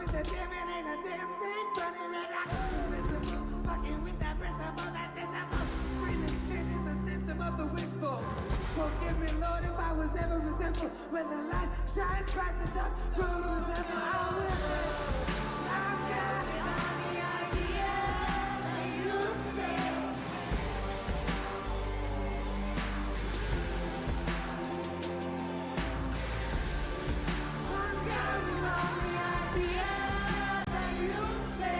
with the damn, it ain't a damn thing funny right now. Invincible, fucking with that principle, that disciple. Screaming shit is a symptom of the wishful. Forgive me, Lord, if I was ever resentful. When the light shines bright, the dark grows ever. I will. I'm counting on the idea that you say. I'm counting on the idea that you say.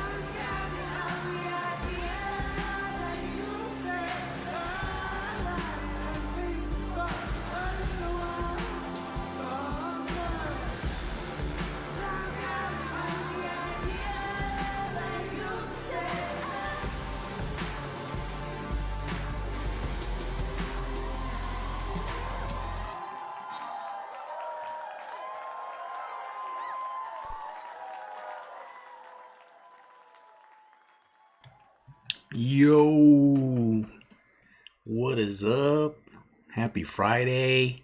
I'm counting on the idea that you say. Yo, what is up? Happy Friday.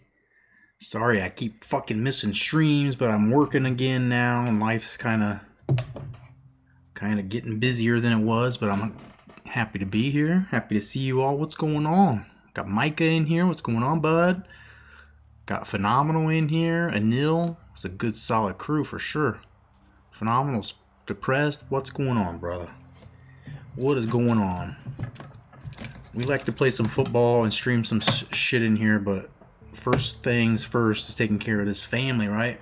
Sorry I keep fucking missing streams, but I'm working again now and life's kind of getting busier than it was, but I'm happy to be here. Happy to see you all. What's going on? Got Micah in here. What's going on, bud? Got Phenomenal in here. Anil. It's a good solid crew for sure. Phenomenal's depressed. What's going on, brother? What is going on? We like to play some football and stream some shit in here, but first things first is taking care of this family, right?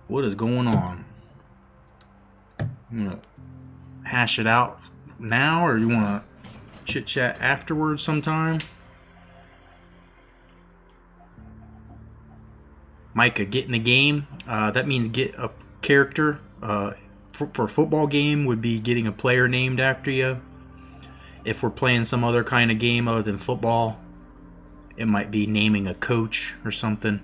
What is going on? You want to hash it out now, or you want to chit chat afterwards sometime? Micah, get in the game. That means get a character. For a football game would be getting a player named after you. If we're playing some other kind of game other than football, it might be naming a coach or something.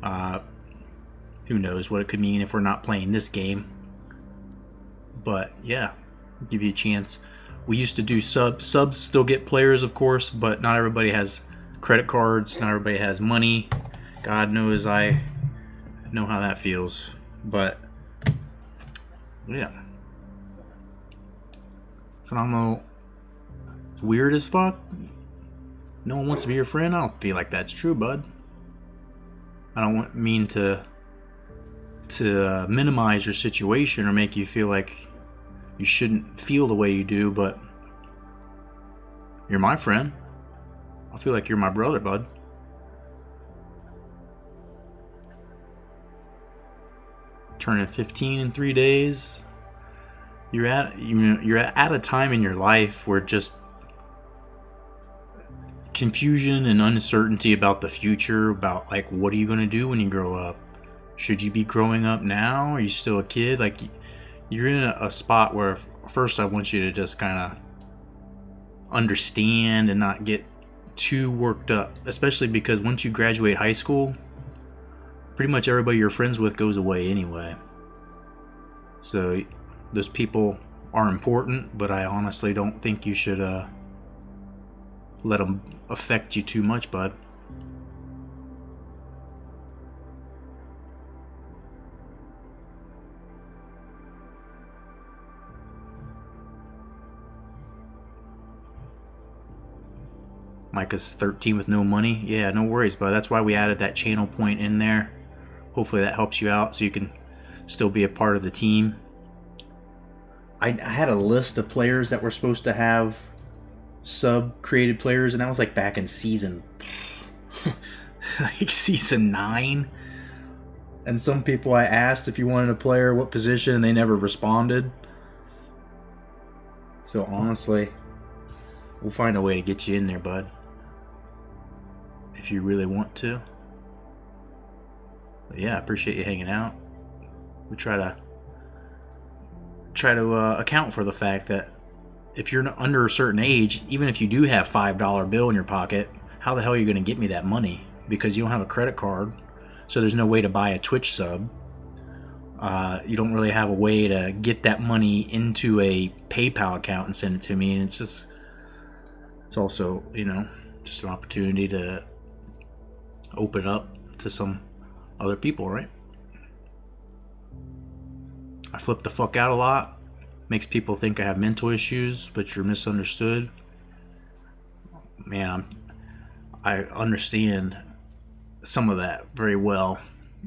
Who knows what it could mean if we're not playing this game. But yeah, give you a chance. We used to do subs. Subs still get players, of course, but not everybody has credit cards. Not everybody has money. God knows I know how that feels. But yeah. Phenomenal. It's weird as fuck. No one wants to be your friend. I don't feel like that's true, bud. I don't mean to minimize your situation or make you feel like you shouldn't feel the way you do, but you're my friend. I feel like you're my brother, bud. Turning 15 in 3 days. You're at a time in your life where just confusion and uncertainty about the future, about like what are you going to do when you grow up? Should you be growing up now? Are you still a kid? Like you're in a spot where first I want you to just kind of understand and not get too worked up, especially because once you graduate high school, pretty much everybody you're friends with goes away anyway. So those people are important, but I honestly don't think you should let them affect you too much, bud. Micah's 13 with no money. Yeah, no worries, bud. That's why we added that channel point in there. Hopefully that helps you out so you can still be a part of the team. I had a list of players that were supposed to have sub-created players, and that was like back in season like season 9. And some people I asked if you wanted a player, what position, and they never responded. So honestly, we'll find a way to get you in there, bud, if you really want to. But yeah, I appreciate you hanging out. We try to account for the fact that if you're under a certain age, even if you do have $5 bill in your pocket, how the hell are you going to get me that money? Because you don't have a credit card, so there's no way to buy a Twitch sub. You don't really have a way to get that money into a PayPal account and send it to me, and it's just it's also, just an opportunity to open up to some other people, right? I flip the fuck out a lot. Makes people think I have mental issues, but you're misunderstood. Man, I understand some of that very well,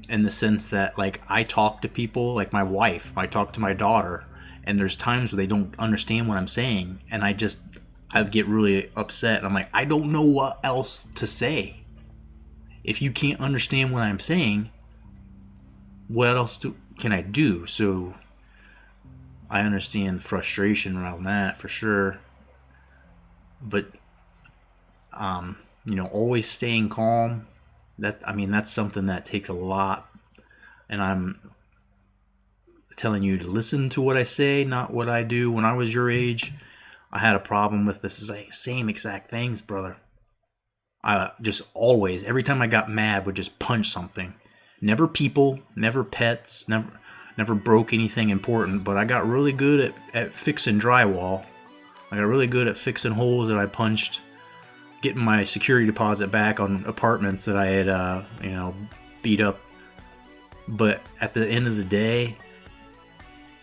in the sense that, like, I talk to people, like my wife, I talk to my daughter, and there's times where they don't understand what I'm saying, and I get really upset. I'm like, I don't know what else to say. If you can't understand what I'm saying, what else can I do? So I understand frustration around that for sure. But always staying calm, that's something that takes a lot. And I'm telling you to listen to what I say, not what I do. When I was your age, I had a problem with this. Is like same exact things, brother. I just always, every time I got mad, would just punch something. Never people, never pets, never broke anything important. But I got really good at fixing drywall. I got really good at fixing holes that I punched, getting my security deposit back on apartments that I had, beat up. But at the end of the day,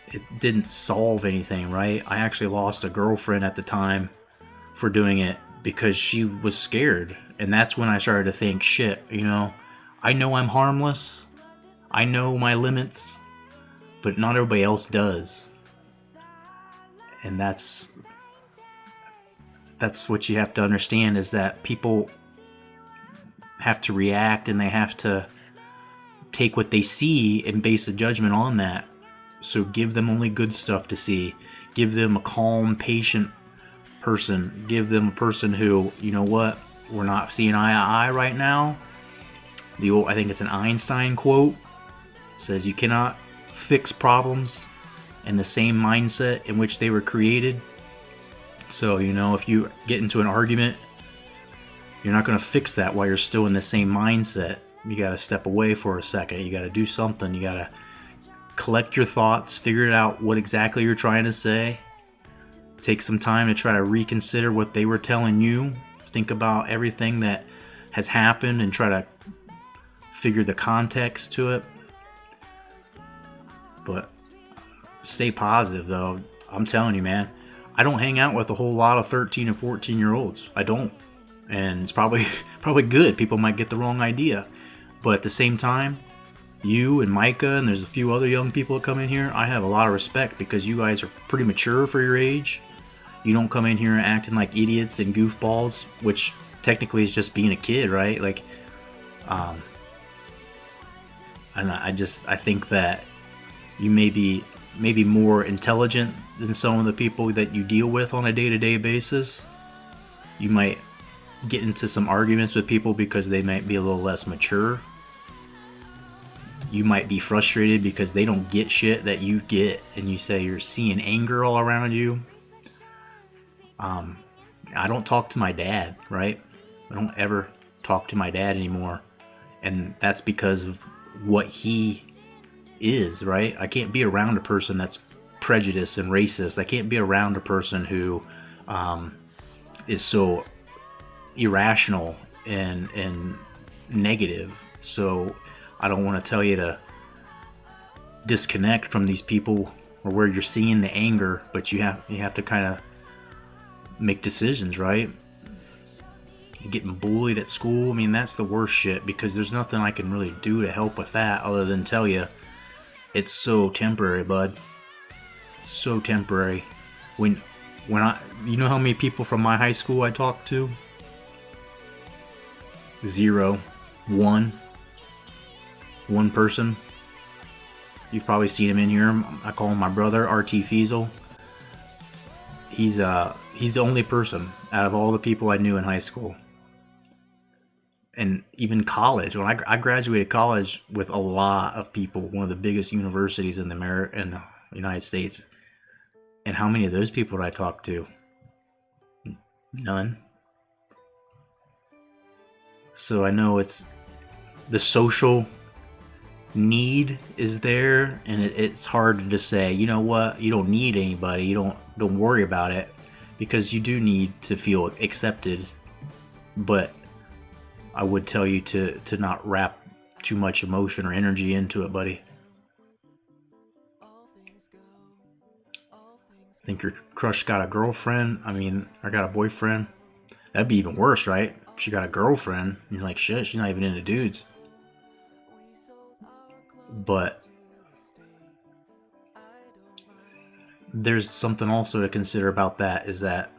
it didn't solve anything, right? I actually lost a girlfriend at the time for doing it because she was scared. And that's when I started to think, shit, I know I'm harmless. I know my limits, but not everybody else does. And that's what you have to understand, is that people have to react, and they have to take what they see and base a judgment on that. So give them only good stuff to see. Give them a calm, patient person. Give them a person who, you know what, we're not seeing eye to eye right now. I think it's an Einstein quote. It says you cannot fix problems in the same mindset in which they were created. So, if you get into an argument, you're not going to fix that while you're still in the same mindset. You got to step away for a second. You got to do something. You got to collect your thoughts, figure out what exactly you're trying to say. Take some time to try to reconsider what they were telling you. Think about everything that has happened and try to figure the context to it. But stay positive, though. I'm telling you, man. I don't hang out with a whole lot of 13 and 14-year-olds. I don't. And it's probably good. People might get the wrong idea. But at the same time, you and Micah, and there's a few other young people that come in here, I have a lot of respect because you guys are pretty mature for your age. You don't come in here acting like idiots and goofballs, which technically is just being a kid, right? Like, and I think that you may be more intelligent than some of the people that you deal with on a day-to-day basis. You might get into some arguments with people because they might be a little less mature. You might be frustrated because they don't get shit that you get, and you say you're seeing anger all around you. I don't talk to my dad, right? I don't ever talk to my dad anymore. And that's because of what he is, right? I can't be around a person that's prejudiced and racist. I can't be around a person who is so irrational and negative. So I don't want to tell you to disconnect from these people or where you're seeing the anger, but you have to kind of make decisions, right? Getting bullied at school, that's the worst shit, because there's nothing I can really do to help with that other than tell you it's so temporary, bud. So temporary. When you know how many people from my high school I talked to? 0. 1 person. You've probably seen him in here. I call him my brother, RT Fiesel. He's the only person out of all the people I knew in high school. And even college, when I graduated college with a lot of people, one of the biggest universities in the United States. And how many of those people did I talk to? None. So I know it's the social need is there, and it's hard to just say, you know what, you don't need anybody, don't worry about it, because you do need to feel accepted, but I would tell you to not wrap too much emotion or energy into it, buddy. Think your crush got a girlfriend? I mean, or got a boyfriend? That'd be even worse, right? If she got a girlfriend, you're like, shit, she's not even into dudes. But there's something also to consider about that, is that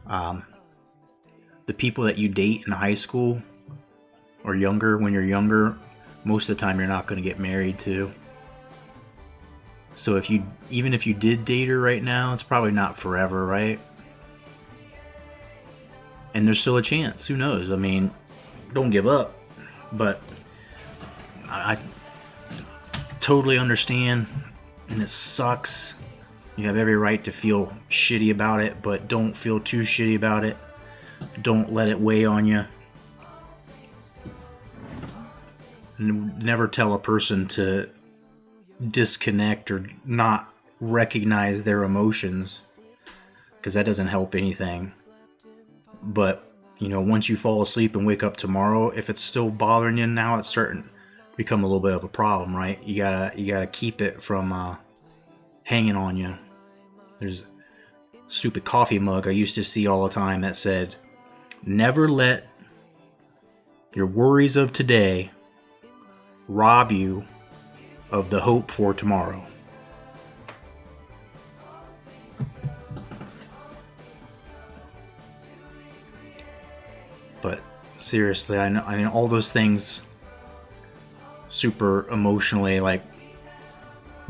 the people that you date in high school or younger, when you're younger, most of the time you're not going to get married to. So even if you did date her right now, it's probably not forever, right? And there's still a chance. Who knows? I mean, don't give up. But I totally understand, and it sucks. You have every right to feel shitty about it, but don't feel too shitty about it. Don't let it weigh on you. Never tell a person to disconnect or not recognize their emotions, because that doesn't help anything. But, you know, once you fall asleep and wake up tomorrow, if it's still bothering you, now it's starting to become a little bit of a problem, right? You gotta keep it from hanging on you. There's a stupid coffee mug I used to see all the time that said, never let your worries of today rob you of the hope for tomorrow. But seriously, I mean, all those things super emotionally like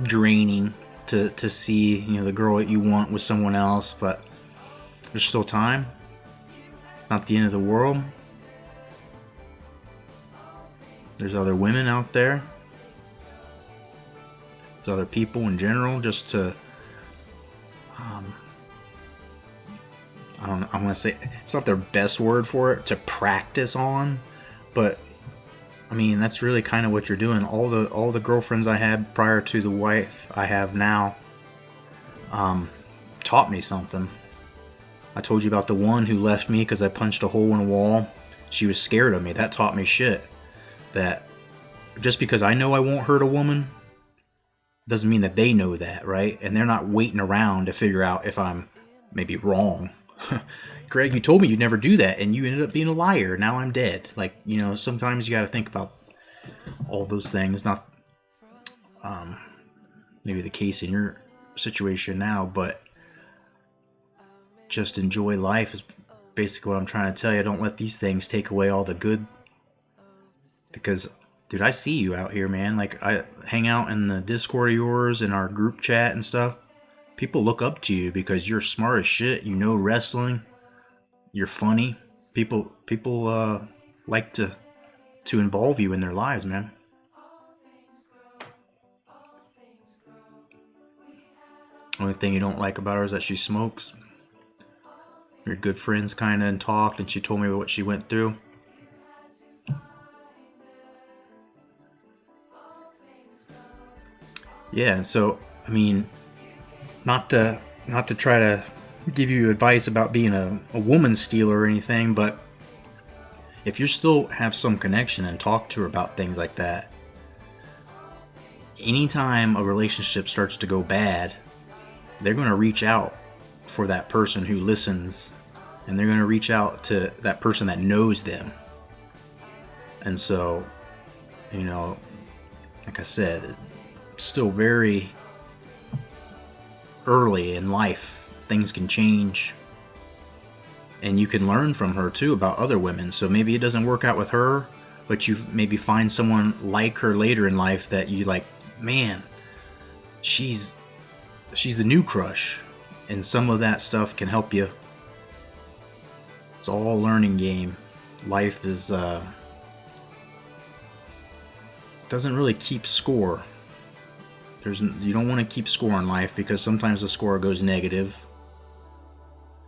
draining to see, you know, the girl that you want with someone else, but there's still time. Not the end of the world. There's other women out there. There's other people in general, just to I'm gonna say, it's not their best word for it, to practice on, but I mean, that's really kind of what you're doing. All the girlfriends I had prior to the wife I have now taught me something. I told you about the one who left me because I punched a hole in a wall. She was scared of me. That taught me shit. That just because I know I won't hurt a woman doesn't mean that they know that, right? And they're not waiting around to figure out if I'm maybe wrong. Greg, you told me you'd never do that, and you ended up being a liar. Now I'm dead. Like, you know, sometimes you got to think about all those things. Not maybe the case in your situation now, but just enjoy life is basically what I'm trying to tell you. Don't let these things take away all the good. Because, dude, I see you out here, man. Like, I hang out in the Discord of yours and our group chat and stuff. People look up to you because you're smart as shit. You know wrestling. You're funny. People like to involve you in their lives, man. Only thing you don't like about her is that she smokes. You're good friends, kind of, and talked, and she told me what she went through. Yeah, and so, I mean, not to try to give you advice about being a woman stealer or anything, but if you still have some connection and talk to her about things like that, anytime a relationship starts to go bad, they're going to reach out for that person who listens, and they're going to reach out to that person that knows them. And so, you know, like I said, it's still very early in life. Things can change, and you can learn from her too about other women. So maybe it doesn't work out with her, but you maybe find someone like her later in life that you like, man, she's the new crush, and some of that stuff can help you. It's all a learning game. Life is doesn't really keep score. You don't want to keep score in life, because sometimes the score goes negative.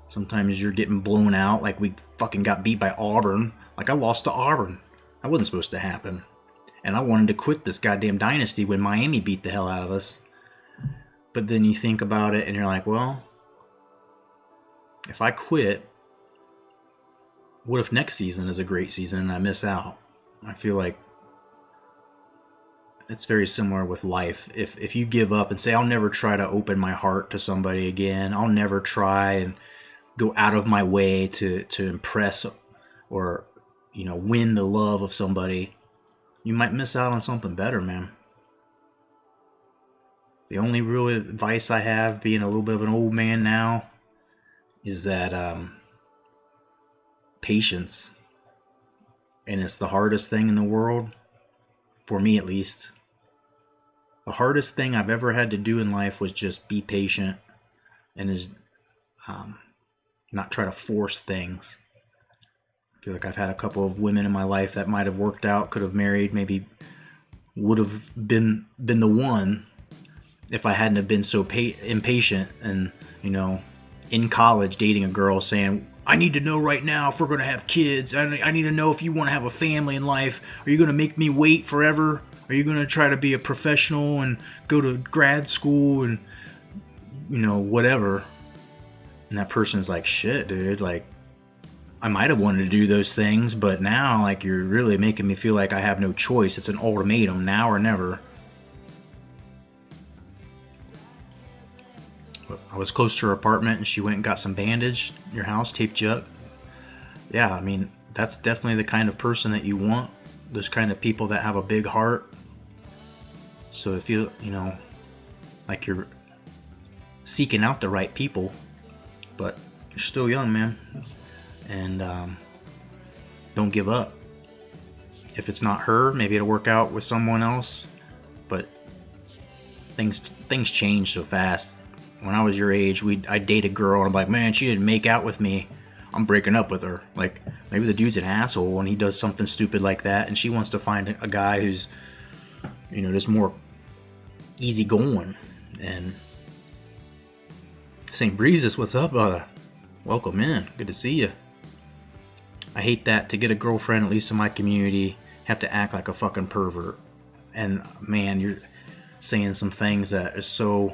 Sometimes you're getting blown out, like we fucking got beat by Auburn. Like, I lost to Auburn. That wasn't supposed to happen. And I wanted to quit this goddamn dynasty when Miami beat the hell out of us. But then you think about it and you're like, well, if I quit, what if next season is a great season and I miss out? I feel like it's very similar with life. If you give up and say, I'll never try to open my heart to somebody again, I'll never try and go out of my way to impress or, you know, win the love of somebody, you might miss out on something better, man. The only real advice I have, being a little bit of an old man now, is that patience. And it's the hardest thing in the world, for me at least. The hardest thing I've ever had to do in life was just be patient and not try to force things. I feel like I've had a couple of women in my life that might have worked out, could have married, maybe would have been the one if I hadn't have been so impatient and, you know, in college dating a girl saying, I need to know right now if we're going to have kids. I need to know if you want to have a family in life. Are you going to make me wait forever? Are you going to try to be a professional and go to grad school and, you know, whatever? And that person's like, shit, dude, like, I might have wanted to do those things, but now, like, you're really making me feel like I have no choice. It's an ultimatum, now or never. But I was close to her apartment, and she went and got some bandage. Your house taped you up. Yeah, I mean, that's definitely the kind of person that you want. Those kind of people that have a big heart. So if you know, like, you're seeking out the right people, but you're still young, man. And don't give up. If it's not her, maybe it'll work out with someone else. But things change so fast. When I was your age, I'd date a girl and I'm like, man, she didn't make out with me, I'm breaking up with her. Like, maybe the dude's an asshole and he does something stupid like that, and she wants to find a guy who's, you know, just more easygoing. And St. Breezes, what's up, brother? Welcome in. Good to see you. I hate that, to get a girlfriend, at least in my community, have to act like a fucking pervert. And man, you're saying some things that are so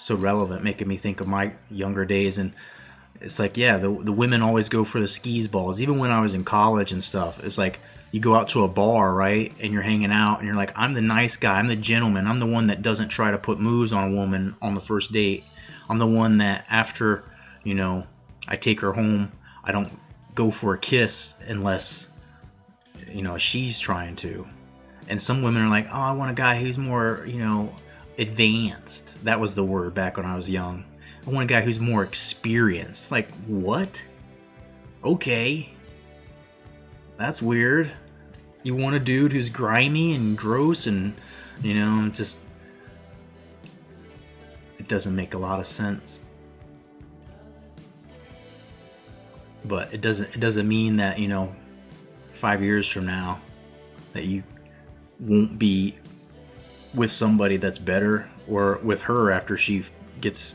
relevant, making me think of my younger days. And it's like, yeah, the women always go for the skis balls. Even when I was in college and stuff, it's like, you go out to a bar, right, and you're hanging out, and you're like, I'm the nice guy, I'm the gentleman, I'm the one that doesn't try to put moves on a woman on the first date. I'm the one that after, you know, I take her home, I don't go for a kiss unless, you know, she's trying to. And some women are like, oh, I want a guy who's more, you know, advanced. That was the word back when I was young. I want a guy who's more experienced. Like, what? Okay. That's weird. You want a dude who's grimy and gross and, you know, it's just, it doesn't make a lot of sense. But it doesn't mean that, you know, 5 years from now that you won't be with somebody that's better, or with her after she gets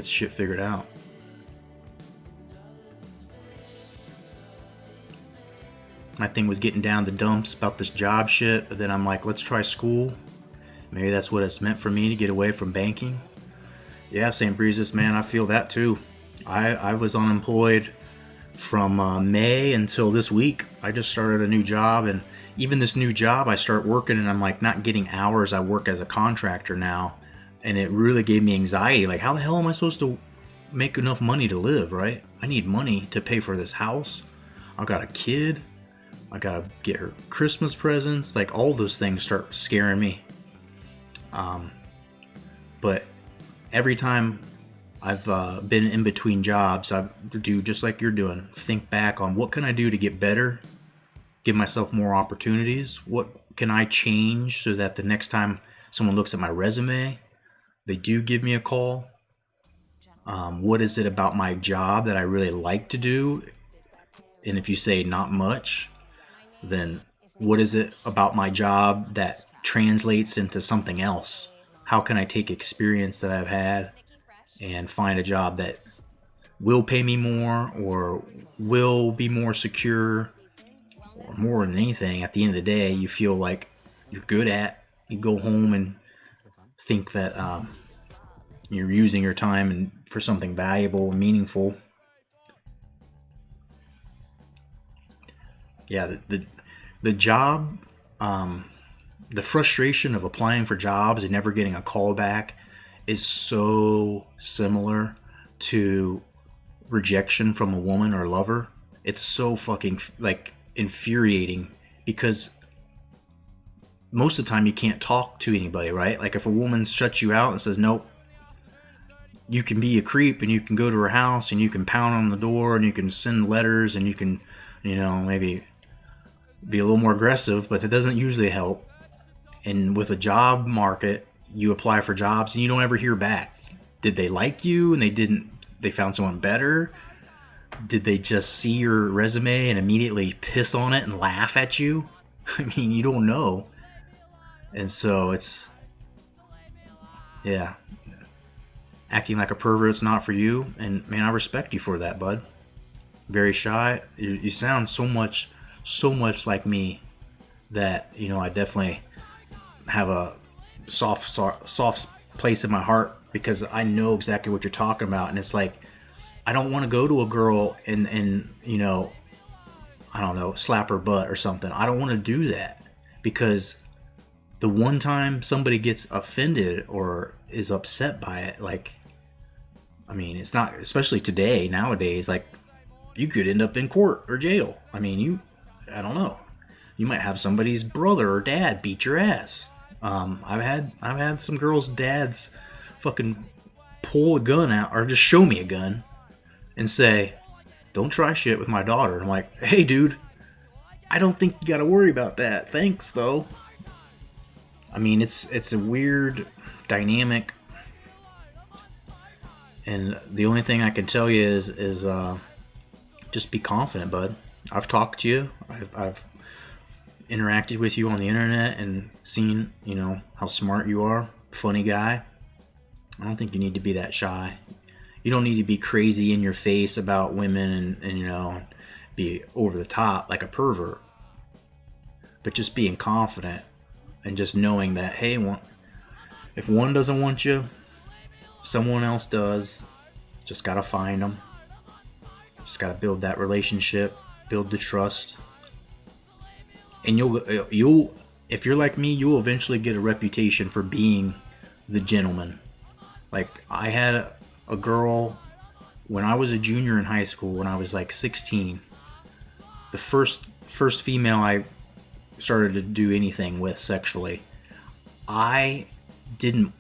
shit figured out. My thing was getting down the dumps about this job shit, but then I'm like, let's try school. Maybe that's what it's meant for me, to get away from banking. Yeah, St. Breezes, man, I feel that too. I was unemployed from May until this week. I just started a new job, and even this new job, I start working and I'm like not getting hours. I work as a contractor now, and it really gave me anxiety. Like, how the hell am I supposed to make enough money to live, right? I need money to pay for this house. I've got a kid. I gotta get her Christmas presents. Like, all those things start scaring me. But every time I've been in between jobs, I do just like you're doing. Think back on what can I do to get better, give myself more opportunities. What can I change so that the next time someone looks at my resume, they do give me a call? What is it about my job that I really like to do? And if you say not much, then what is it about my job that translates into something else? How can I take experience that I've had and find a job that will pay me more, or will be more secure, or more than anything, at the end of the day, you feel like you're good at? You go home and think that You're using your time and for something valuable and meaningful. Yeah, the job, the frustration of applying for jobs and never getting a call back is so similar to rejection from a woman or lover. It's so fucking like infuriating because most of the time you can't talk to anybody, right? Like if a woman shuts you out and says nope, you can be a creep and you can go to her house and you can pound on the door and you can send letters and you can, maybe be a little more aggressive, but that doesn't usually help. And with a job market, you apply for jobs and you don't ever hear back. Did they like you and they found someone better? Did they just see your resume and immediately piss on it and laugh at you? I mean, you don't know. And so it's, yeah, acting like a pervert's not for you. And man, I respect you for that, bud. Very shy. You sound so much like me that, I definitely have a soft place in my heart because I know exactly what you're talking about. And it's like, I don't want to go to a girl and I don't know, slap her butt or something. I don't want to do that because the one time somebody gets offended or is upset by it, like, I mean, it's not, especially nowadays, like, you could end up in court or jail. I mean, I don't know. You might have somebody's brother or dad beat your ass. I've had some girls' dads fucking pull a gun out or just show me a gun and say, don't try shit with my daughter. And I'm like, hey, dude, I don't think you got to worry about that. Thanks, though. I mean, it's a weird dynamic. And the only thing I can tell you is just be confident, bud. I've talked to you. I've interacted with you on the internet and seen, how smart you are. Funny guy. I don't think you need to be that shy. You don't need to be crazy in your face about women and be over the top like a pervert. But just being confident and just knowing that, hey, if one doesn't want you, someone else does. Just gotta find them. Just gotta build that relationship, build the trust, and you'll if you're like me, you'll eventually get a reputation for being the gentleman. Like I had a girl when I was a junior in high school, when I was like 16. The first female I started to do anything with sexually, I didn't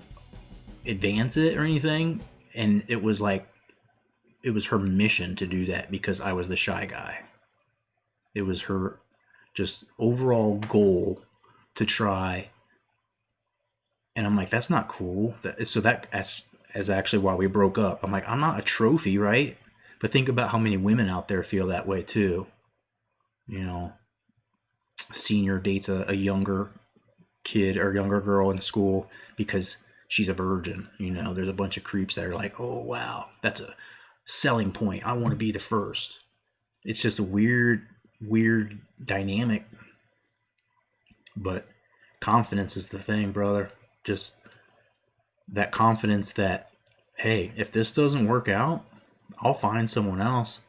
advance it or anything, and it was her mission to do that because I was the shy guy. It was her just overall goal to try, and I'm like, that's not cool. That's actually why we broke up. I'm like, I'm not a trophy, right? But think about how many women out there feel that way too. Senior dates a younger kid or younger girl in school because she's a virgin. There's a bunch of creeps that are like, oh wow, that's a selling point. I want to be the first. It's just a weird dynamic. But confidence is the thing, brother. Just that confidence that, hey, if this doesn't work out, I'll find someone else.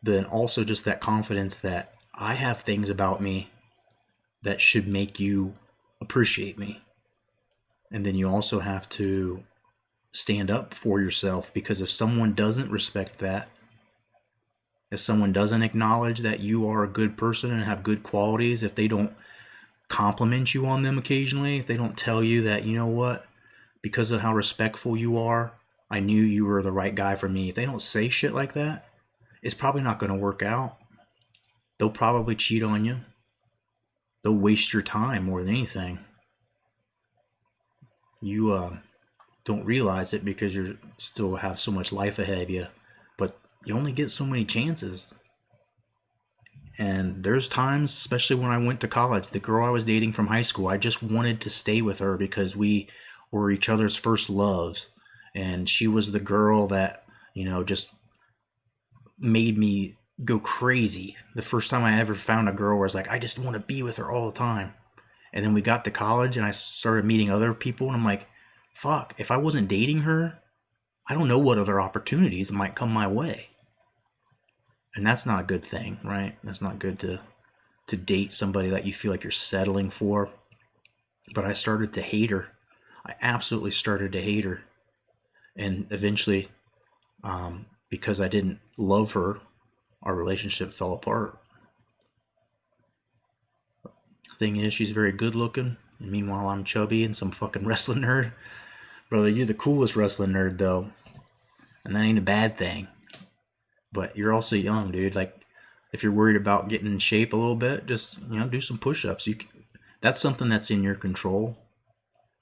Then also just that confidence that I have things about me that should make you appreciate me. And then you also have to stand up for yourself, because if someone doesn't respect that, if someone doesn't acknowledge that you are a good person and have good qualities, if they don't compliment you on them occasionally, if they don't tell you that, you know what, because of how respectful you are, I knew you were the right guy for me. If they don't say shit like that, it's probably not going to work out. They'll probably cheat on you. They'll waste your time more than anything. You don't realize it because you still have so much life ahead of you, but you only get so many chances. And there's times, especially when I went to college, the girl I was dating from high school, I just wanted to stay with her because we were each other's first loves. And she was the girl that, just made me go crazy. The first time I ever found a girl where I was like, I just want to be with her all the time. And then we got to college and I started meeting other people and I'm like, fuck, if I wasn't dating her, I don't know what other opportunities might come my way. And that's not a good thing, right? That's not good to date somebody that you feel like you're settling for. But I started to hate her. I absolutely started to hate her. And eventually, because I didn't love her, our relationship fell apart. The thing is, she's very good looking. And meanwhile, I'm chubby and some fucking wrestling nerd. Brother, you're the coolest wrestling nerd, though. And that ain't a bad thing. But you're also young, dude. Like, if you're worried about getting in shape a little bit, just, do some push-ups. That's something that's in your control.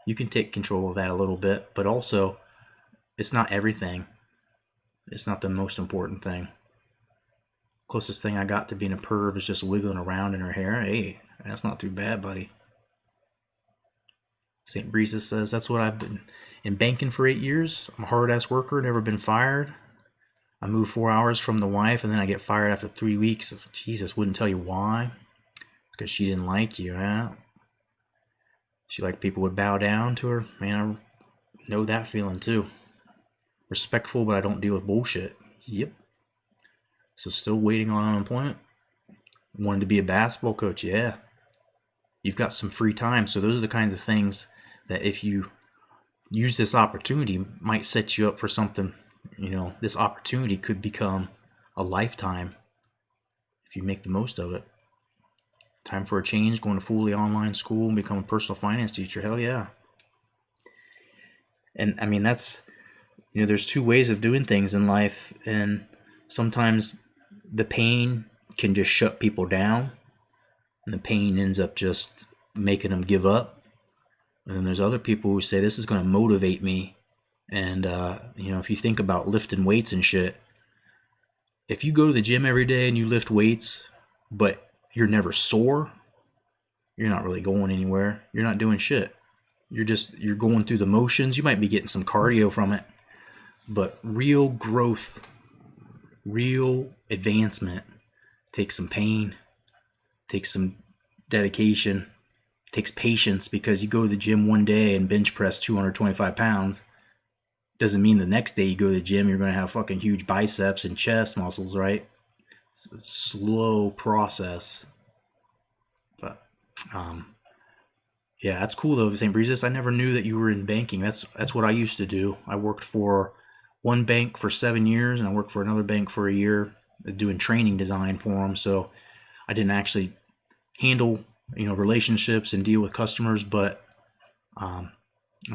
You can take control of that a little bit, but also, it's not everything. It's not the most important thing. Closest thing I got to being a perv is just wiggling around in her hair. Hey, that's not too bad, buddy. St. Breeza says, that's what I've been in banking for 8 years. I'm a hard-ass worker, never been fired. I move 4 hours from the wife, and then I get fired after 3 weeks. Jesus, wouldn't tell you why. Because she didn't like you, huh? She liked people would bow down to her. Man, I know that feeling too. Respectful, but I don't deal with bullshit. Yep. So still waiting on unemployment. Wanted to be a basketball coach, yeah. You've got some free time, so those are the kinds of things that if you use this opportunity might set you up for something. This opportunity could become a lifetime if you make the most of it. Time for a change, going to fully online school and become a personal finance teacher. Hell yeah. And I mean, that's, there's two ways of doing things in life. And sometimes the pain can just shut people down. And the pain ends up just making them give up. And then there's other people who say, this is going to motivate me. And, if you think about lifting weights and shit, if you go to the gym every day and you lift weights, but you're never sore, you're not really going anywhere. You're not doing shit. You're going through the motions. You might be getting some cardio from it, but real growth, real advancement takes some pain, takes some dedication, takes patience, because you go to the gym one day and bench press 225 pounds. Doesn't mean the next day you go to the gym, you're going to have fucking huge biceps and chest muscles, right? It's a slow process. But, yeah, that's cool though, St. Breezes. I never knew that you were in banking. That's what I used to do. I worked for one bank for 7 years, and I worked for another bank for a year doing training design for them. So I didn't actually handle, relationships and deal with customers, but I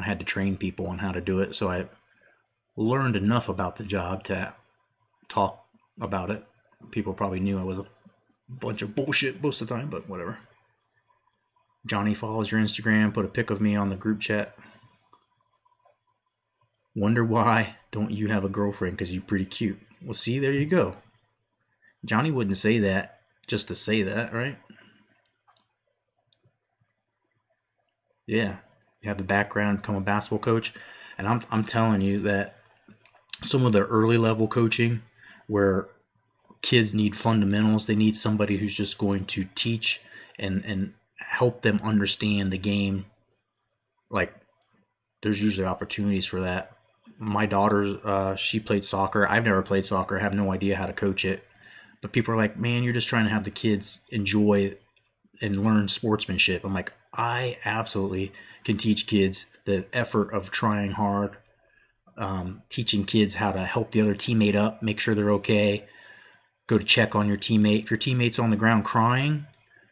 had to train people on how to do it. So I learned enough about the job to talk about it. People probably knew I was a bunch of bullshit most of the time, but whatever. Johnny follows your Instagram, put a pic of me on the group chat. Wonder why don't you have a girlfriend? Because you're pretty cute. Well, see, there you go. Johnny wouldn't say that just to say that, right? Yeah, you have the background, become a basketball coach, and I'm telling you that some of the early level coaching where kids need fundamentals, they need somebody who's just going to teach and help them understand the game. Like, there's usually opportunities for that. My daughter, she played soccer. I've never played soccer. I have no idea how to coach it. But people are like, man, you're just trying to have the kids enjoy and learn sportsmanship. I'm like, I absolutely can teach kids the effort of trying hard, teaching kids how to help the other teammate up, make sure they're okay, go to check on your teammate. If your teammate's on the ground crying,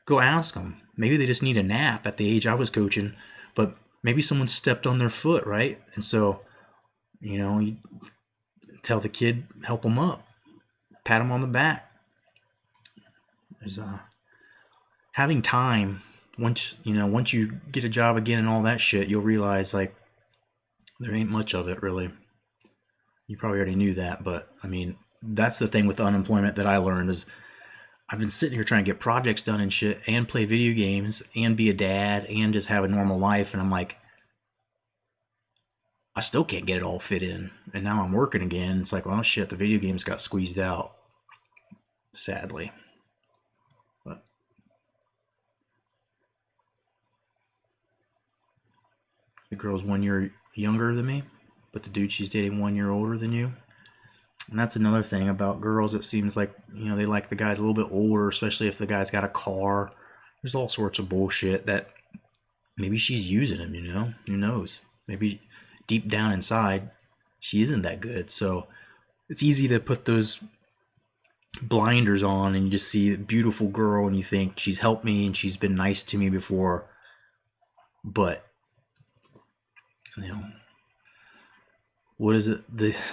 go ask them. Maybe they just need a nap at the age I was coaching, but maybe someone stepped on their foot, right? And so, you tell the kid, help them up, pat them on the back. There's having time. Once you get a job again and all that shit, you'll realize like there ain't much of it really. You probably already knew that, but I mean, that's the thing with unemployment that I learned is I've been sitting here trying to get projects done and shit and play video games and be a dad and just have a normal life. And I'm like, I still can't get it all fit in. And now I'm working again. It's like, well, shit, the video games got squeezed out. Sadly. But the girl's 1 year younger than me, but the dude she's dating 1 year older than you. And that's another thing about girls. It seems like, they like the guys a little bit older, especially if the guy's got a car. There's all sorts of bullshit that maybe she's using him, Who knows? Maybe deep down inside, she isn't that good. So it's easy to put those blinders on and you just see a beautiful girl and you think she's helped me and she's been nice to me before. But, what is it?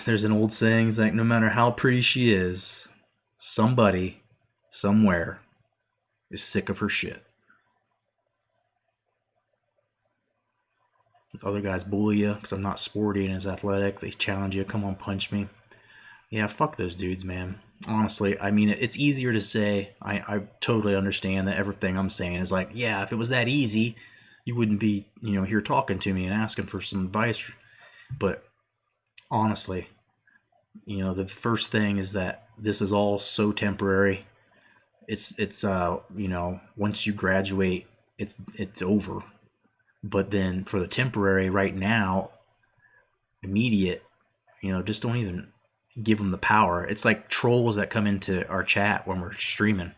There's an old saying. It's like, no matter how pretty she is, somebody, somewhere, is sick of her shit. Other guys bully you because I'm not sporty and as athletic. They challenge you, come on, punch me. Yeah, fuck those dudes, man. Honestly, I mean, it's easier to say. I totally understand that everything I'm saying is like, yeah, if it was that easy, you wouldn't be, here talking to me and asking for some advice. But honestly, the first thing is that this is all so temporary. It's once you graduate, it's over. But then for the temporary right now, immediate, just don't even give them the power. It's like trolls that come into our chat when we're streaming.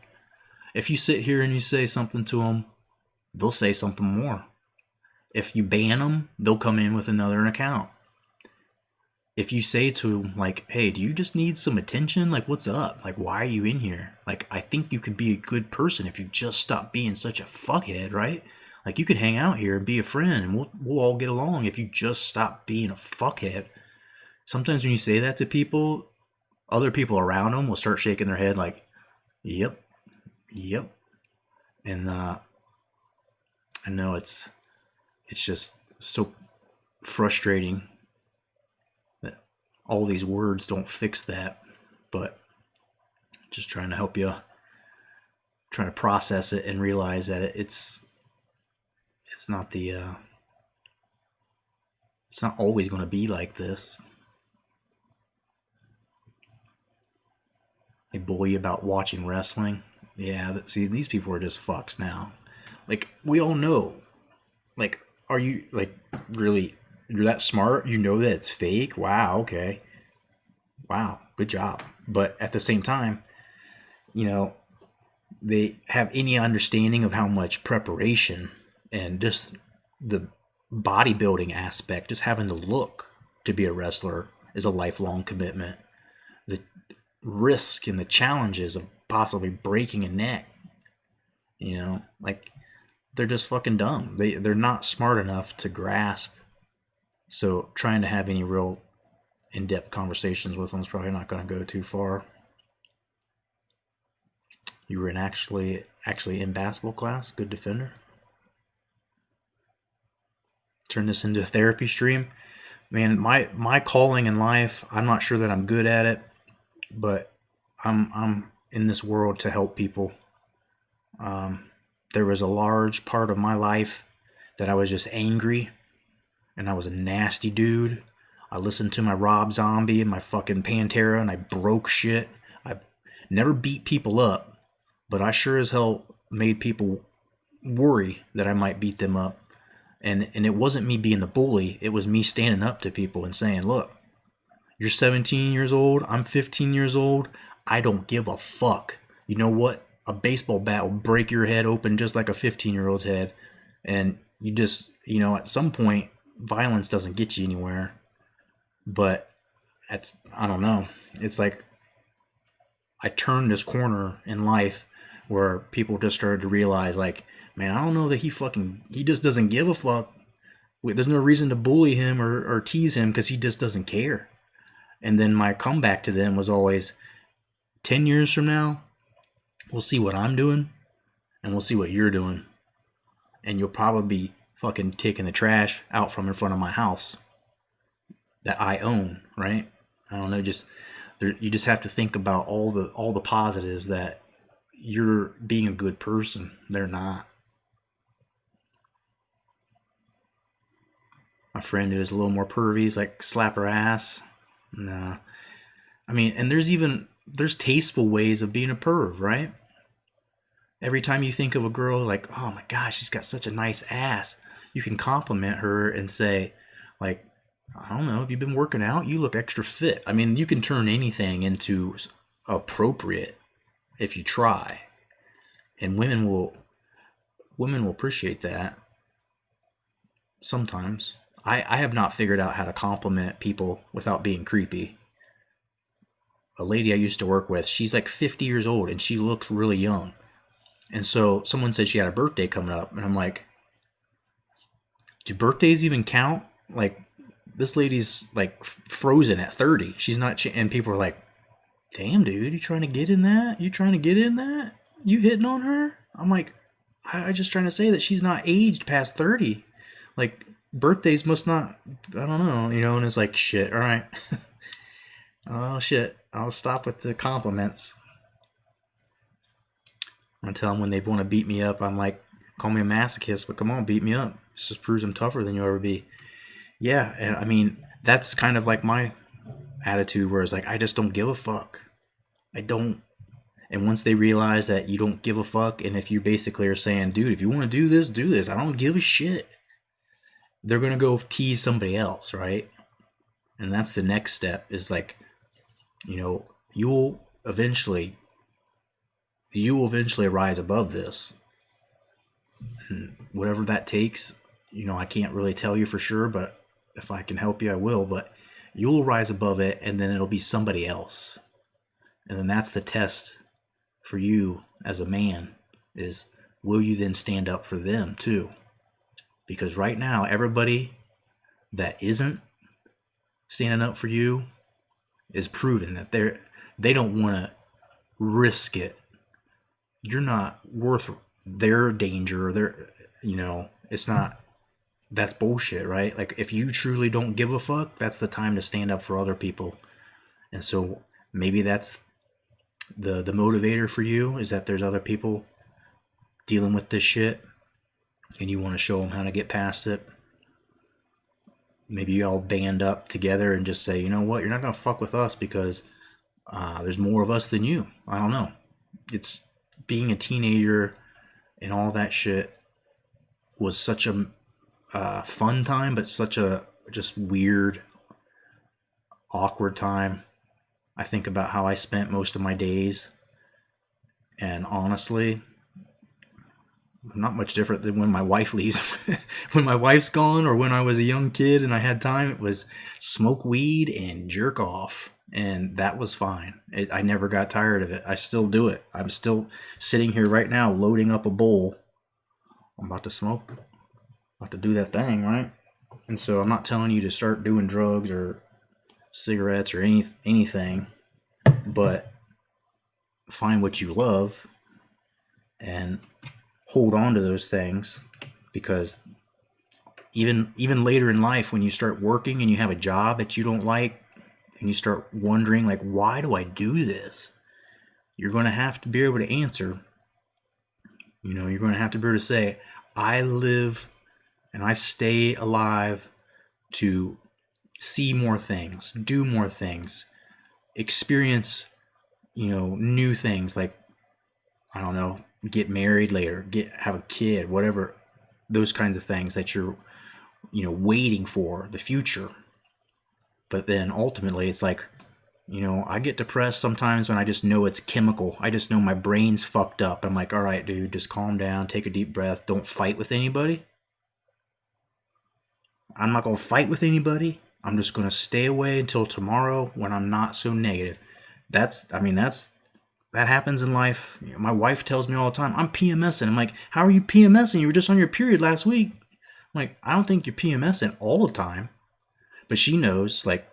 If you sit here and you say something to them, they'll say something more. If you ban them, they'll come in with another account. If you say to them, like, hey, do you just need some attention? Like, what's up? Like, why are you in here? Like, I think you could be a good person if you just stop being such a fuckhead, right? Like, you could hang out here and be a friend and we'll all get along if you just stop being a fuckhead. Sometimes when you say that to people, other people around them will start shaking their head like, yep. And I know it's just so frustrating that all these words don't fix that, but just trying to help you try to process it and realize that it's not it's not always going to be like this. They bully you about watching wrestling. Yeah, see, these people are just fucks now. Like, we all know. Like, are you, like, really, you're that smart? You know that it's fake? Wow, okay. Wow, good job. But at the same time, they have any understanding of how much preparation and just the bodybuilding aspect, just having to look to be a wrestler is a lifelong commitment. The risk and the challenges of possibly breaking a neck, like, they're just fucking dumb. They're not smart enough to grasp. So trying to have any real in-depth conversations with them is probably not going to go too far. You were actually in basketball class. Good defender. Turn this into a therapy stream. Man, my calling in life, I'm not sure that I'm good at it, but I'm in this world to help people. There was a large part of my life that I was just angry, and I was a nasty dude. I listened to my Rob Zombie and my fucking Pantera, and I broke shit. I've never beat people up, but I sure as hell made people worry that I might beat them up. And it wasn't me being the bully. It was me standing up to people and saying, look, you're 17 years old. I'm 15 years old. I don't give a fuck. You know what? A baseball bat will break your head open just like a 15-year-old's head. And you just, at some point, violence doesn't get you anywhere. But I don't know. It's like I turned this corner in life where people just started to realize, like, man, I don't know that he just doesn't give a fuck. There's no reason to bully him or tease him because he just doesn't care. And then my comeback to them was always, 10 years from now, we'll see what I'm doing and we'll see what you're doing. And you'll probably be fucking taking the trash out from in front of my house that I own, right? I don't know, you just have to think about all the positives that you're being a good person. They're not. My friend who is a little more pervy, he's like, slap her ass. Nah. I mean, and there's tasteful ways of being a perv, right? Every time you think of a girl, like, oh my gosh, she's got such a nice ass, you can compliment her and say, like, I don't know, have you been working out? You look extra fit. I mean, you can turn anything into appropriate if you try. And women will appreciate that sometimes. I have not figured out how to compliment people without being creepy. A lady I used to work with, she's like 50 years old and she looks really young. And so someone said she had a birthday coming up, and I'm like, do birthdays even count? Like, this lady's like frozen at 30. She's not, and people are like, damn, dude, you trying to get in that? You trying to get in that? You hitting on her? I'm like, I just trying to say that she's not aged past 30. Like, birthdays must not, I don't know, and it's like, shit, all right. Oh, shit. I'll stop with the compliments. I'm gonna tell them when they want to beat me up, I'm like, call me a masochist, but come on, beat me up. This just proves I'm tougher than you'll ever be. Yeah, and I mean, that's kind of like my attitude where it's like, I just don't give a fuck. I don't. And once they realize that you don't give a fuck, and if you basically are saying, dude, if you want to do this, do this. I don't give a shit. They're going to go tease somebody else, right? And that's the next step is like, you'll eventually rise above this. And whatever that takes, I can't really tell you for sure, but if I can help you, I will. But you'll rise above it, and then it'll be somebody else. And then that's the test for you as a man is, will you then stand up for them too? Because right now, everybody that isn't standing up for you is proving that they don't want to risk it. You're not worth their danger. It's not, that's bullshit, right? Like, if you truly don't give a fuck, that's the time to stand up for other people. And so maybe that's the motivator for you, is that there's other people dealing with this shit and you want to show them how to get past it. Maybe you all band up together and just say, you know what, you're not going to fuck with us because there's more of us than you. I don't know. It's being a teenager and all that shit was such a fun time, but such a just weird, awkward time. I think about how I spent most of my days, and honestly, I'm not much different than when my wife leaves. When my wife's gone, or when I was a young kid and I had time, it was smoke weed and jerk off, and that was fine. I never got tired of it. I still do it. I'm still sitting here right now loading up a bowl. I'm about to smoke. About to do that thing, right? And so I'm not telling you to start doing drugs or cigarettes or anything, but find what you love and hold on to those things, because even later in life, when you start working and you have a job that you don't like and you start wondering, like, why do I do this? You're going to have to be able to answer. You're going to have to be able to say, I live and I stay alive to see more things, do more things, experience, new things, like, I don't know, get married later, have a kid, whatever, those kinds of things that you're, waiting for the future. But then ultimately it's like, I get depressed sometimes when I just know it's chemical. I just know my brain's fucked up. I'm like, all right, dude, just calm down, take a deep breath, don't fight with anybody. I'm not going to fight with anybody. I'm just going to stay away until tomorrow when I'm not so negative. That happens in life. My wife tells me all the time, I'm PMSing. I'm like, how are you PMSing? You were just on your period last week. I'm like, I don't think you're PMSing all the time. But she knows, like,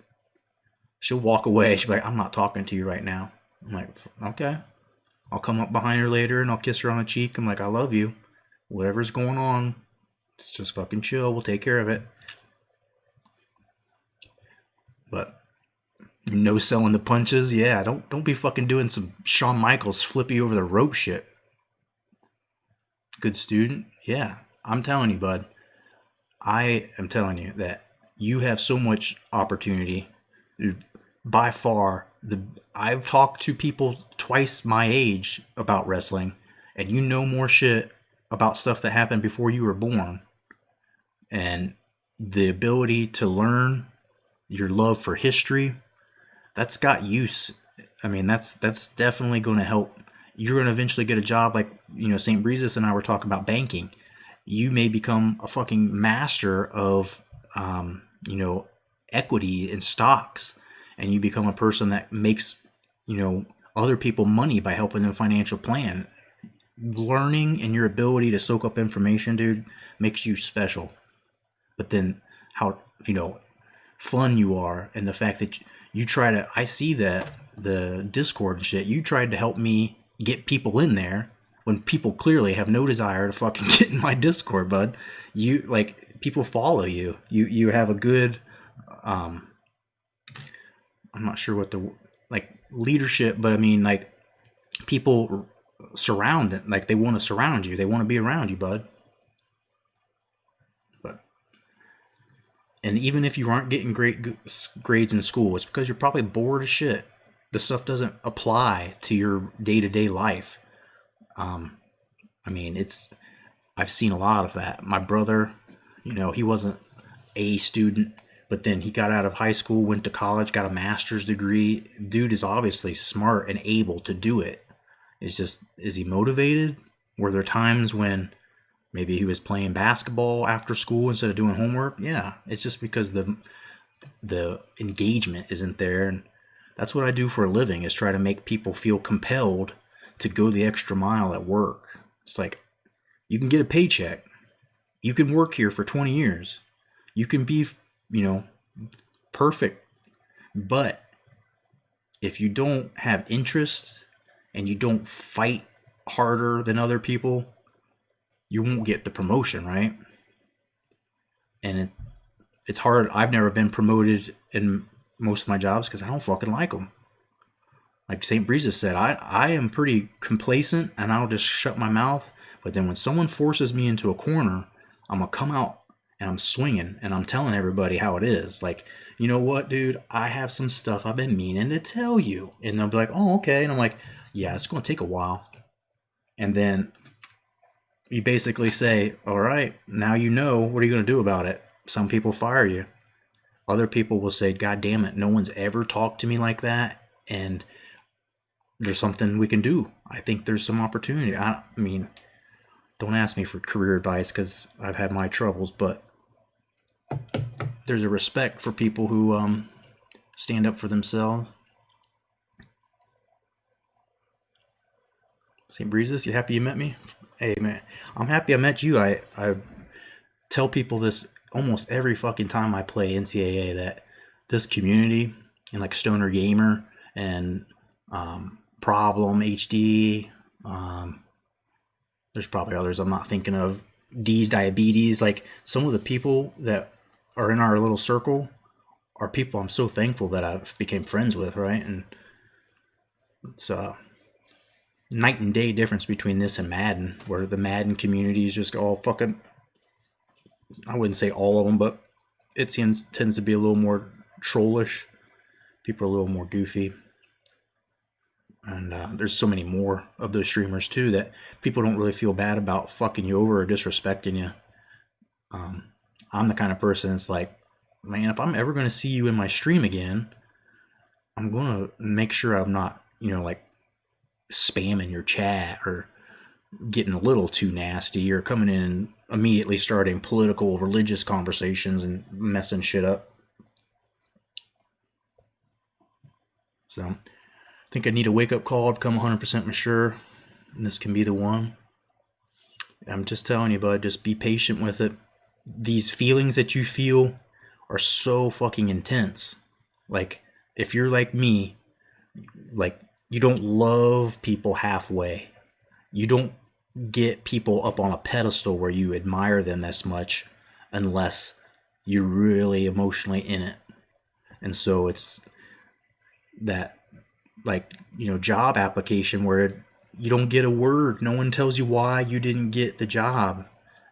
she'll walk away. She'll be like, I'm not talking to you right now. I'm like, okay. I'll come up behind her later and I'll kiss her on the cheek. I'm like, I love you. Whatever's going on, it's just fucking chill. We'll take care of it. But no selling the punches. Yeah, don't be fucking doing some Shawn Michaels flip you over the rope shit. Good student. Yeah, I'm telling you, bud. I am telling you that you have so much opportunity. By far, I've talked to people twice my age about wrestling, and you know more shit about stuff that happened before you were born. And the ability to learn your love for history, that's got use. I mean, that's definitely going to help. You're going to eventually get a job like, St. Breezes and I were talking about banking. You may become a fucking master of, equity in stocks, and you become a person that makes, other people money by helping them financial plan. Learning and your ability to soak up information, dude, makes you special. But then how, fun you are, and the fact that you try to, I see that the Discord and shit, you tried to help me get people in there when people clearly have no desire to fucking get in my Discord, bud. You, like, people follow you. You have a good, I'm not sure what the, like, leadership, but I mean, like, people surround it, like, they want to surround you. They want to be around you, bud. And even if you aren't getting great grades in school, it's because you're probably bored as shit. The stuff doesn't apply to your day-to-day life. I mean, I've seen a lot of that. My brother, he wasn't a student, but then he got out of high school, went to college, got a master's degree. Dude is obviously smart and able to do it. It's just, is he motivated? Were there times when maybe he was playing basketball after school instead of doing homework? Yeah, it's just because the engagement isn't there. And that's what I do for a living, is try to make people feel compelled to go the extra mile at work. It's like, you can get a paycheck. You can work here for 20 years. You can be, perfect. But if you don't have interest and you don't fight harder than other people, you won't get the promotion, right? And it's hard. I've never been promoted in most of my jobs because I don't fucking like them. Like St. Breezes said, I am pretty complacent and I'll just shut my mouth. But then when someone forces me into a corner, I'm going to come out and I'm swinging and I'm telling everybody how it is. Like, you know what, dude? I have some stuff I've been meaning to tell you. And they'll be like, oh, okay. And I'm like, yeah, it's going to take a while. And then you basically say, all right, now you know, what are you going to do about it? Some people fire you. Other people will say, God damn it, no one's ever talked to me like that, and there's something we can do. I think there's some opportunity. I mean, don't ask me for career advice because I've had my troubles, but there's a respect for people who stand up for themselves. St. Breezes, you happy you met me? Hey, man, I'm happy I met you. I tell people this almost every fucking time I play NCAA, that this community and like Stoner Gamer and Problem HD, there's probably others I'm not thinking of, D's Diabetes, like some of the people that are in our little circle are people I'm so thankful that I've became friends with, right? And it's night and day difference between this and Madden, where the Madden community is just all fucking, I wouldn't say all of them, but it tends to be a little more trollish. People are a little more goofy. And there's so many more of those streamers too that people don't really feel bad about fucking you over or disrespecting you. I'm the kind of person that's like, man, if I'm ever going to see you in my stream again, I'm going to make sure I'm not, like spamming your chat or getting a little too nasty or coming in and immediately starting political, religious conversations and messing shit up. So I think I need a wake-up call to become 100% mature, and this can be the one. I'm just telling you, bud, just be patient with it. These feelings that you feel are so fucking intense. Like, if you're like me, like, you don't love people halfway. You don't get people up on a pedestal where you admire them as much unless you're really emotionally in it. And so it's that, like, job application where you don't get a word. No one tells you why you didn't get the job.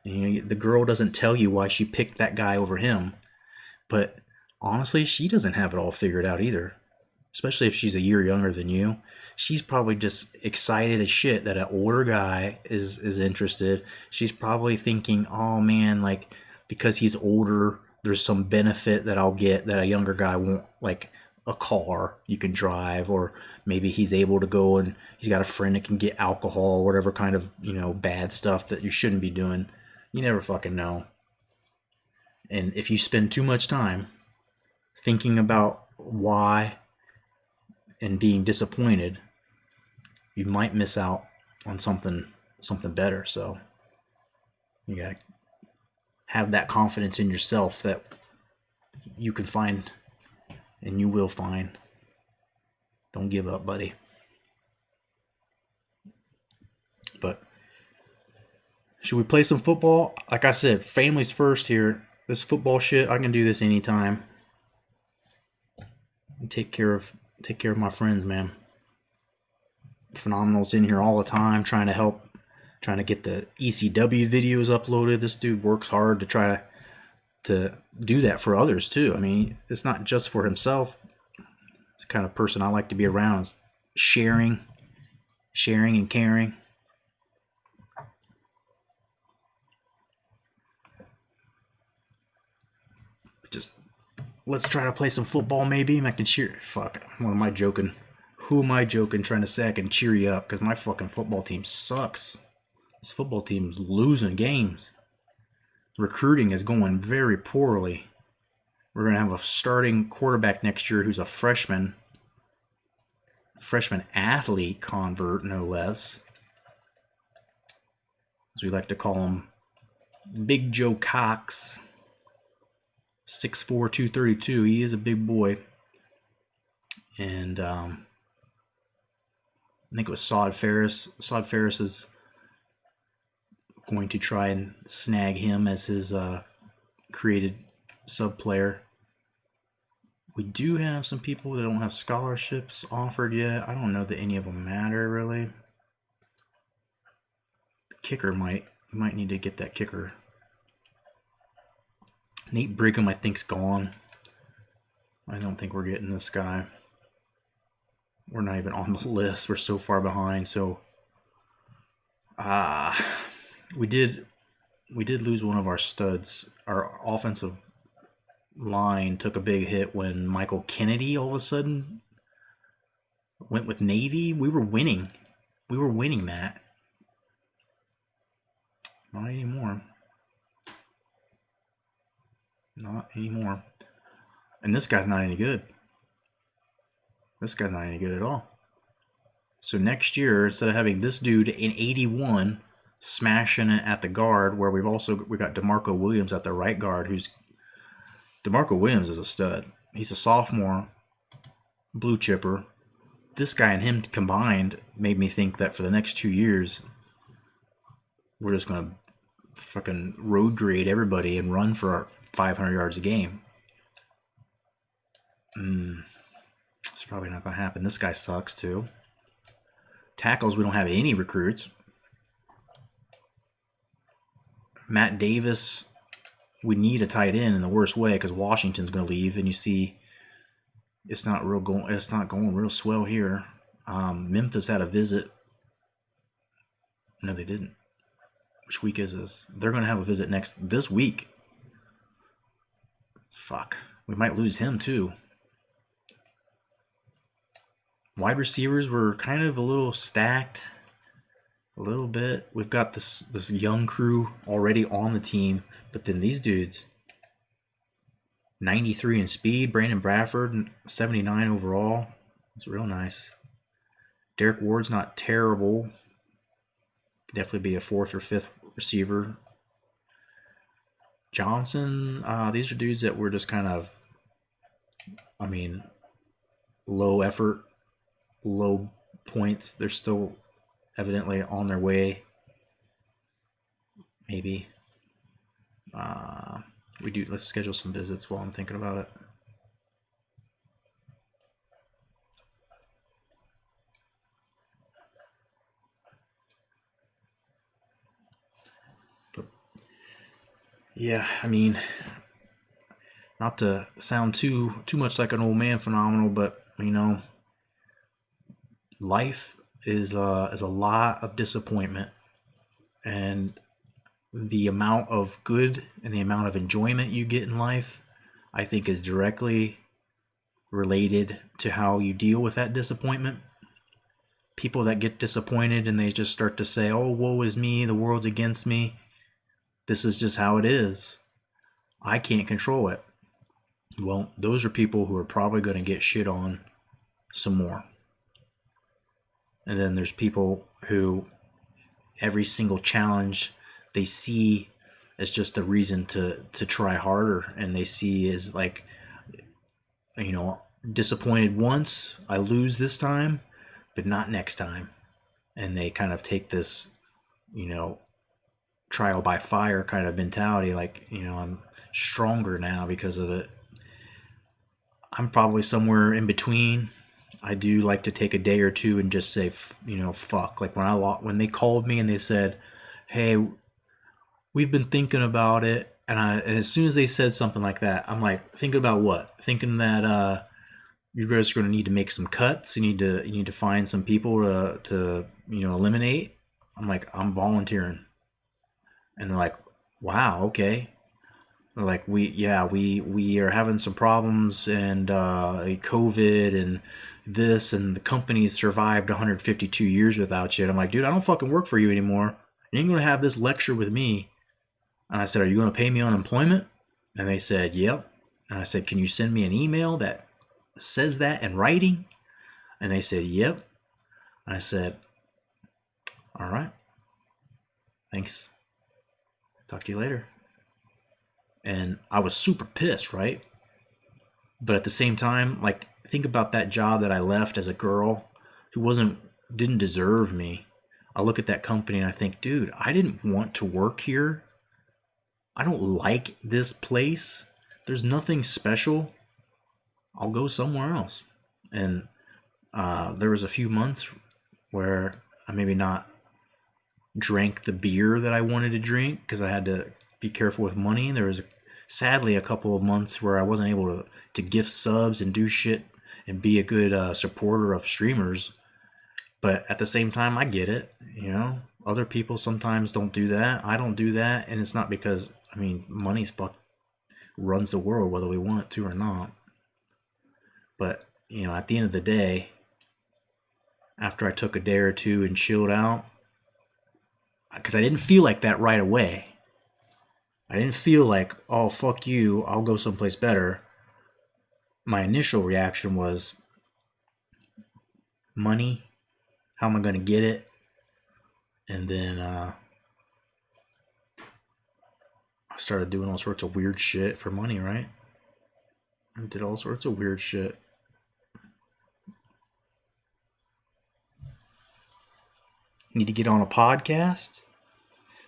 The girl doesn't tell you why she picked that guy over him. But honestly, she doesn't have it all figured out either. Especially if she's a year younger than you. She's probably just excited as shit that an older guy is interested. She's probably thinking, oh man, like, because he's older, there's some benefit that I'll get that a younger guy won't, like a car you can drive, or maybe he's able to go and he's got a friend that can get alcohol, whatever kind of, bad stuff that you shouldn't be doing. You never fucking know. And if you spend too much time thinking about why and being disappointed, you might miss out on something better. So you gotta have that confidence in yourself that you can find and you will find. Don't give up, buddy. But should we play some football? Like I said, family's first here. This football shit, I can do this anytime. And take care of my friends, man. Phenomenal's in here all the time, trying to help, trying to get the ECW videos uploaded. This dude works hard to try to do that for others too. I mean, it's not just for himself. It's the kind of person I like to be around. Is sharing and caring. Just let's try to play some football maybe, and I can cheer. Fuck, what am I joking? Who am I joking trying to say I can cheer you up? Because my fucking football team sucks. This football team's losing games. Recruiting is going very poorly. We're going to have a starting quarterback next year who's a freshman athlete convert, no less. As we like to call him, Big Joe Cox. 6'4", 232. He is a big boy. And I think it was Sod Ferris. Sod Ferris is going to try and snag him as his created sub player. We do have some people that don't have scholarships offered yet. I don't know that any of them matter really. The kicker might need to get that kicker. Nate Brigham, I think's gone. I don't think we're getting this guy. We're not even on the list. We're so far behind. So, we did lose one of our studs. Our offensive line took a big hit when Michael Kennedy all of a sudden went with Navy. We were winning. Matt. Not anymore. Not anymore. And this guy's not any good. This guy's not any good at all. So next year, instead of having this dude in 81 smashing it at the guard, where we got DeMarco Williams at the right guard, DeMarco Williams is a stud. He's a sophomore, blue chipper. This guy and him combined made me think that for the next 2 years, we're just going to fucking road grade everybody and run for our 500 yards a game. It's probably not going to happen. This guy sucks too. Tackles, we don't have any recruits. Matt Davis, we need a tight end in the worst way because Washington's going to leave, and you see it's not going real swell here. Memphis had a visit. No, they didn't. Which week is this? They're going to have a visit this week. Fuck. We might lose him too. Wide receivers were kind of a little stacked. A little bit. We've got this young crew already on the team. But then these dudes. 93 in speed. Brandon Bradford, 79 overall. It's real nice. Derek Ward's not terrible. Could definitely be a 4th or 5th receiver. Johnson, these are dudes that were just kind of, low effort, low points. They're still evidently on their way. Maybe. Let's schedule some visits while I'm thinking about it. Yeah, not to sound too much like an old man phenomenal, but life is a lot of disappointment, and the amount of good and the amount of enjoyment you get in life, I think, is directly related to how you deal with that disappointment. People that get disappointed and they just start to say, oh, woe is me, the world's against me. This is just how it is. I can't control it. Well, those are people who are probably going to get shit on some more. And then there's people who every single challenge they see as just a reason to try harder, and they see as like, disappointed once, I lose this time, but not next time. And they kind of take this, trial by fire kind of mentality, like, I'm stronger now because of it. I'm probably somewhere in between. I do like to take a day or two and just say, fuck. Like when they called me and they said, hey, we've been thinking about it. And as soon as they said something like that, I'm like, thinking about what? Thinking that you guys are going to need to make some cuts. You need to find some people to eliminate. I'm like, I'm volunteering. And they're like, wow, okay. They're like, we are having some problems, and COVID and this, and the company's survived 152 years without you. And I'm like, dude, I don't fucking work for you anymore. You ain't gonna have this lecture with me. And I said, are you gonna pay me unemployment? And they said, yep. And I said, can you send me an email that says that in writing? And they said, yep. And I said, all right, thanks. Talk to you later. And I was super pissed, right? But at the same time, like, think about that job that I left as a girl who didn't deserve me. I look at that company and I think, dude, I didn't want to work here. I don't like this place. There's nothing special. I'll go somewhere else. And there was a few months where I maybe not drank the beer that I wanted to drink because I had to be careful with money. There was sadly a couple of months where I wasn't able to gift subs and do shit and be a good supporter of streamers. But at the same time, I get it. Other people sometimes don't do that. I don't do that, and it's not because money's runs the world whether we want it to or not. But at the end of the day, after I took a day or two and chilled out, because I didn't feel like that right away. I didn't feel like, oh, fuck you, I'll go someplace better. My initial reaction was, money, how am I going to get it? And then I started doing all sorts of weird shit for money, right? I did all sorts of weird shit. Need to get on a podcast.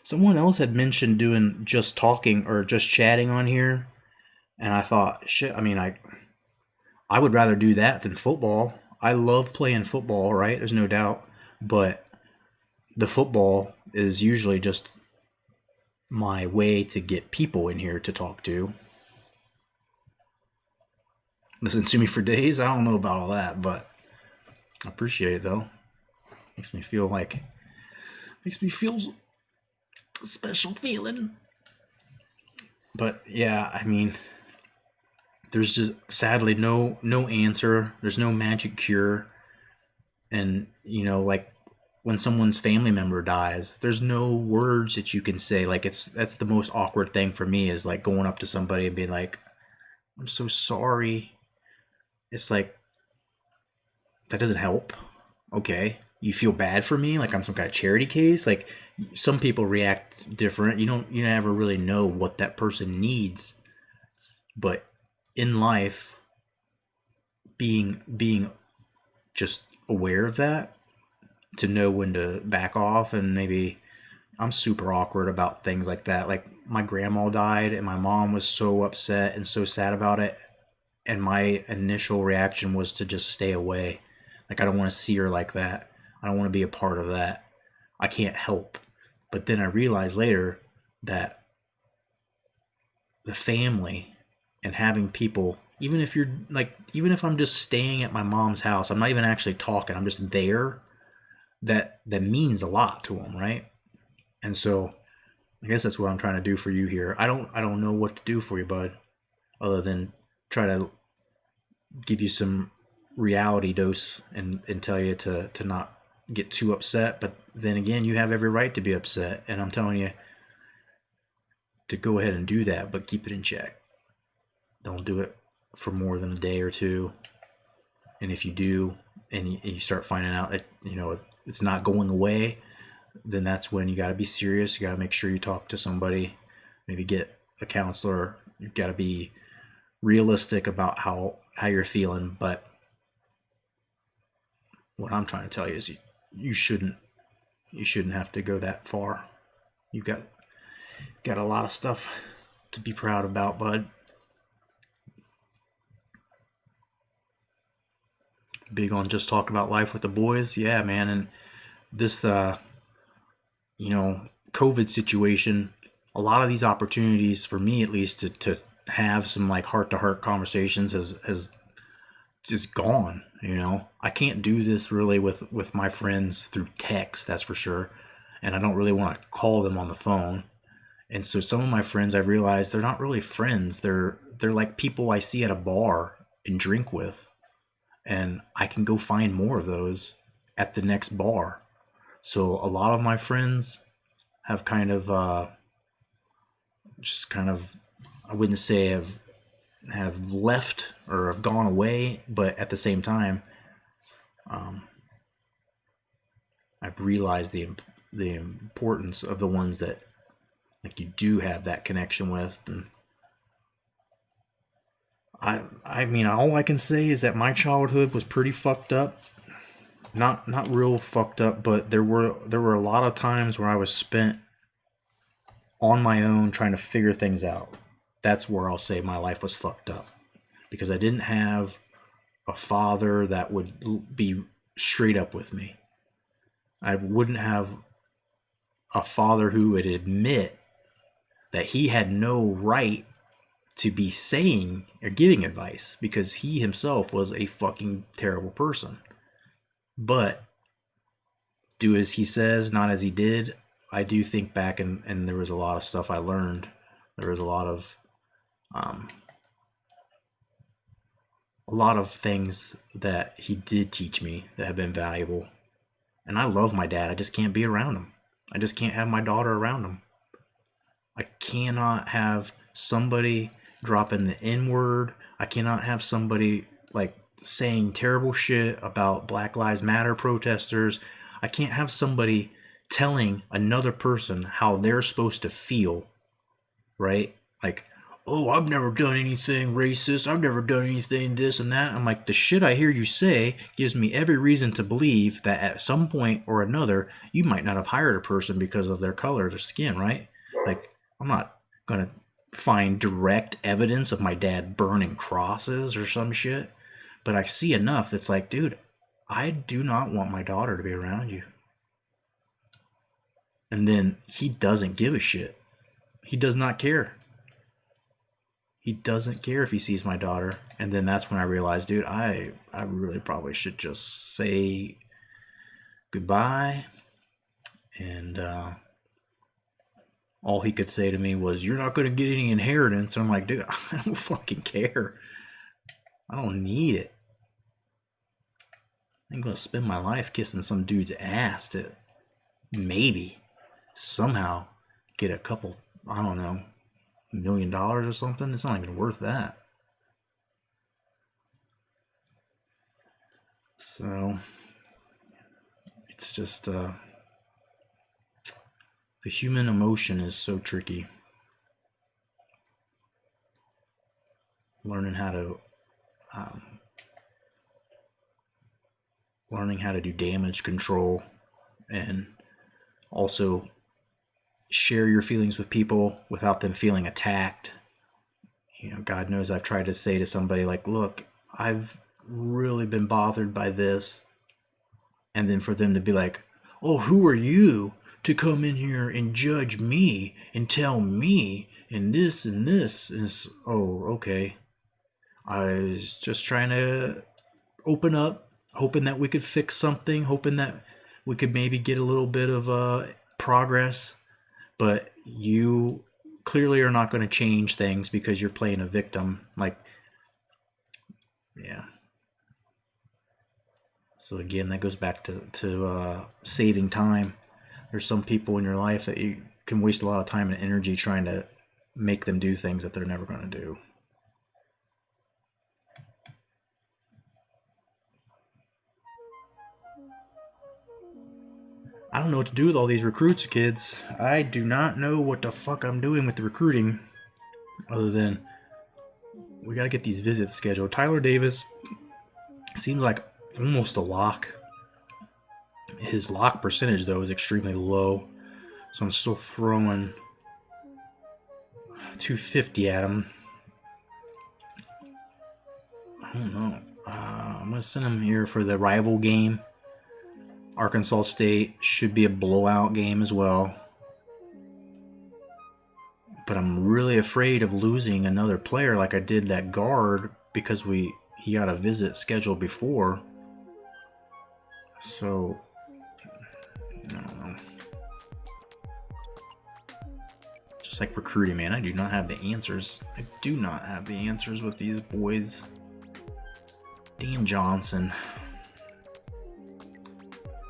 Someone else had mentioned doing just talking or just chatting on here, and I thought, shit, I would rather do that than football. I love playing football, right? There's no doubt, but the football is usually just my way to get people in here to talk to. Listen to me for days. I don't know about all that, but I appreciate it though. Makes me feel a special feeling. But yeah, there's just sadly no answer. There's no magic cure. And like when someone's family member dies, there's no words that you can say. Like that's the most awkward thing for me, is like going up to somebody and being like, I'm so sorry. It's like, that doesn't help. Okay, you feel bad for me, like I'm some kind of charity case. Like, some people react different. You never really know what that person needs. But in life, being just aware of that, to know when to back off. And maybe I'm super awkward about things like that. Like, my grandma died and my mom was so upset and so sad about it, and my initial reaction was to just stay away. Like, I don't want to see her like that. I don't want to be a part of that. I can't help. But then I realized later that the family and having people, even if I'm just staying at my mom's house, I'm not even actually talking, I'm just there, that means a lot to them, right? And so I guess that's what I'm trying to do for you here. I don't know what to do for you, bud, other than try to give you some reality dose and tell you to not get too upset. But then again, you have every right to be upset, and I'm telling you to go ahead and do that, but keep it in check. Don't do it for more than a day or two. And if you do, and you start finding out that it's not going away, then that's when you got to be serious. You got to make sure you talk to somebody, maybe get a counselor. You got to be realistic about how you're feeling. But what I'm trying to tell you is you shouldn't have to go that far. You've got a lot of stuff to be proud about, bud. Big on just talking about life with the boys. Yeah, man. And this COVID situation, a lot of these opportunities for me, at least, to have some like heart-to-heart conversations has just gone. I can't do this really with my friends through text, that's for sure, and I don't really want to call them on the phone. And so some of my friends, I've realized, they're not really friends. They're like people I see at a bar and drink with, and I can go find more of those at the next bar. So a lot of my friends have kind of I wouldn't say have left or have gone away, but at the same time, I've realized the importance of the ones that like you do have that connection with. And I mean, all I can say is that my childhood was pretty fucked up. Not real fucked up, but there were a lot of times where I was spent on my own trying to figure things out. That's where I'll say my life was fucked up, because I didn't have a father that would be straight up with me. I wouldn't have a father who would admit that he had no right to be saying or giving advice, because he himself was a fucking terrible person. But do as he says, not as he did. I do think back, and there was a lot of stuff I learned. There was a lot of things that he did teach me that have been valuable. And I love my dad. I just can't be around him. I just can't have my daughter around him. I cannot have somebody dropping the N-word. I cannot have somebody like saying terrible shit about Black Lives Matter protesters. I can't have somebody telling another person how they're supposed to feel, right? Like, oh, I've never done anything racist. I've never done anything this and that. I'm like, the shit I hear you say gives me every reason to believe that at some point or another, you might not have hired a person because of their color of their skin, right? Like, I'm not going to find direct evidence of my dad burning crosses or some shit, but I see enough. It's like, dude, I do not want my daughter to be around you. And then he doesn't give a shit. He does not care. He doesn't care if he sees my daughter. And then that's when I realized, dude, I really probably should just say goodbye. And all he could say to me was, you're not going to get any inheritance. And I'm like, dude, I don't fucking care. I don't need it. I'm going to spend my life kissing some dude's ass to maybe somehow get a couple, I don't know, $1 million or something. It's not even worth that. So it's just the human emotion is so tricky. Learning how to do damage control, and also share your feelings with people without them feeling attacked. God knows I've tried to say to somebody like, look, I've really been bothered by this. And then for them to be like, oh, who are you to come in here and judge me and tell me and this and this? And it's, oh, okay. I was just trying to open up, hoping that we could fix something, hoping that we could maybe get a little bit of progress. but you clearly are not going to change things because you're playing a victim. Like, yeah. So again, that goes back to saving time. There's some people in your life that you can waste a lot of time and energy trying to make them do things that they're never going to do. I don't know what to do with all these recruits, kids. I do not know what the fuck I'm doing with the recruiting, other than we gotta get these visits scheduled. Tyler Davis seems like almost a lock. His lock percentage, though, is extremely low, so I'm still throwing 250 at him. I don't know. I'm gonna send him here for the rival game. Arkansas State should be a blowout game as well. But I'm really afraid of losing another player like I did that guard because he got a visit scheduled before. So, I don't know. Just like recruiting, man, I do not have the answers. I do not have the answers with these boys. Dan Johnson.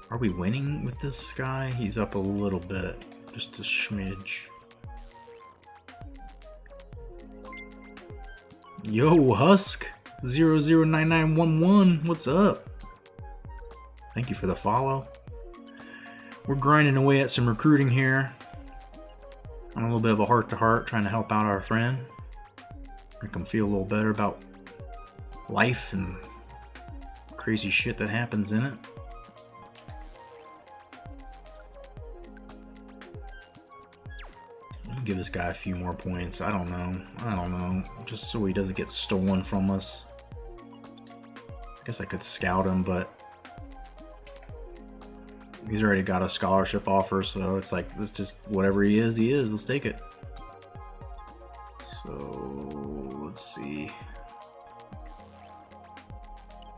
Are we winning with this guy? He's up a little bit. Just a smidge. Yo, Husk 009911. What's up? Thank you for the follow. We're grinding away at some recruiting here. On a little bit of a heart-to-heart, trying to help out our friend. Make him feel a little better about life and crazy shit that happens in it. Give this guy a few more points. I don't know. Just so he doesn't get stolen from us. I guess I could scout him, but he's already got a scholarship offer, so it's like, it's just whatever he is. Let's take it. So let's see.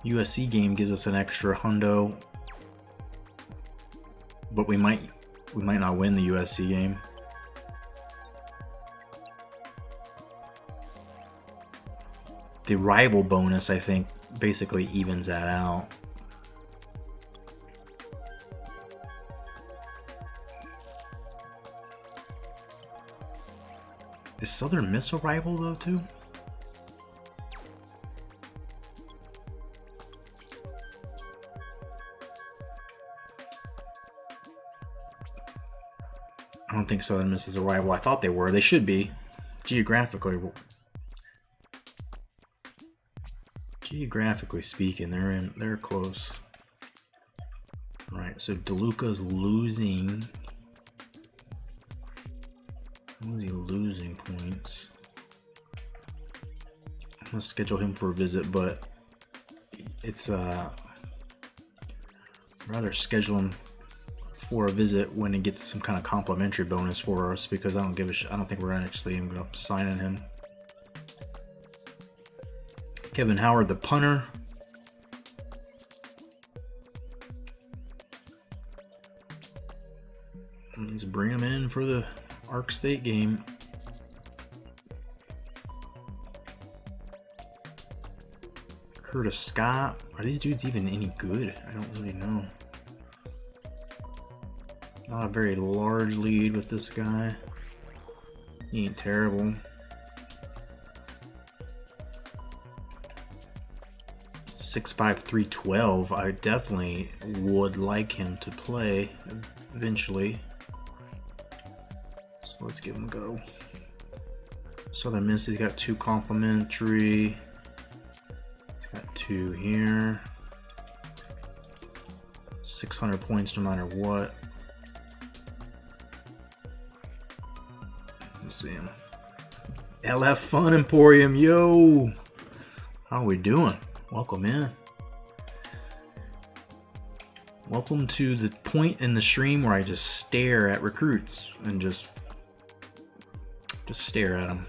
USC game gives us an extra hundo, but we might not win the USC game. The rival bonus, I think, basically evens that out. Is Southern Miss a rival, though, too? I don't think Southern Miss is a rival. I thought they were. They should be. Geographically speaking, they're close. Right, so DeLuca's losing. How is he losing points? I'm gonna schedule him for a visit, but it's rather schedule him for a visit when he gets some kind of complimentary bonus for us, because I don't give a shit. I don't think we're actually even gonna sign in him. Kevin Howard, the punter. Let's bring him in for the Ark State game. Curtis Scott. Are these dudes even any good? I don't really know. Not a very large lead with this guy. He ain't terrible. 6'5", 312. I definitely would like him to play eventually. So let's give him a go. Southern Miss, he's got 2 complimentary. He's got 2 here. 600 points no matter what. Let's see him. LF Fun Emporium, yo! How are we doing? Welcome in. Welcome to the point in the stream where I just stare at recruits and just stare at them.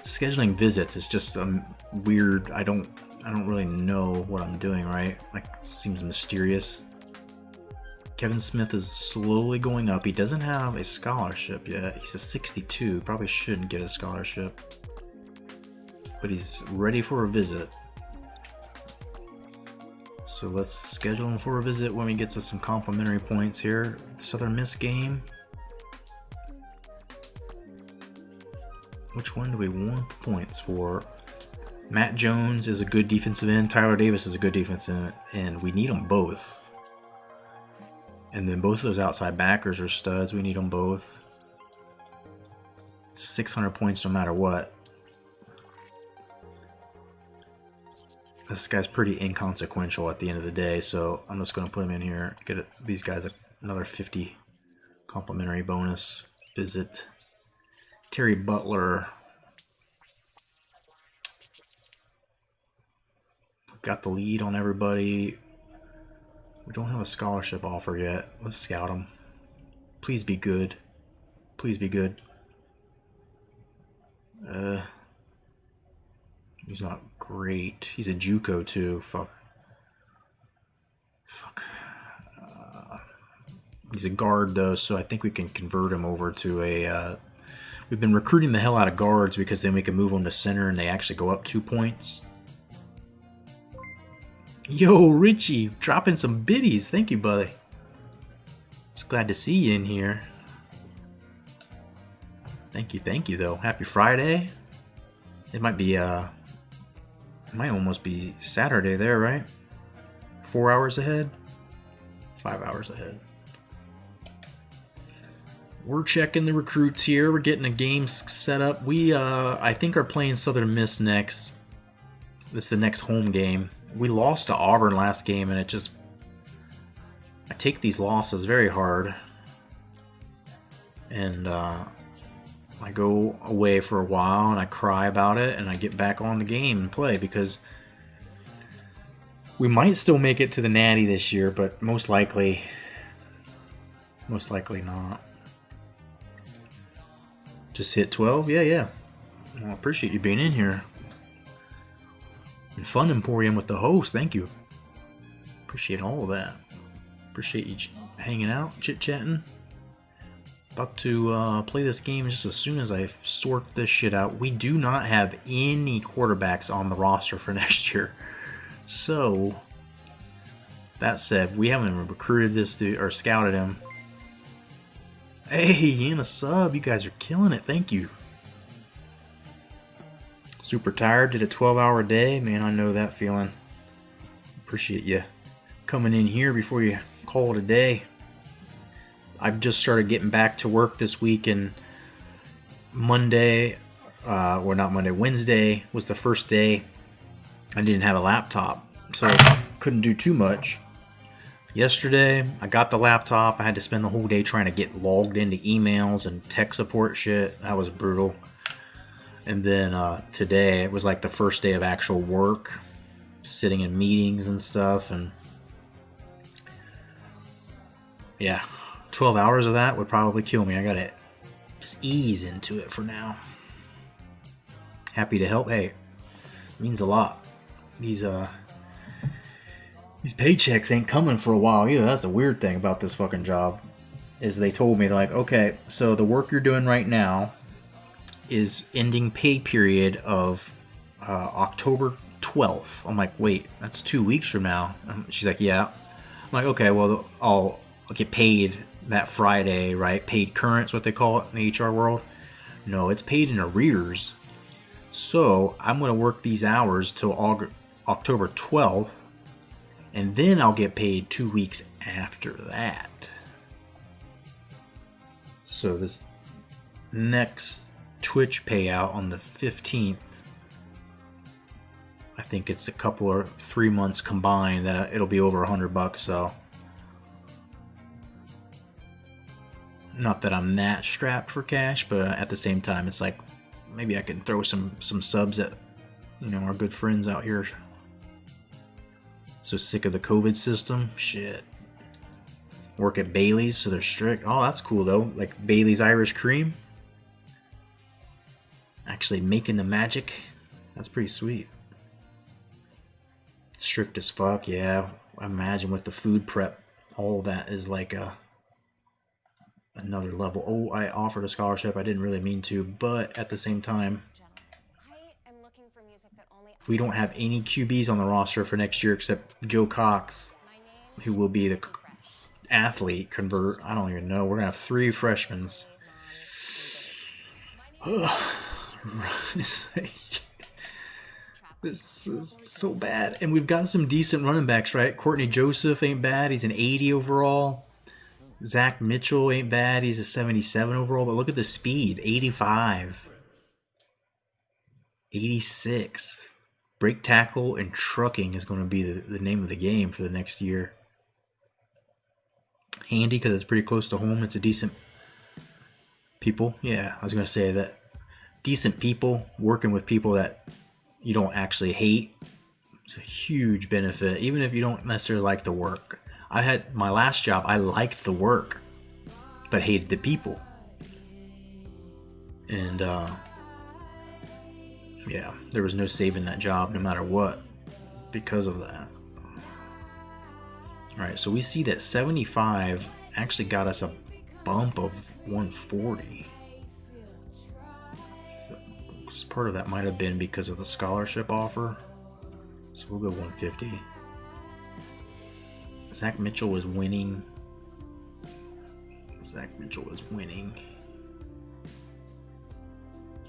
Scheduling visits is just weird. I don't really know what I'm doing, right? Like, it seems mysterious. Kevin Smith is slowly going up. He doesn't have a scholarship yet. He's a 62. Probably shouldn't get a scholarship. But he's ready for a visit. So let's schedule him for a visit when he gets us some complimentary points here. Southern Miss game. Which one do we want points for? Matt Jones is a good defensive end. Tyler Davis is a good defensive end. We need them both. And then both of those outside backers are studs. We need them both. It's 600 points no matter what. This guy's pretty inconsequential at the end of the day, so I'm just going to put him in here. Get these guys another 50 complimentary bonus visit. Terry Butler. Got the lead on everybody. We don't have a scholarship offer yet. Let's scout him. Please be good. Please be good. He's not great. He's a JUCO too. Fuck. He's a guard though, so I think we can convert him over to a... we've been recruiting the hell out of guards because then we can move them to center and they actually go up 2 points. Yo, Richie, dropping some biddies. Thank you, buddy. Just glad to see you in here. Thank you, though. Happy Friday. It might be, it might almost be Saturday there, right? 4 hours ahead? 5 hours ahead. We're checking the recruits here. We're getting a game set up. We, I think, are playing Southern Miss next. This is the next home game. We lost to Auburn last game, and it just... I take these losses very hard. And I go away for a while, and I cry about it, and I get back on the game and play, because we might still make it to the Natty this year, but most likely not. Just hit 12? Yeah. Well, I appreciate you being in here. And Fun Emporium with the host, thank you. Appreciate all of that. Appreciate you hanging out, chit-chatting. About to play this game just as soon as I sort this shit out. We do not have any quarterbacks on the roster for next year. So, that said, we haven't recruited this dude or scouted him. Hey, and a sub. You guys are killing it. Thank you. Super tired, did a 12-hour day. Man, I know that feeling. Appreciate you coming in here before you call it a day. I've just started getting back to work this week, and Wednesday was the first day I didn't have a laptop, so I couldn't do too much. Yesterday, I got the laptop. I had to spend the whole day trying to get logged into emails and tech support shit. That was brutal. And then today, it was like the first day of actual work, sitting in meetings and stuff, and yeah, 12 hours of that would probably kill me. I gotta just ease into it for now. Happy to help. Hey, it means a lot. These paychecks ain't coming for a while either. That's the weird thing about this fucking job, is they told me, like, okay, so the work you're doing right now is ending pay period of October 12th. I'm like, wait, that's 2 weeks from now. She's like, yeah. I'm like, okay, well, I'll get paid that Friday, right? Paid current is what they call it in the HR world. No, it's paid in arrears. So I'm going to work these hours till October 12th, and then I'll get paid 2 weeks after that. So this next Twitch payout on the 15th, I think it's a couple or 3 months combined, that it'll be over $100. So not that I'm that strapped for cash, but at the same time, it's like maybe I can throw some subs at, you know, our good friends out here. So sick of the COVID system. Shit. Work at Bailey's, so they're strict. Oh, that's cool though. Like Bailey's Irish Cream. Actually making the magic. That's pretty sweet. Strict as fuck, yeah. I imagine with the food prep all of that is like another level. Oh, I offered a scholarship. I didn't really mean to, but at the same time, we don't have any QBs on the roster for next year except Joe Cox, who will be the athlete convert. I don't even know. We're gonna have 3 freshmen. This is so bad. And we've got some decent running backs, right? Courtney Joseph ain't bad. He's an 80 overall. Zach Mitchell ain't bad. He's a 77 overall. But look at the speed. 85. 86. Break tackle and trucking is going to be the name of the game for the next year. Handy because it's pretty close to home. It's a decent people. Yeah, I was going to say that. Decent people working with people that you don't actually hate. It's a huge benefit, even if you don't necessarily like the work. I had my last job, I liked the work, but hated the people. And yeah, there was no saving that job no matter what because of that. Alright, so we see that 75 actually got us a bump of 140. Part of that might have been because of the scholarship offer. So we'll go 150. Zach Mitchell was winning.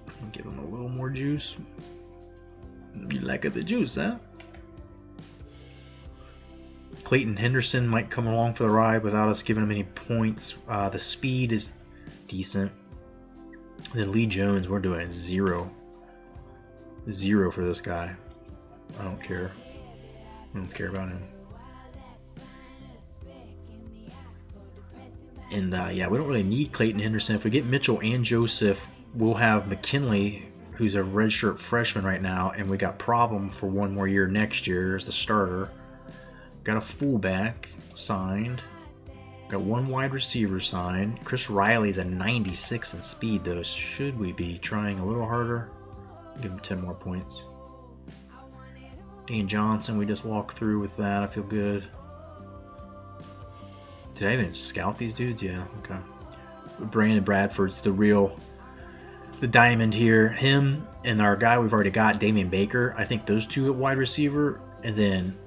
I'll give him a little more juice. You like the juice, huh? Clayton Henderson might come along for the ride without us giving him any points. The speed is decent. And then Lee Jones, we're doing 0. 0 for this guy. I don't care. I don't care about him. And yeah, we don't really need Clayton Henderson. If we get Mitchell and Joseph, we'll have McKinley, who's a redshirt freshman right now, and we got Problem for 1 more year next year as the starter. Got a fullback signed. Got 1 wide receiver signed. Chris Riley's a 96 in speed, though. Should we be trying a little harder? Give him 10 more points. Dan Johnson, we just walked through with that. I feel good. Did I even scout these dudes? Yeah, okay. Brandon Bradford's the diamond here. Him and our guy we've already got, Damian Baker. I think those 2 at wide receiver. And then,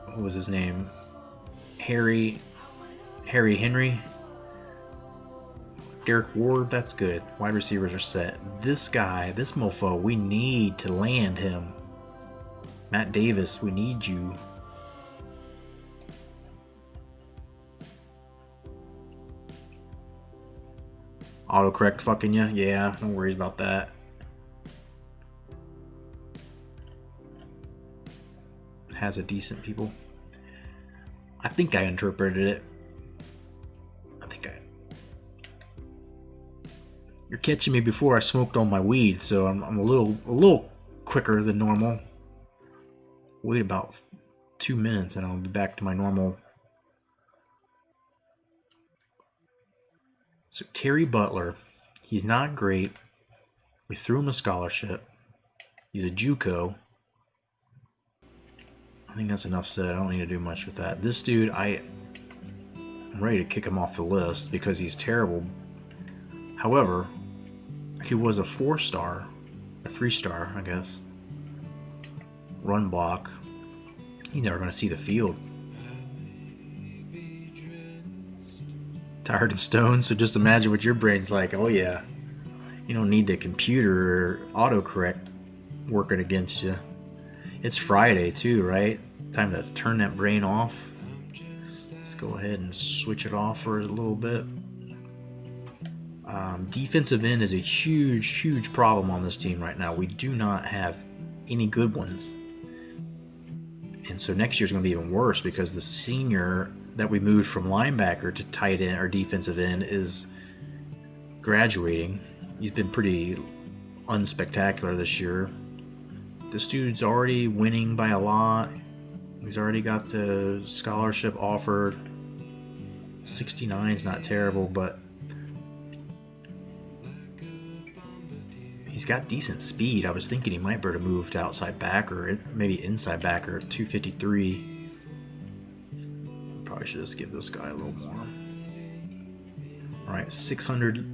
what was his name? Harry Henry. Derek Ward, that's good. Wide receivers are set. This guy, this mofo, we need to land him. Matt Davis, we need you. Autocorrect fucking you? Yeah, no worries about that. Has a decent people. I think I interpreted it. You're catching me before I smoked all my weed, so I'm a little quicker than normal. Wait about 2 minutes and I'll be back to my normal. So Terry Butler, he's not great. We threw him a scholarship. He's a JUCO. I think that's enough said. I don't need to do much with that. This dude, I'm ready to kick him off the list because he's terrible. However, he was a 4-star, a 3-star, I guess. Run block. He's never going to see the field. Tired and stoned, so just imagine what your brain's like. Oh yeah, you don't need the computer or autocorrect working against you. It's Friday too, right? Time to turn that brain off. Let's go ahead and switch it off for a little bit. Defensive end is a huge problem on this team right now. We do not have any good ones. And so next year's going to be even worse because the senior that we moved from linebacker to tight end or defensive end is graduating. He's been pretty unspectacular this year. This dude's already winning by a lot. He's already got the scholarship offered. 69 is not terrible, but he's got decent speed. I was thinking he might be able to move to outside backer, maybe inside backer, 253. Probably Probably should just give this guy a little more. Alright, 600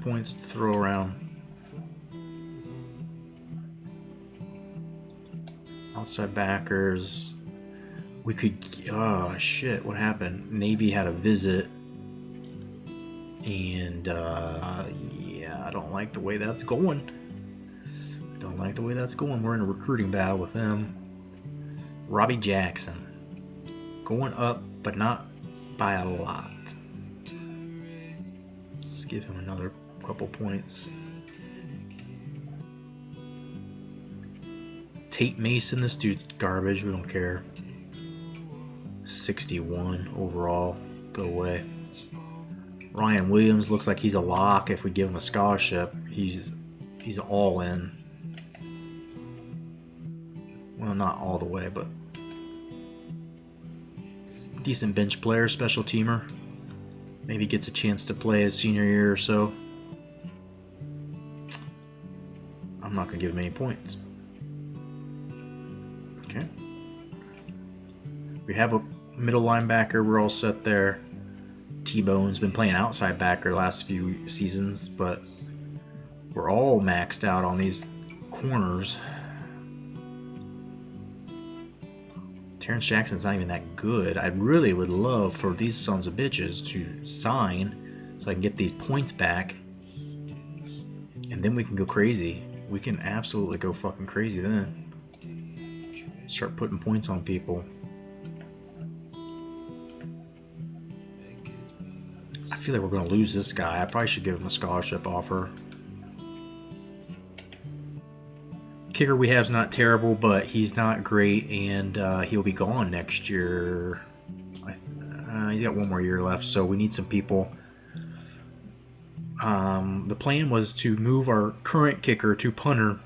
points to throw around. Outside backers. We could... Oh, shit. What happened? Navy had a visit. And, yeah, I don't like the way that's going. Don't like the way that's going. We're in a recruiting battle with them. Robbie Jackson. Going up, but not by a lot. Let's give him another couple points. Tate Mason, this dude's garbage. We don't care. 61 overall. Go away. Ryan Williams looks like he's a lock if we give him a scholarship. He's all in. Well, not all the way, but decent bench player, special teamer. Maybe gets a chance to play his senior year or so. I'm not going to give him any points. Okay. We have a middle linebacker. We're all set there. T-Bone's been playing outside backer last few seasons, but we're all maxed out on these corners. Terrence Jackson's not even that good. I really would love for these sons of bitches to sign so I can get these points back. And then we can go crazy. We can absolutely go fucking crazy then. Start putting points on people. I feel like we're going to lose this guy. I probably should give him a scholarship offer. Kicker we have is not terrible, but he's not great, and he'll be gone next year. He's got one more year left, so we need some people. The plan was to move our current kicker to punter.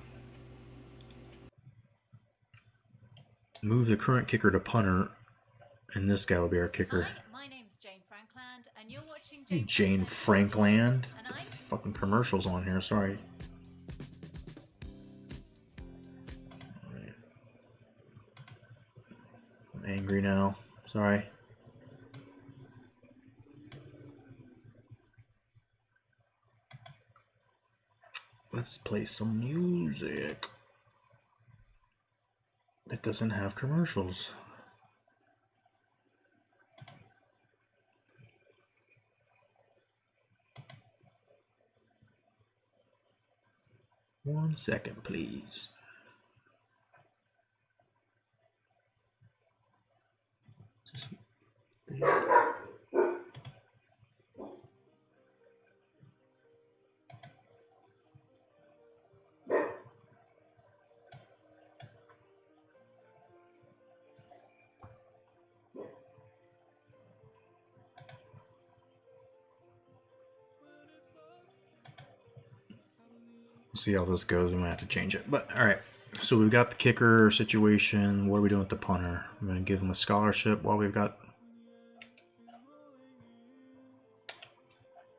Move the current kicker to punter, and this guy will be our kicker. Hi, my name's Jane Frankland, and you're watching Jane Frankland. Fucking commercials on here, sorry. I'm angry now. Sorry. Let's play some music that doesn't have commercials. One second, please. See how this goes. We might have to change it, but all right. So we've got the kicker situation. What are we doing with the punter? I'm going to give him a scholarship while we've got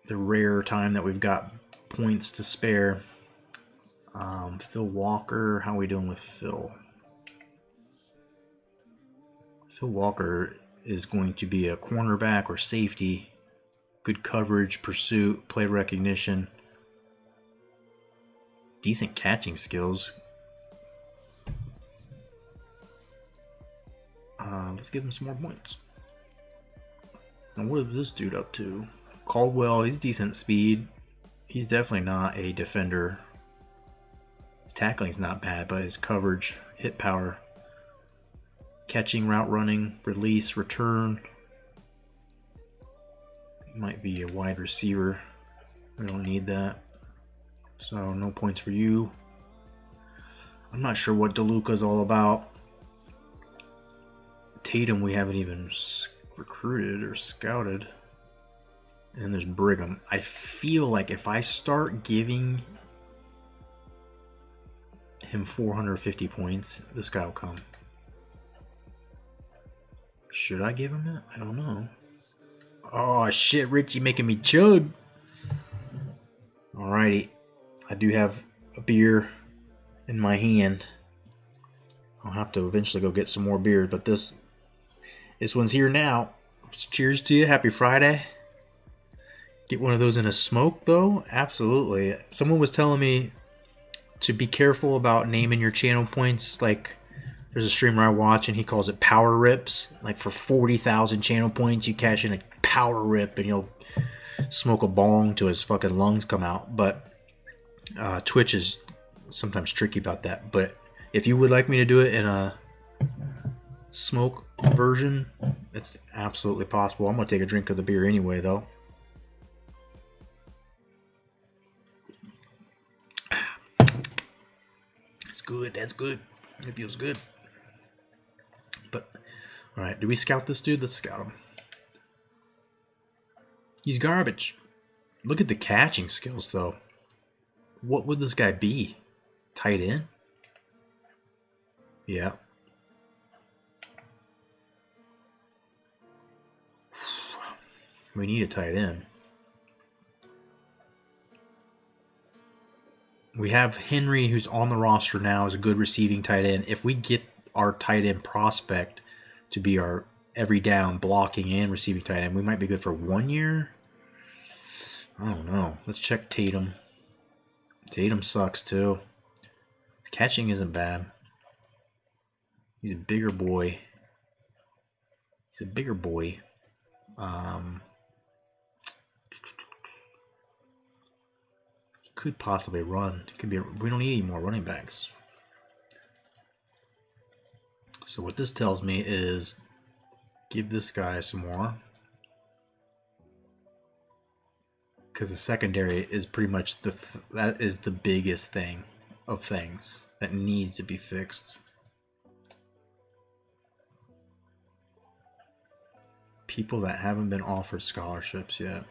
the rare time that we've got points to spare. Phil Walker, how are we doing with Phil? Phil Walker is going to be a cornerback or safety. Good coverage, pursuit, play recognition. Decent catching skills. Let's give him some more points. Now, what is this dude up to? Caldwell, he's decent speed. He's definitely not a defender. His tackling's not bad, but his coverage, hit power, catching, route running, release, return. He might be a wide receiver. We don't need that. So no points for you. I'm not sure what DeLuca's all about. Tatum we haven't even recruited or scouted. And then there's Brigham. I feel like if I start giving him 450 points, this guy will come. Should I give him that? I don't know. Oh shit, Richie making me chug. Alrighty. I do have a beer in my hand. I'll have to eventually go get some more beer, but this This one's here now. So cheers to you. Happy Friday. Get one of those in a smoke, though? Absolutely. Someone was telling me to be careful about naming your channel points. Like, there's a streamer I watch, and he calls it power rips. Like, for 40,000 channel points, you cash in a power rip, and you'll smoke a bong till his fucking lungs come out. But Twitch is sometimes tricky about that. But if you would like me to do it in a smoke version, it's absolutely possible. I'm going to take a drink of the beer anyway, though. Good, that's good. It feels good. But, alright, do we scout this dude? Let's scout him. He's garbage. Look at the catching skills, though. What would this guy be? Tight end? Yeah. We need a tight end. We have Henry, who's on the roster now, as a good receiving tight end. If we get our tight end prospect to be our every down blocking and receiving tight end, we might be good for 1 year. I don't know. Let's check Tatum. Tatum sucks too. Catching isn't bad. He's a bigger boy. Could possibly run. Could be. We don't need any more running backs. So what this tells me is, give this guy some more, because the secondary is pretty much that is the biggest thing of things that needs to be fixed. People that haven't been offered scholarships yet.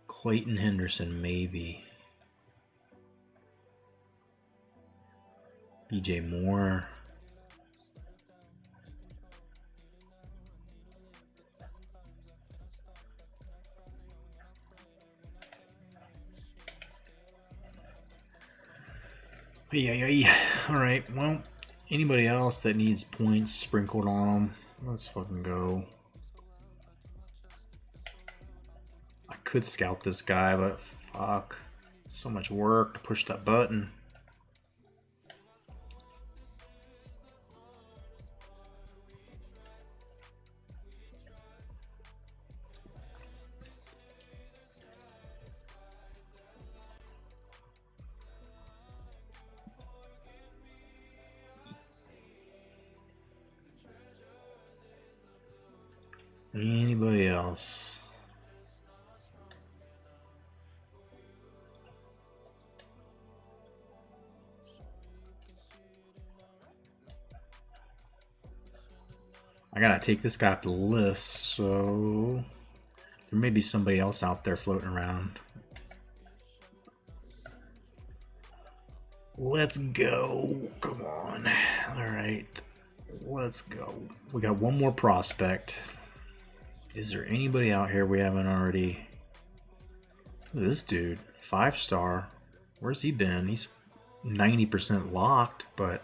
Clayton Henderson, maybe. BJ Moore. Yeah. Alright, well, anybody else that needs points sprinkled on them, let's fucking go. I could scout this guy, but fuck. So much work to push that button. Anybody else? I gotta take this guy off the list, so there may be somebody else out there floating around. Let's go. Come on. Alright. Let's go. We got one more prospect. Is there anybody out here we haven't already? Look at this dude. 5-star. Where's he been? He's 90% locked, but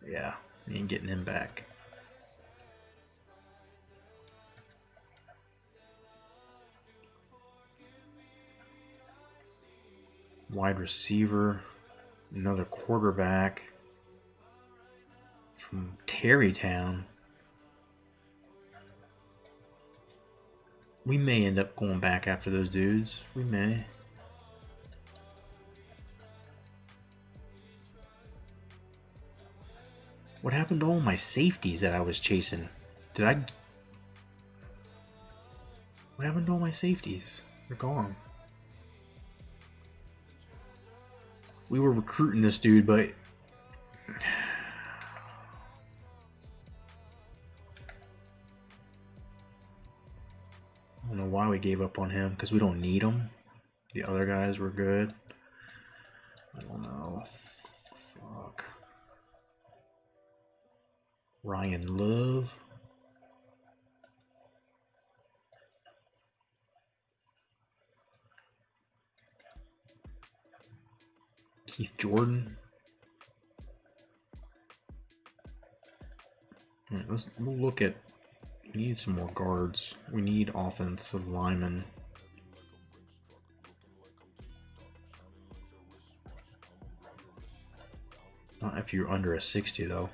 yeah, we ain't getting him back. Wide receiver. Another quarterback from Terrytown. We may end up going back after those dudes. We may. What happened to all my safeties that I was chasing? What happened to all my safeties? They're gone. We were recruiting this dude, but I don't know why we gave up on him, because we don't need him. The other guys were good. I don't know. Fuck. Ryan Love. Keith Jordan. All right, we'll look at. We need some more guards. We need offensive linemen. Not if you're under a 60 though.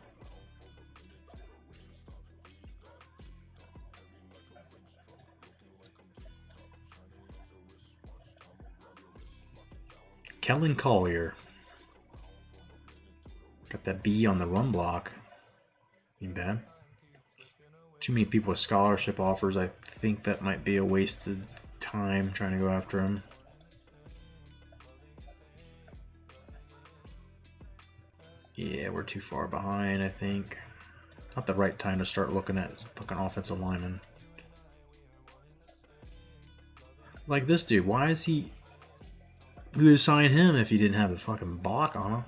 Kellen Collier. Got that B on the run block. Ain't bad. Too many people with scholarship offers. I think that might be a wasted time trying to go after him. Yeah, we're too far behind, I think. Not the right time to start looking at fucking offensive linemen. Like this dude, why is he... Who would sign him if he didn't have a fucking block on him?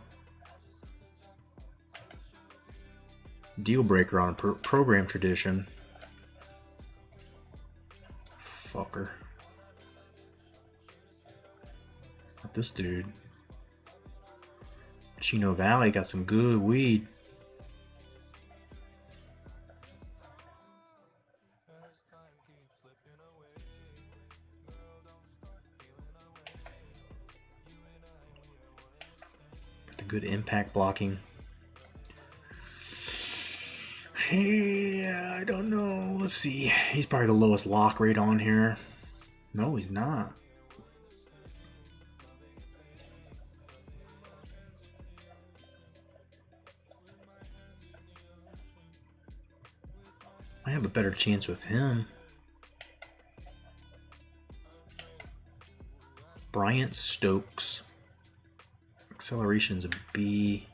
Deal breaker on program tradition. Fucker. Not this dude. Chino Valley got some good weed. Got the good impact blocking. Yeah, I don't know. Let's see. He's probably the lowest lock rate on here. No, he's not. I have a better chance with him. Bryant Stokes. Acceleration's a B.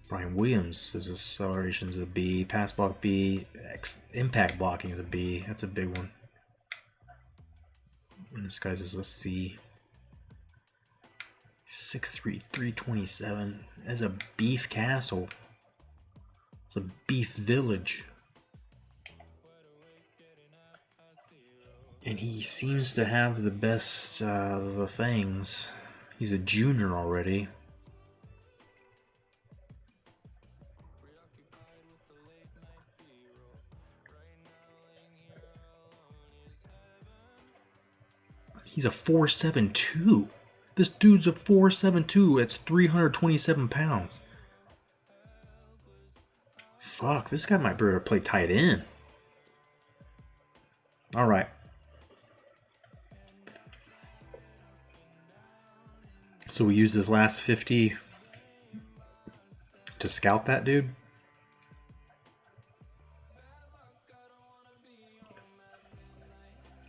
Brian Williams is acceleration's a B. Pass block B. Impact blocking is a B. That's a big one. And this guy's is a C. 6'3", 327. As a beef castle. It's a beef village. And he seems to have the best of the things. He's a junior already. He's a 4.72. This dude's a 4.72. That's 327 pounds. Fuck, this guy might be able to play tight end. All right. So we use this last 50 to scout that dude.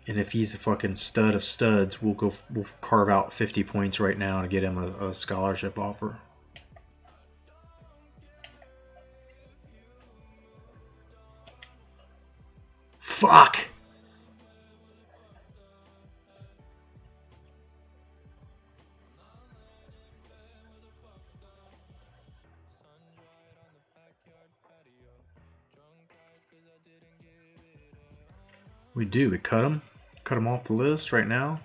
And if he's a fucking stud of studs, we'll carve out 50 points right now to get him a scholarship offer. Fuck! We do. We cut him. Cut him off the list right now.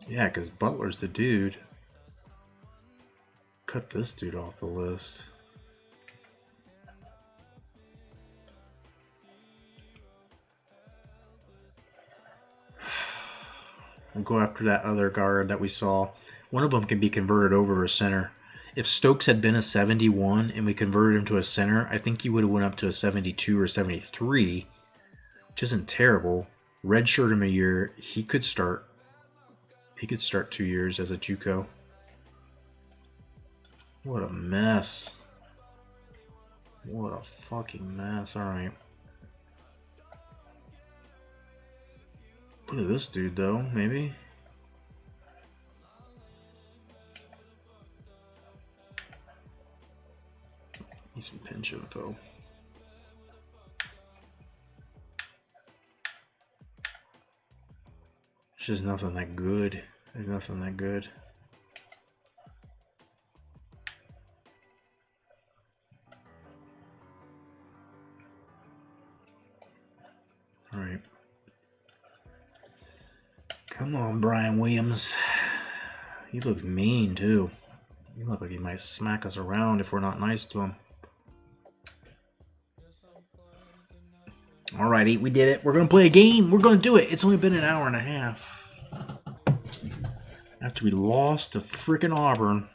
Yeah, because Butler's the dude. Cut this dude off the list. We'll go after that other guard that we saw. One of them can be converted over to a center. If Stokes had been a 71 and we converted him to a center, I think he would have went up to a 72 or 73, which isn't terrible. Redshirt him a year. He could start 2 years as a JUCO. What a mess. What a fucking mess. All right. Look at this dude, though. Maybe. Need some pinch info. It's just nothing that good. There's nothing that good. All right. Come on, Brian Williams. He looks mean, too. He looks like he might smack us around if we're not nice to him. Alrighty, we did it. We're going to play a game. We're going to do it. It's only been an hour and a half. After we lost to frickin' Auburn.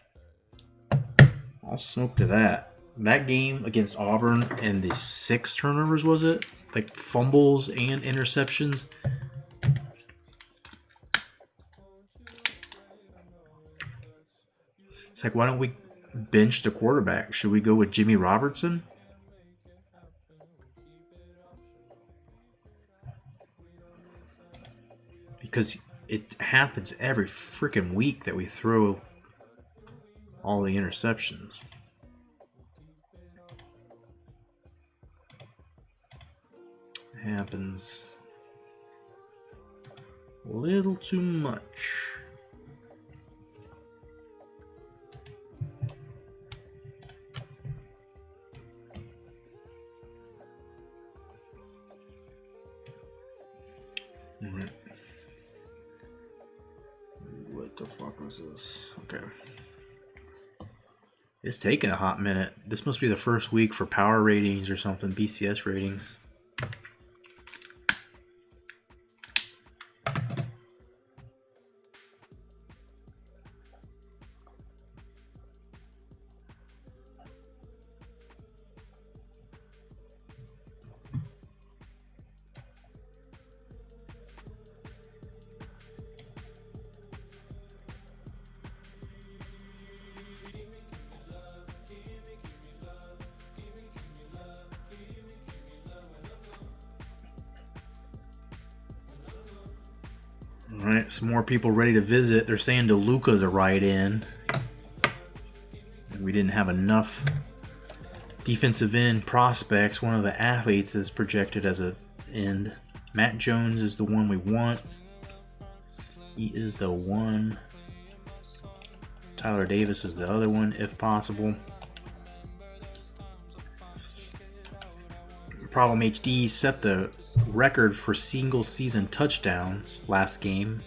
I'll smoke to that. That game against Auburn and the 6 turnovers, was it? Like fumbles and interceptions. It's like, why don't we bench the quarterback? Should we go with Jimmy Robertson? Because it happens every freaking week that we throw all the interceptions. It happens a little too much. Alright. What the fuck was this? Okay. It's taking a hot minute. This must be the first week for power ratings or something, BCS ratings. Alright, some more people ready to visit. They're saying DeLuca's a write-in. We didn't have enough defensive end prospects. One of the athletes is projected as an end. Matt Jones is the one we want. He is the one. Tyler Davis is the other one, if possible. Problem HD set the record for single season touchdowns last game.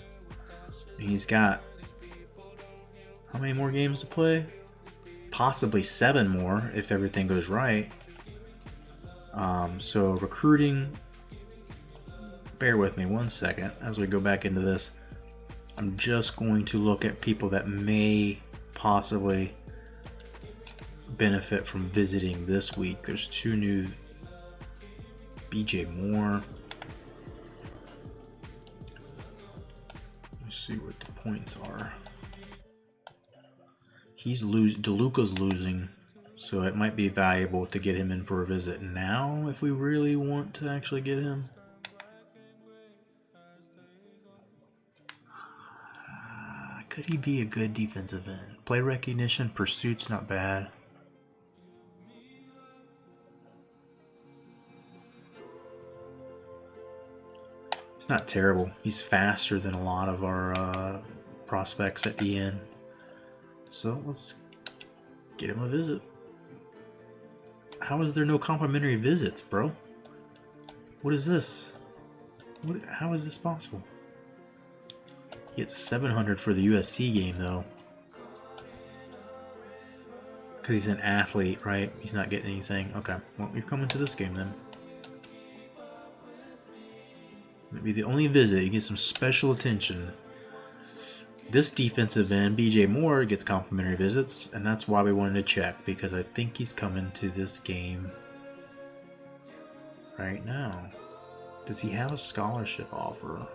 He's got how many more games to play? Possibly 7 more if everything goes right. So recruiting, bear with me one second as we go back into this. I'm just going to look at people that may possibly benefit from visiting this week. There's 2 new. BJ Moore. Let's see what the points are. DeLuca's losing, so it might be valuable to get him in for a visit now if we really want to actually get him. Could he be a good defensive end? Play recognition, pursuit's not bad. Not terrible. He's faster than a lot of our prospects at the end. So let's get him a visit. How is there no complimentary visits, bro? What is this? How is this possible? He gets 700 for the USC game, though. Because he's an athlete, right? He's not getting anything. Okay, well, you're coming to this game then. Maybe the only visit, you get some special attention. This defensive end, BJ Moore, gets complimentary visits, and that's why we wanted to check, because I think he's coming to this game right now. Does he have a scholarship offer?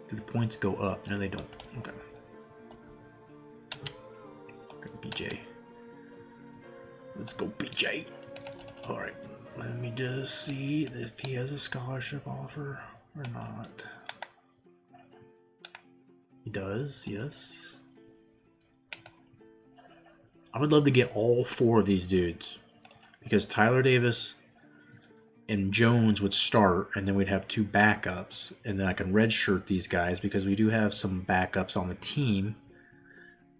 Do the points go up? No, they don't. Okay. BJ. Let's go, BJ. Alright, let me just see if he has a scholarship offer or not. He does, yes. I would love to get all 4 of these dudes, because Tyler Davis and Jones would start, and then we'd have 2 backups, and then I can redshirt these guys because we do have some backups on the team,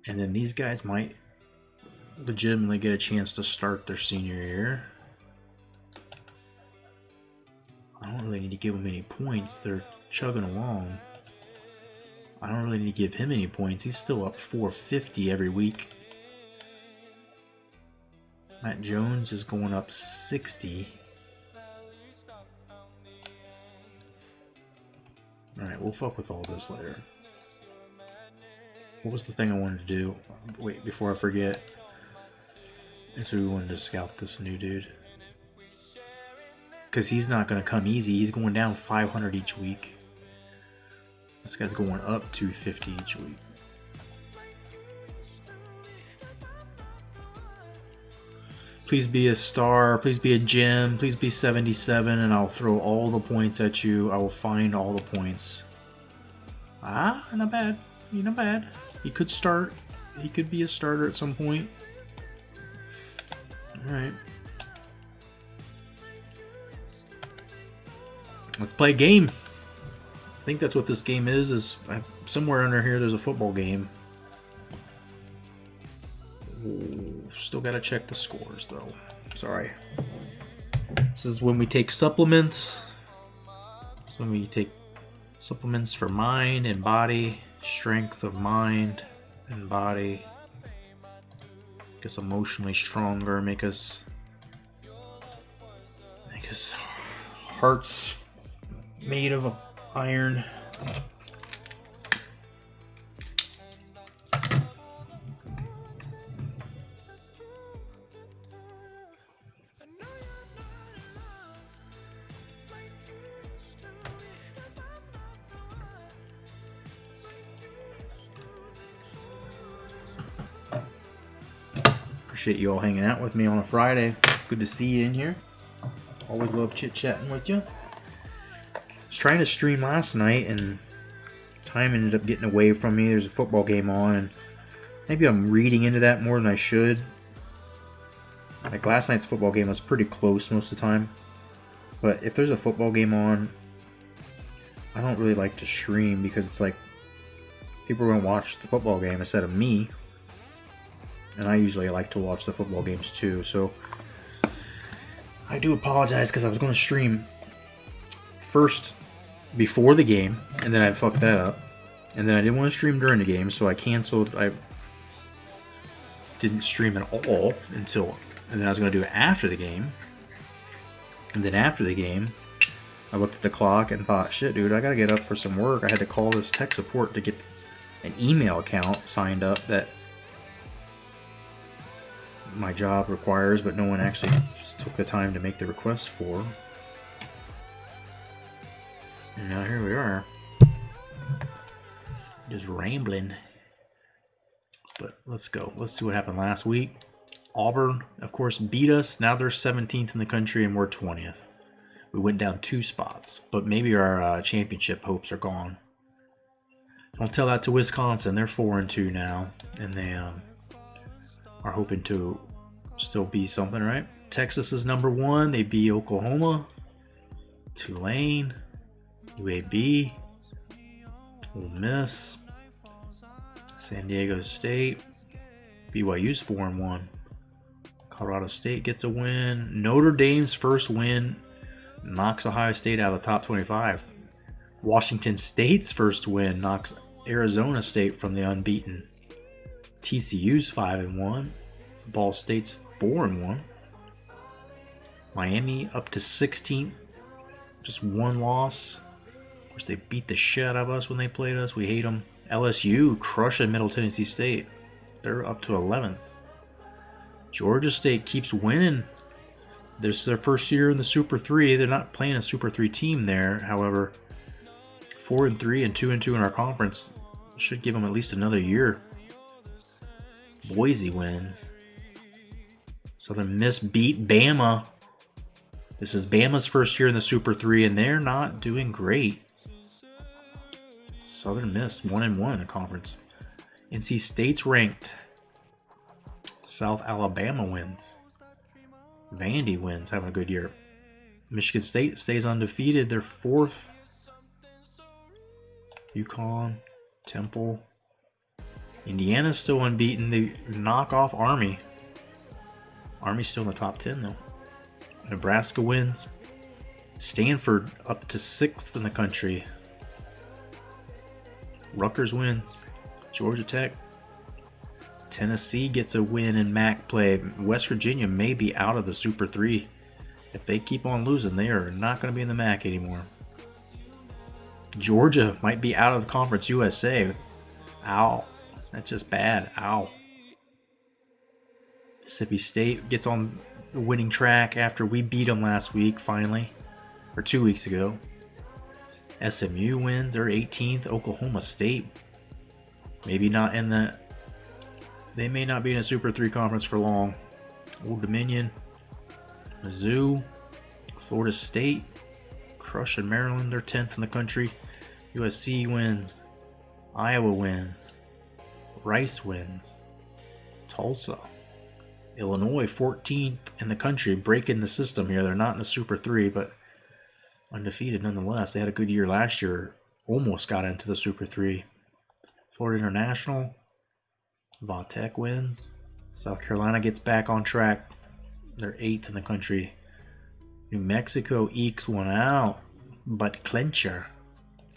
and then these guys might legitimately get a chance to start their senior year. I don't really need to give them any points. They're chugging along. I don't really need to give him any points. He's still up 450 every week. Matt Jones is going up 60. Alright, we'll fuck with all this later. What was the thing I wanted to do? Wait, before I forget. So we wanted to scout this new dude. Because he's not going to come easy. He's going down 500 each week. This guy's going up 250 each week. Please be a star. Please be a gem. Please be 77, and I'll throw all the points at you. I will find all the points. Ah, not bad. You're not bad. He could start. He could be a starter at some point. Alright. Let's play a game. I think that's what this game is somewhere under here there's a football game. Ooh, still gotta check the scores though. Sorry. This is when we take supplements. This is when we take supplements for mind and body. Strength of mind and body. Make us emotionally stronger. Make us hearts made of iron. Appreciate you all hanging out with me on a Friday. Good to see you in here. Always love chit-chatting with you. I was trying to stream last night and time ended up getting away from me. There's a football game on and maybe I'm reading into that more than I should. Like last night's football game was pretty close most of the time. But if there's a football game on, I don't really like to stream because it's like people are going to watch the football game instead of me. And I usually like to watch the football games too, so I do apologize because I was going to stream first before the game, and then I fucked that up. And then I didn't want to stream during the game, so I canceled. I didn't stream at all until, and then I was going to do it after the game. And then after the game, I looked at the clock and thought, shit, dude, I got to get up for some work. I had to call this tech support to get an email account signed up that my job requires, but no one actually took the time to make the request for. And now here we are. Just rambling. But let's go. Let's see what happened last week. Auburn, of course, beat us. Now they're 17th in the country and we're 20th. We went down 2 spots, but maybe our championship hopes are gone. Don't tell that to Wisconsin. They're 4-2 now, and they are hoping to still be something, right? Texas is number 1. They beat Oklahoma, Tulane, UAB, Ole Miss, San Diego State, BYU's 4-1. Colorado State gets a win. Notre Dame's first win knocks Ohio State out of the top 25. Washington State's first win knocks Arizona State from the unbeaten. TCU's 5-1. Ball State's 4-1. Miami up to 16th. Just 1 loss. Of course, they beat the shit out of us when they played us. We hate them. LSU crushing Middle Tennessee State. They're up to 11th. Georgia State keeps winning. This is their first year in the Super 3. They're not playing a Super 3 team there. However, 4-3 and 2-2 in our conference should give them at least another year. Boise wins. Southern Miss beat Bama. This is Bama's first year in the Super 3, and they're not doing great. Southern Miss 1-1 in the conference. NC State's ranked. South Alabama wins. Vandy wins, having a good year. Michigan State stays undefeated. They're 4th. UConn, Temple. Indiana's still unbeaten. They knock off Army. Army's still in the top 10 though. Nebraska wins. Stanford up to 6th in the country. Rutgers wins. Georgia Tech. Tennessee gets a win in MAC play. West Virginia may be out of the Super 3. If they keep on losing, they are not going to be in the MAC anymore. Georgia might be out of the Conference USA. Ow. That's just bad. Ow. Mississippi State gets on the winning track after we beat them last week, finally. Or 2 weeks ago. SMU wins. They're 18th. Oklahoma State. Maybe not in the... They may not be in a Super 3 conference for long. Old Dominion. Mizzou. Florida State. Crushing Maryland. They're 10th in the country. USC wins. Iowa wins. Rice wins. Tulsa. Illinois 14th in the country, breaking the system here. They're not in the Super 3, but undefeated nonetheless. They had a good year last year. Almost got into the Super 3. Florida International. Tech wins. South Carolina gets back on track. They're 8th in the country. New Mexico ekes one out, but clincher.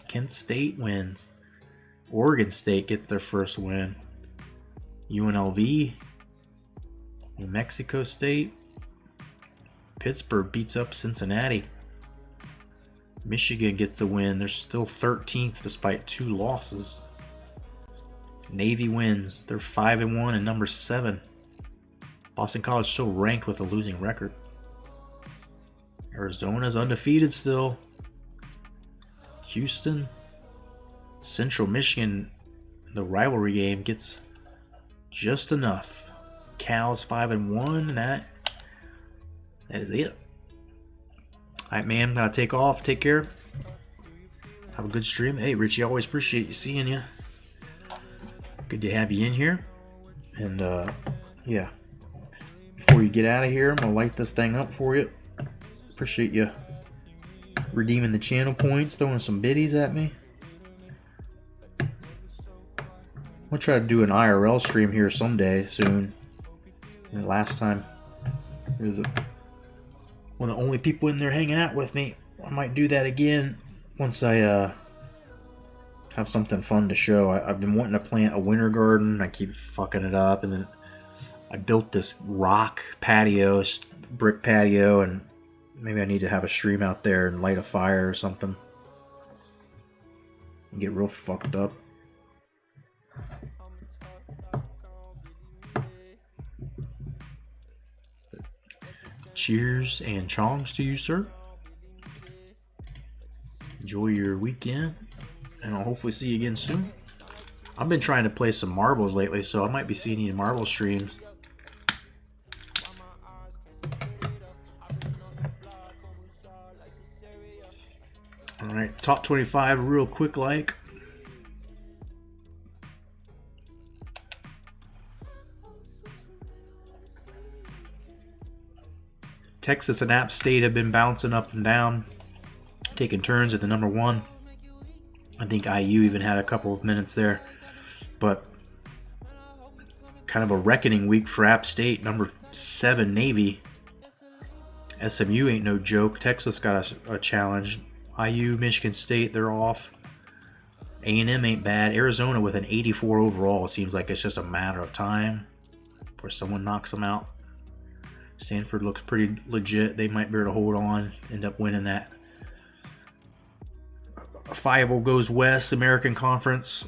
Kent State wins. Oregon State gets their first win. UNLV. New Mexico State. Pittsburgh beats up Cincinnati. Michigan gets the win. They're still 13th despite 2 losses. Navy wins. They're 5-1 and number 7. Boston College still ranked with a losing record. Arizona's undefeated still. Houston. Central Michigan, the rivalry game, gets just enough. Cal's 5-1, and that is it. Alright, man, gotta take off. Take care. Have a good stream. Hey, Richie, always appreciate you seeing you. Good to have you in here. And, yeah. Before you get out of here, I'm gonna light this thing up for you. Appreciate you redeeming the channel points, throwing some biddies at me. I'll try to do an IRL stream here someday soon. And last time, you're one of the only people in there hanging out with me. I might do that again once I have something fun to show. I've been wanting to plant a winter garden. I keep fucking it up, and then I built this rock patio, brick patio, and maybe I need to have a stream out there and light a fire or something. And get real fucked up. Cheers and chongs to you, sir. Enjoy your weekend, and I'll hopefully see you again soon. I've been trying to play some marbles lately, so I might be seeing you in marble streams. Alright, top 25 real quick like. Texas and App State have been bouncing up and down, taking turns at the number 1. I think IU even had a couple of minutes there. But kind of a reckoning week for App State. Number 7 Navy. SMU ain't no joke. Texas got a challenge. IU, Michigan State, they're off. A&M ain't bad. Arizona with an 84 overall. It seems like it's just a matter of time before someone knocks them out. Stanford looks pretty legit. They might be able to hold on, end up winning that. 5-0 goes west, American Conference.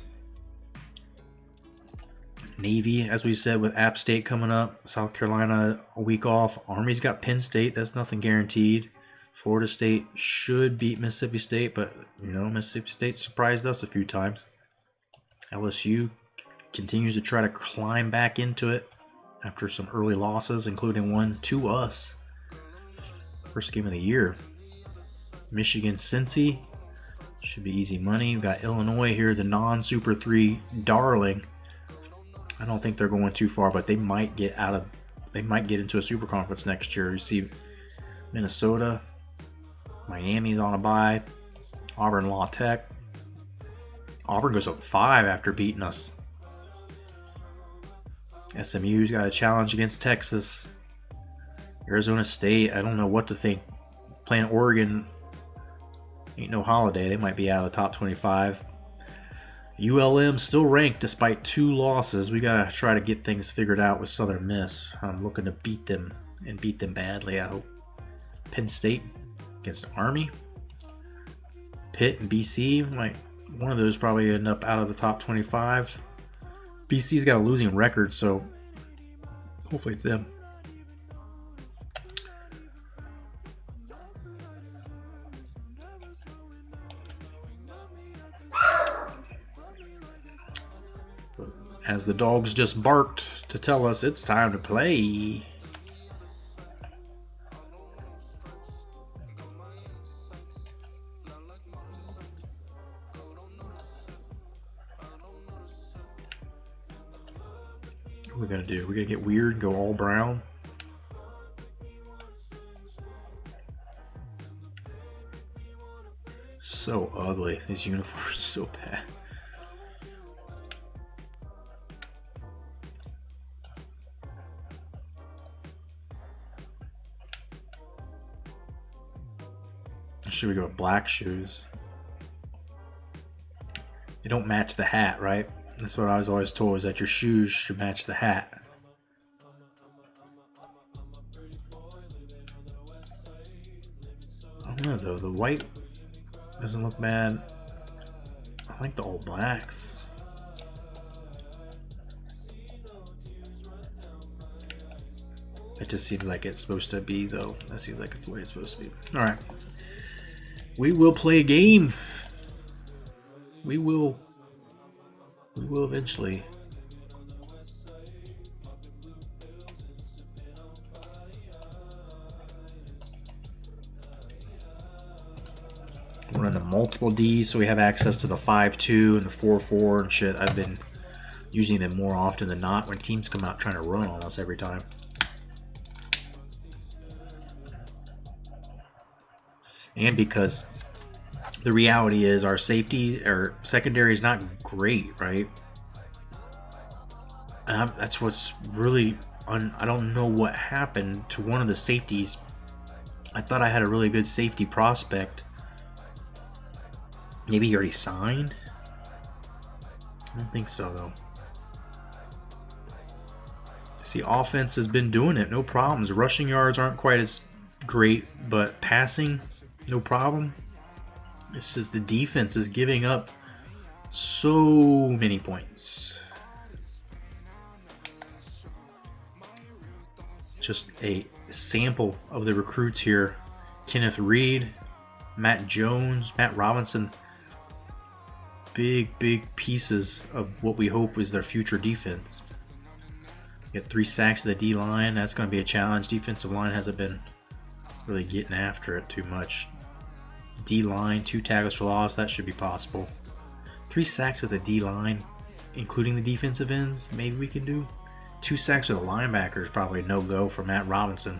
Navy, as we said, with App State coming up. South Carolina a week off. Army's got Penn State. That's nothing guaranteed. Florida State should beat Mississippi State, but, you know, Mississippi State surprised us a few times. LSU continues to try to climb back into it after some early losses, including one to us. First game of the year. Michigan, Cincy. Should be easy money. We've got Illinois here, the non-Super 3 darling. I don't think they're going too far, but they might get into a Super Conference next year. You see Minnesota. Miami's on a bye. Auburn, La Tech. Auburn goes up 5 after beating us. SMU's got a challenge against Texas. Arizona State, I don't know what to think. Playing Oregon ain't no holiday. They might be out of the top 25. ULM still ranked despite 2 losses. We got to try to get things figured out with Southern Miss. I'm looking to beat them and beat them badly, I hope. Penn State against Army. Pitt and BC, one of those probably end up out of the top 25. BC's got a losing record, so hopefully it's them. As the dogs just barked to tell us it's time to play. What are we gonna do? We're gonna get weird, go all brown. So ugly. These uniforms are so bad. Should we go with black shoes? They don't match the hat, right? That's what I was always told, is that your shoes should match the hat. I don't know though, the white doesn't look bad. I like the all blacks. It just seems like it's supposed to be though. That seems like it's the way it's supposed to be. Alright. We will play a game. We will eventually. We're running multiple Ds, so we have access to the 5-2 and the 4-4 and shit. I've been using them more often than not when teams come out trying to run on us every time. And because the reality is our safety or secondary is not great, right? And that's what's really I don't know what happened to one of the safeties. I thought I had a really good safety prospect. Maybe he already signed? I don't think so though. See, offense has been doing it, no problems. Rushing yards aren't quite as great, but passing, no problem. It's just the defense is giving up so many points. Just a sample of the recruits here. Kenneth Reed, Matt Jones, Matt Robinson. Big pieces of what we hope is their future defense. Get 3 sacks to the D-line. That's going to be a challenge. Defensive line hasn't been really getting after it too much. D-line, 2 tackles for loss. That should be possible. 3 sacks with the D-line, including the defensive ends, maybe we can do. 2 sacks with the linebackers, probably a no-go for Matt Robinson.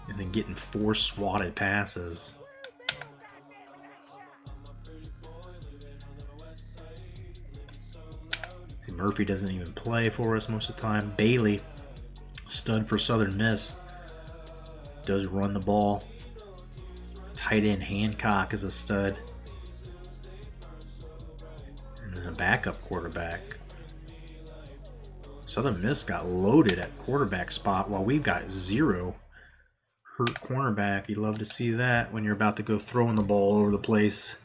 And then getting 4 swatted passes. Murphy doesn't even play for us most of the time. Bailey, stud for Southern Miss, does run the ball. Tight end Hancock is a stud. And then a backup quarterback. Southern Miss got loaded at quarterback spot while we've got 0 hurt cornerback. You love to see that when you're about to go throwing the ball all over the place.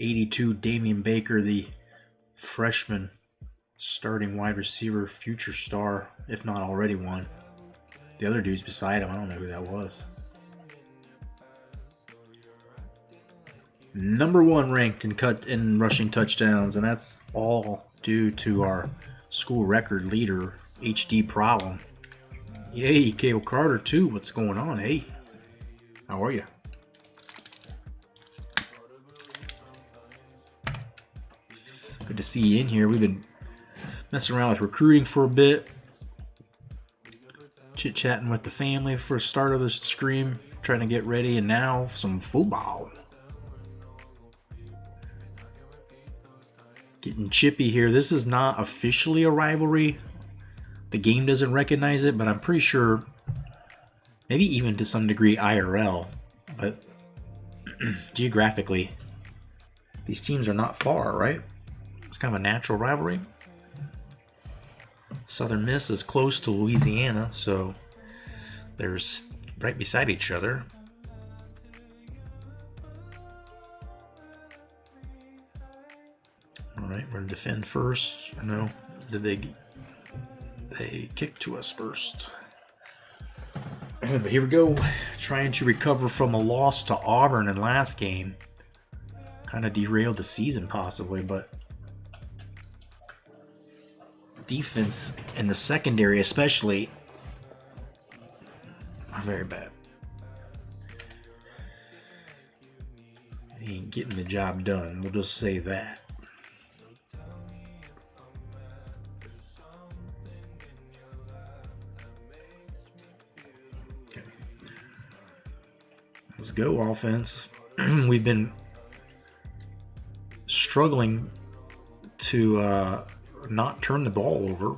82 Damian Baker, the freshman starting wide receiver, future star, if not already one. The other dude's beside him. I don't know who that was. Number 1 ranked in rushing touchdowns, and that's all due to our school record leader, HD Problem. Yay, Cale Carter too. What's going on? Hey, how are you? Good to see you in here. We've been messing around with recruiting for a bit. Chit-chatting with the family for the start of the stream. Trying to get ready, and now some football. Getting chippy here. This is not officially a rivalry. The game doesn't recognize it, but I'm pretty sure Maybe even to some degree IRL, but geographically, these teams are not far, right? It's kind of a natural rivalry. Southern Miss is close to Louisiana, so they're right beside each other. All right, we're gonna defend first. Or no, did they kick to us first? But here we go, trying to recover from a loss to Auburn in last game. Kind of derailed the season possibly, but defense in the secondary especially are very bad. He ain't getting the job done, we'll just say that. Okay. Let's go, offense. We've been struggling to not turn the ball over.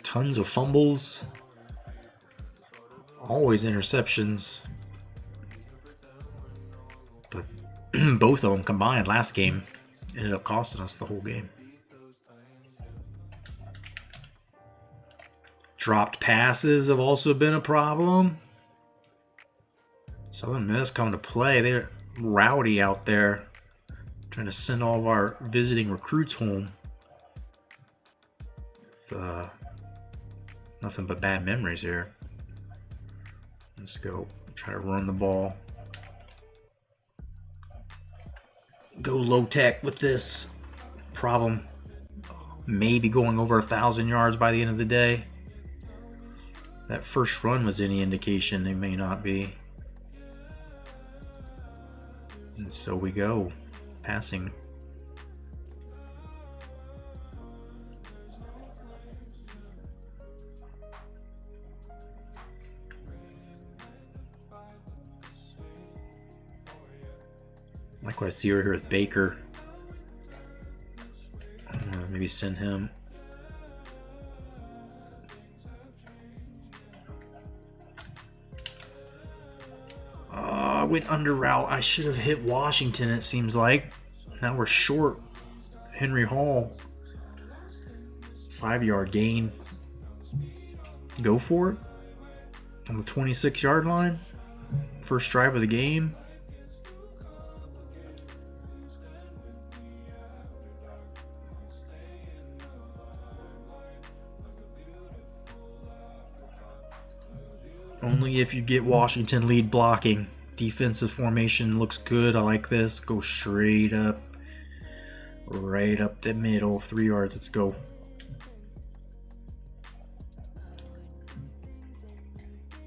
Tons of fumbles. Always interceptions. But both of them combined last game ended up costing us the whole game. Dropped passes have also been a problem. Southern Miss coming to play. They're rowdy out there, trying to send all of our visiting recruits home. With, nothing but bad memories here. Let's go. Try to run the ball. Go low tech with this. Problem. Maybe going over 1,000 yards by the end of the day. That first run was any indication, they may not be. And so we go. Passing. Like what I see right here with Baker. Maybe send him. I went under route. I should have hit Washington, it seems like. Now we're short. Henry Hall. 5-yard gain. Go for it. On the 26-yard line. First drive of the game. Only if you get Washington lead blocking. Defensive formation looks good. I like this. Go straight up. Right up the middle. 3 yards. Let's go.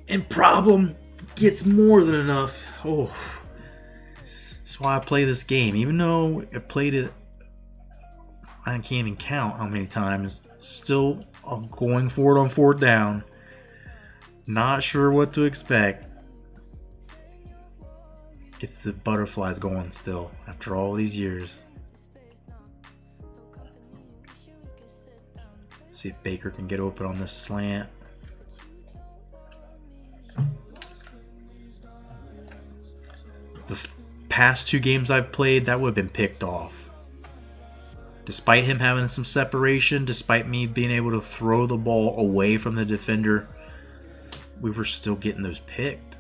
And problem gets more than enough. Oh. That's why I play this game. Even though I played it, I can't even count how many times. Still going for it on 4th down. Not sure what to expect. Gets the butterflies going still after all these years. See if Baker can get open on this slant. The past 2 games I've played, that would have been picked off. Despite him having some separation, despite me being able to throw the ball away from the defender, we were still getting those picked.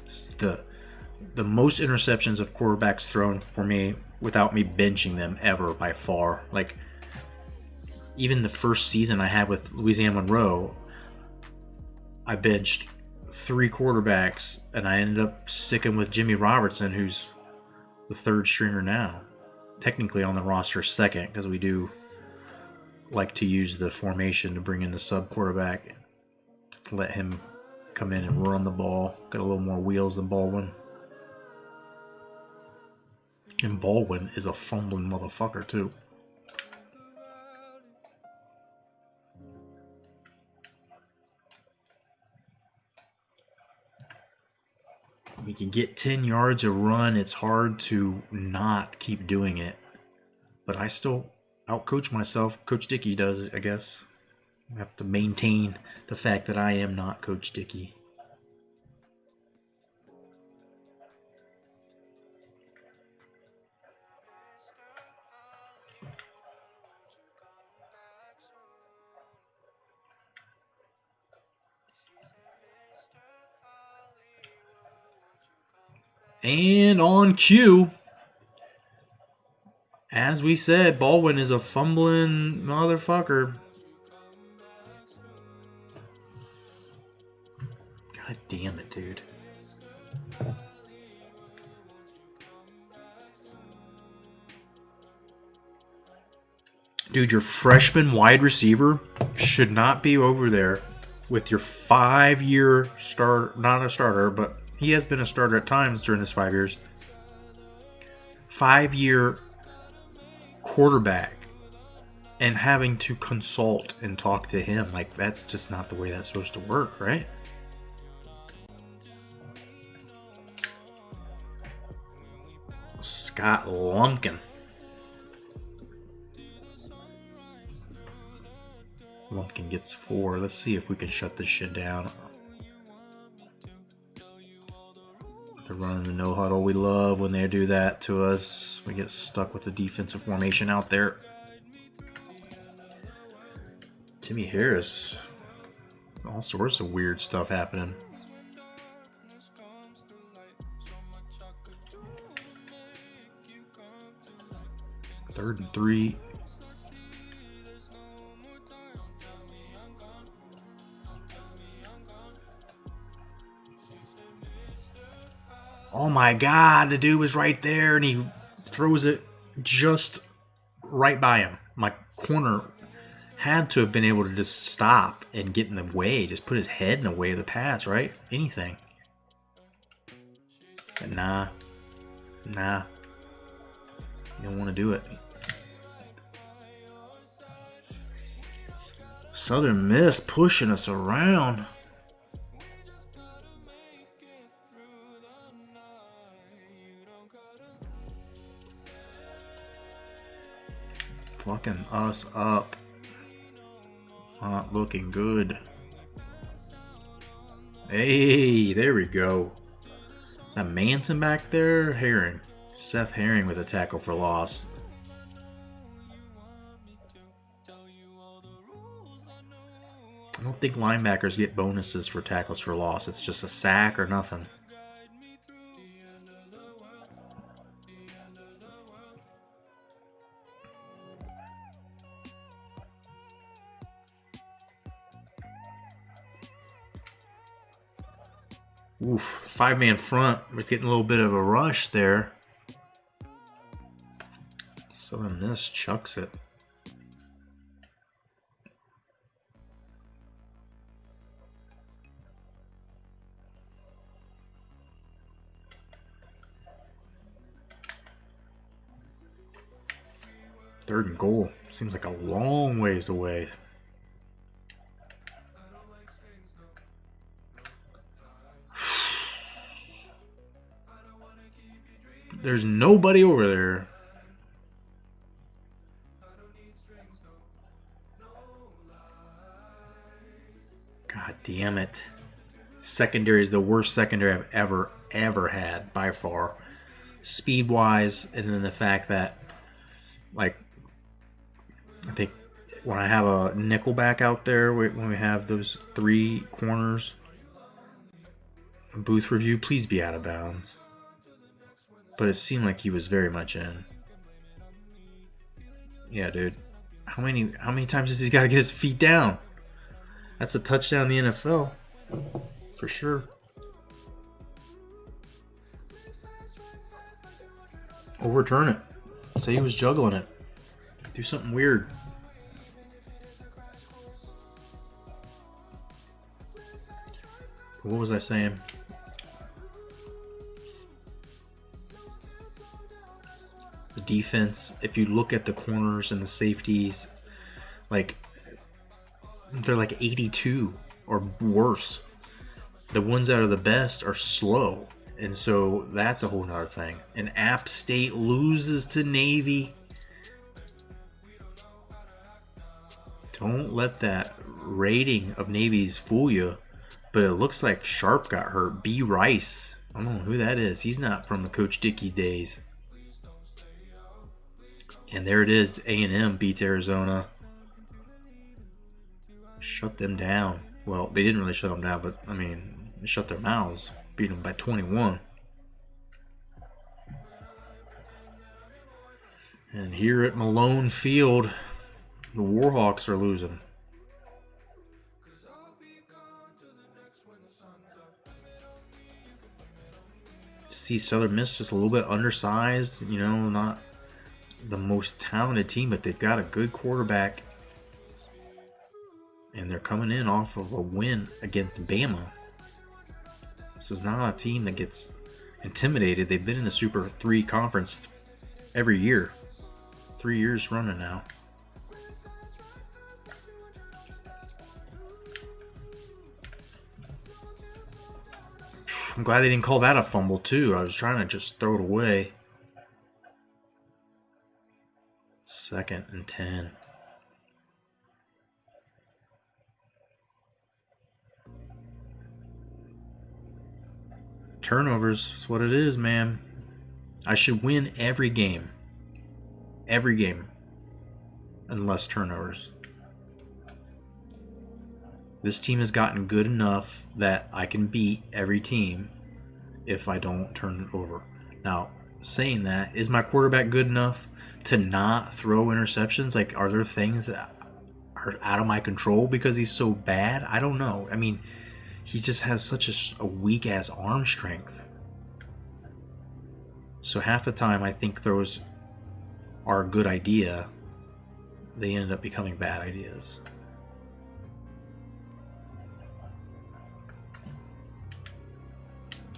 It's the most interceptions of quarterbacks thrown for me without me benching them ever by far. Like, even the first season I had with Louisiana Monroe, I benched 3 quarterbacks, and I ended up sticking with Jimmy Robertson, who's the 3rd stringer now. Technically on the roster 2nd, because we do like to use the formation to bring in the sub quarterback. Let him come in and run the ball. Got a little more wheels than Baldwin. And Baldwin is a fumbling motherfucker too. We can get 10 yards a run. It's hard to not keep doing it. But I still outcoach myself. Coach Dickey does, I guess. I have to maintain the fact that I am not Coach Dickey. And on cue, as we said, Baldwin is a fumbling motherfucker. God damn it, dude. Dude, your freshman wide receiver should not be over there with your 5-year start, not a starter, but he has been a starter at times during his 5 years. 5-year quarterback and having to consult and talk to him. Like, that's just not the way that's supposed to work, right? Scott Lumpkin. Lumpkin gets 4. Let's see if we can shut this shit down. They're running the no huddle. We love when they do that to us. We get stuck with the defensive formation out there. Timmy Harris. All sorts of weird stuff happening. Third and 3. Oh my God, the dude was right there and he throws it just right by him. My corner had to have been able to just stop and get in the way, just put his head in the way of the pass, right? Anything. But nah. You don't want to do it. Southern Miss pushing us around. Fucking us up. Not looking good. Hey, there we go. Is that Manson back there? Herring. Seth Herring with a tackle for loss. I don't think linebackers get bonuses for tackles for loss. It's just a sack or nothing. Oof, 5-man front. We're getting a little bit of a rush there. Southern Miss chucks it. Third and goal. Seems like a long ways away. There's nobody over there. God damn it. Secondary is the worst secondary I've ever had by far. Speed-wise, and then the fact that, like, I think when I have a nickelback out there, when we have those 3 corners, booth review, please be out of bounds. But it seemed like he was very much in. Yeah, dude. How many times does he got to get his feet down? That's a touchdown in the NFL. For sure. Overturn it. Say he was juggling it. Do something weird. What was I saying? The defense, if you look at the corners and the safeties, like, they're like 82 or worse. The ones that are the best are slow. And so that's a whole nother thing. And App State loses to Navy. Don't let that rating of Navy's fool you. But it looks like Sharp got hurt. B. Rice. I don't know who that is. He's not from the Coach Dickey's days. And there it is. A&M beats Arizona. Shut them down. Well, they didn't really shut them down, but, I mean, they shut their mouths. Beat them by 21. And here at Malone Field, the Warhawks are losing. See Southern Miss just a little bit undersized, you know, not the most talented team, but they've got a good quarterback. And they're coming in off of a win against Bama. This is not a team that gets intimidated. They've been in the Super 3 conference every year. 3 years running now. I'm glad they didn't call that a fumble too. I was trying to just throw it away. 2nd and 10. Turnovers is what it is, man. I should win every game. Every game. Unless turnovers. This team has gotten good enough that I can beat every team if I don't turn it over. Now, saying that, is my quarterback good enough to not throw interceptions? Like, are there things that are out of my control because he's so bad? I don't know. I mean, he just has such a weak-ass arm strength. So half the time I think throws are a good idea. They end up becoming bad ideas.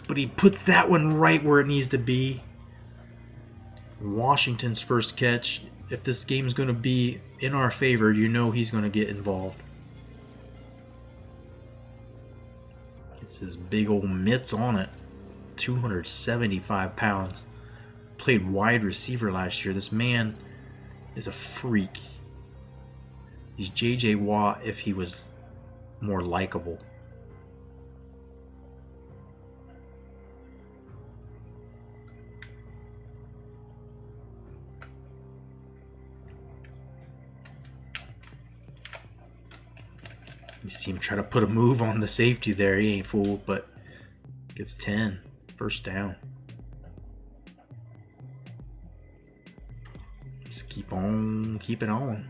But he puts that one right where it needs to be. Washington's first catch. If this game's going to be in our favor, you know he's going to get involved. It's his big old mitts on it. 275 pounds. Played wide receiver last year. This man is a freak. He's J.J. Watt if he was more likable. You see him try to put a move on the safety there. He ain't fooled, but gets 10. First down. Just keep on keeping on.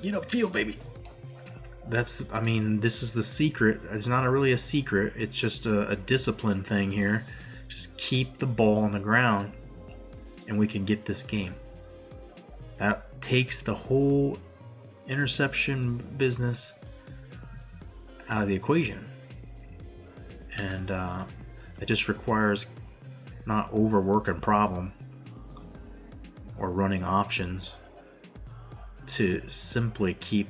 Get upfield, baby. I mean, this is the secret. It's not really a secret. It's just a discipline thing here. Just keep the ball on the ground, and we can get this game. That takes the whole interception business out of the equation. And it just requires not overworking problem or running options to simply keep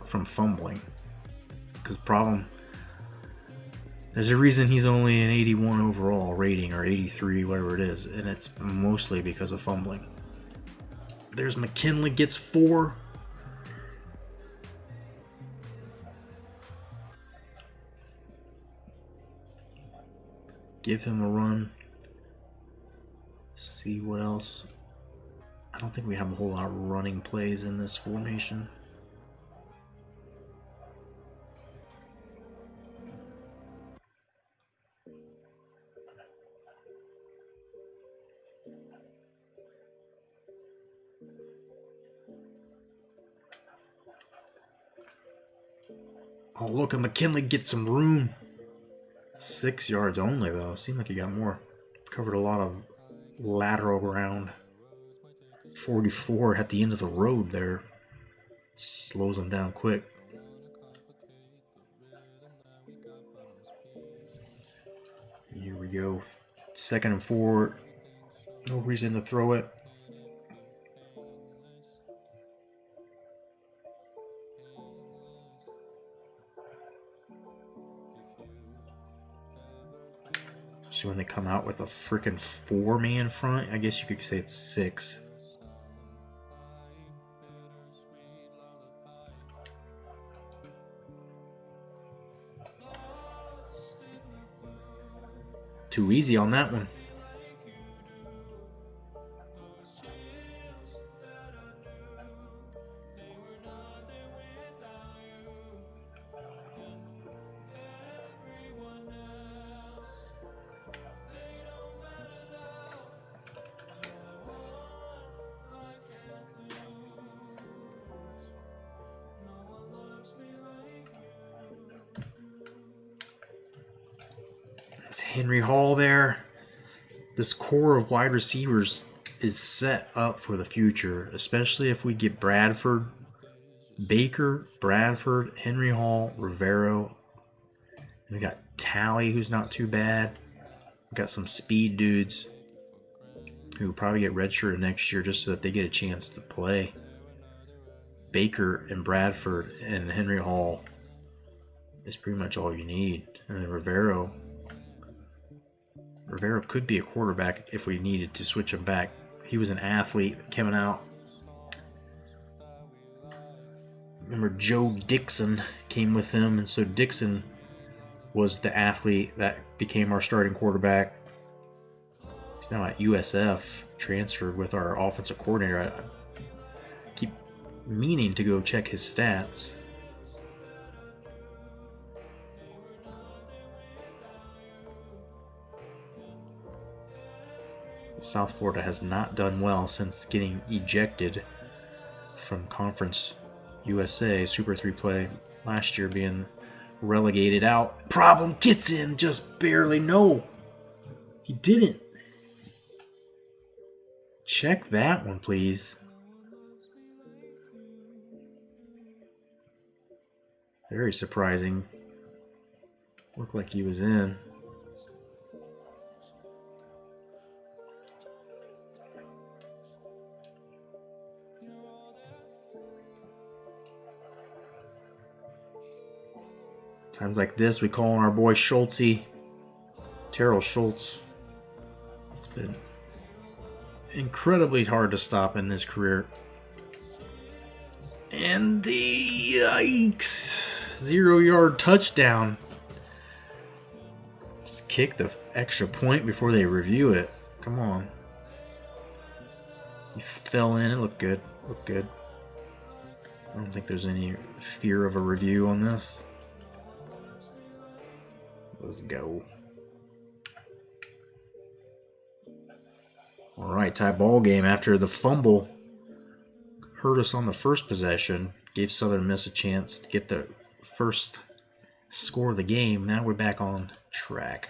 from fumbling. Because problem, there's a reason he's only an 81 overall rating, or 83, whatever it is, and it's mostly because of fumbling. There's McKinley, gets 4. Give him a run. See what else. I don't think we have a whole lot of running plays in this formation. Oh, look, McKinley gets some room. 6 yards only, though. Seemed like he got more. Covered a lot of lateral ground. 44 at the end of the road there. Slows him down quick. go. 2nd and 4. No reason to throw it. So when they come out with a freaking 4-man front, I guess you could say it's 6. Too easy on that one. It's Henry Hall there. This core of wide receivers is set up for the future, especially if we get Bradford, Baker, Bradford, Henry Hall, Rivero. And we got Talley, who's not too bad. We got some speed dudes who will probably get redshirted next year just so that they get a chance to play. Baker and Bradford and Henry Hall is pretty much all you need. And then Rivero could be a quarterback if we needed to switch him back. He was an athlete coming out. Remember Joe Dixon came with him, and so Dixon was the athlete that became our starting quarterback. He's now at USF, transferred with our offensive coordinator. I keep meaning to go check his stats. South Florida has not done well since getting ejected from Conference USA Super 3 play last year, being relegated out. Problem gets in, just barely. No, he didn't. Check that one, please. Very surprising. Looked like he was in. Times like this, we call on our boy Schultzy, Terrell Schultz. It's been incredibly hard to stop in his career. And the yikes, 0-yard touchdown. Just kick the extra point before they review it. Come on. He fell in. It looked good. Looked good. I don't think there's any fear of a review on this. Let's go. All right, tie ball game after the fumble hurt us on the first possession. Gave Southern Miss a chance to get the first score of the game. Now we're back on track.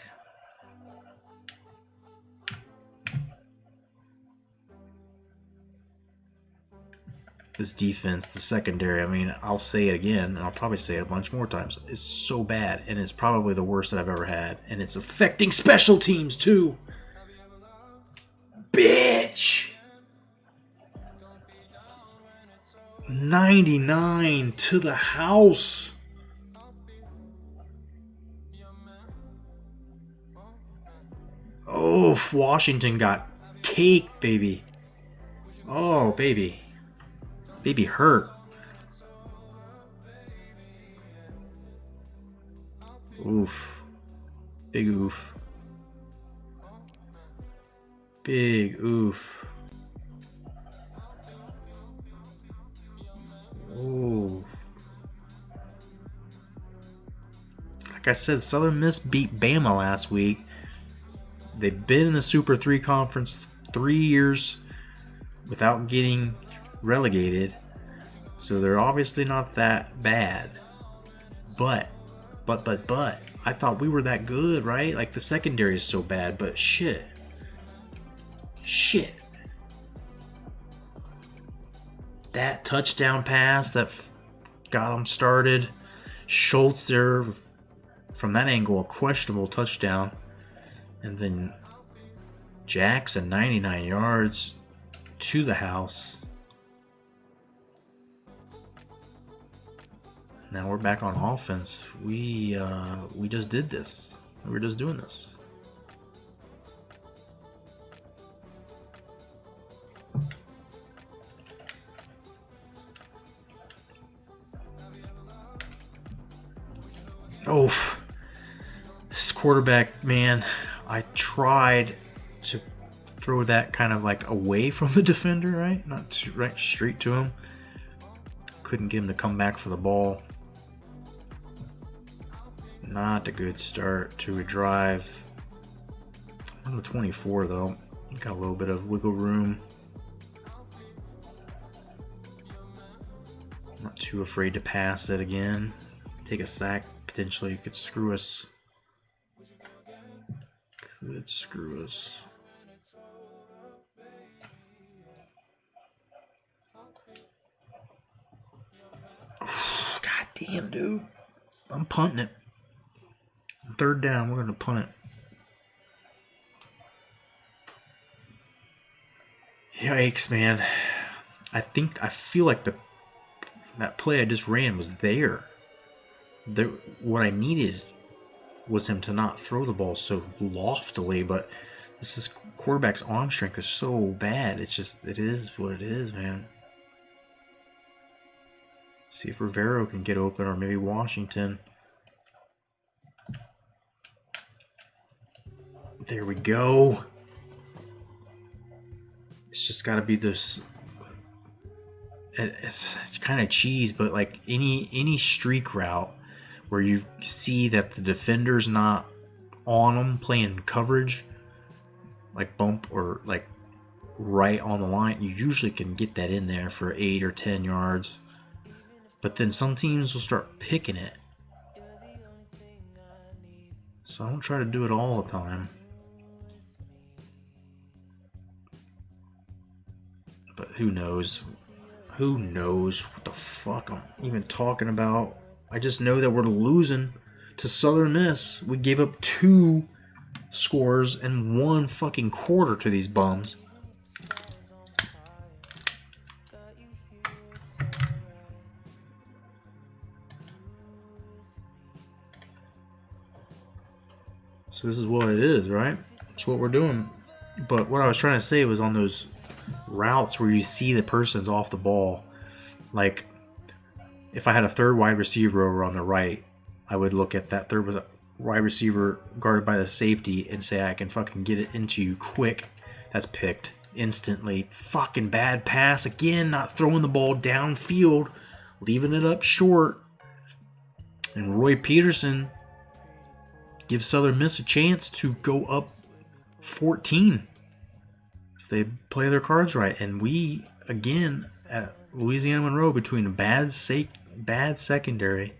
This defense, the secondary, I mean, I'll say it again, and I'll probably say it a bunch more times, is so bad, and it's probably the worst that I've ever had. And it's affecting special teams, too. Bitch! 99 to the house. Oh, Washington got cake, baby. Oh, baby. Baby hurt. Oof. Big oof. Big oof. Ooh. Like I said, Southern Miss beat Bama last week. They've been in the Super 3 conference 3 years without getting relegated, so they're obviously not that bad. But I thought we were that good, right? Like, the secondary is so bad, but shit. That touchdown pass that got them started. Schultz there from that angle, a questionable touchdown. And then Jackson, 99 yards to the house. Now we're back on offense. We just did this. We were just doing this. Oh, this quarterback, man, I tried to throw that kind of like away from the defender, right? Not right straight to him. Couldn't get him to come back for the ball. Not a good start to a drive. On the 24 though, got a little bit of wiggle room. Not too afraid to pass it again. Take a sack, potentially could screw us. Could screw us. God damn, dude. I'm punting it. Third down, we're gonna punt it. Yikes, man. I feel like that play I just ran was there. What I needed was him to not throw the ball so loftily, but this quarterback's arm strength is so bad. It is what it is, man. See if Rivero can get open, or maybe Washington. There we go. It's just got to be this. It's kind of cheese, but like any streak route where you see that the defender's not on them playing coverage, like bump or like right on the line, you usually can get that in there for 8 or 10 yards. But then some teams will start picking it. So I don't try to do it all the time. But who knows? Who knows what the fuck I'm even talking about? I just know that we're losing to Southern Miss. We gave up 2 scores in 1 fucking quarter to these bums. So this is what it is, right? It's what we're doing. But what I was trying to say was on those routes where you see the person's off the ball, like if I had a third wide receiver over on the right, I would look at that third wide receiver guarded by the safety and say, I can fucking get it into you quick. That's picked instantly. Fucking bad pass again, not throwing the ball downfield, leaving it up short. And Roy Peterson gives Southern Miss a chance to go up 14 if they play their cards right. And we, again, at Louisiana Monroe, between a bad secondary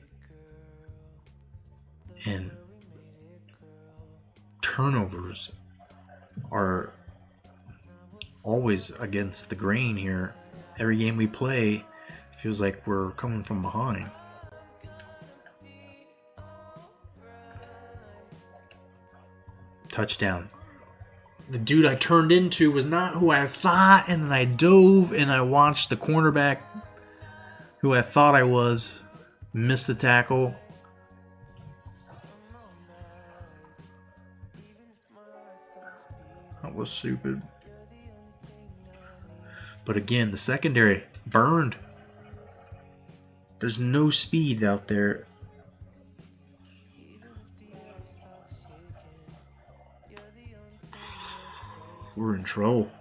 and turnovers, are always against the grain here. Every game we play feels like we're coming from behind. Touchdown. The dude I turned into was not who I thought, and then I dove and I watched the cornerback who I thought I was miss the tackle. That was stupid. But again, the secondary burned. There's no speed out there. We're in trouble.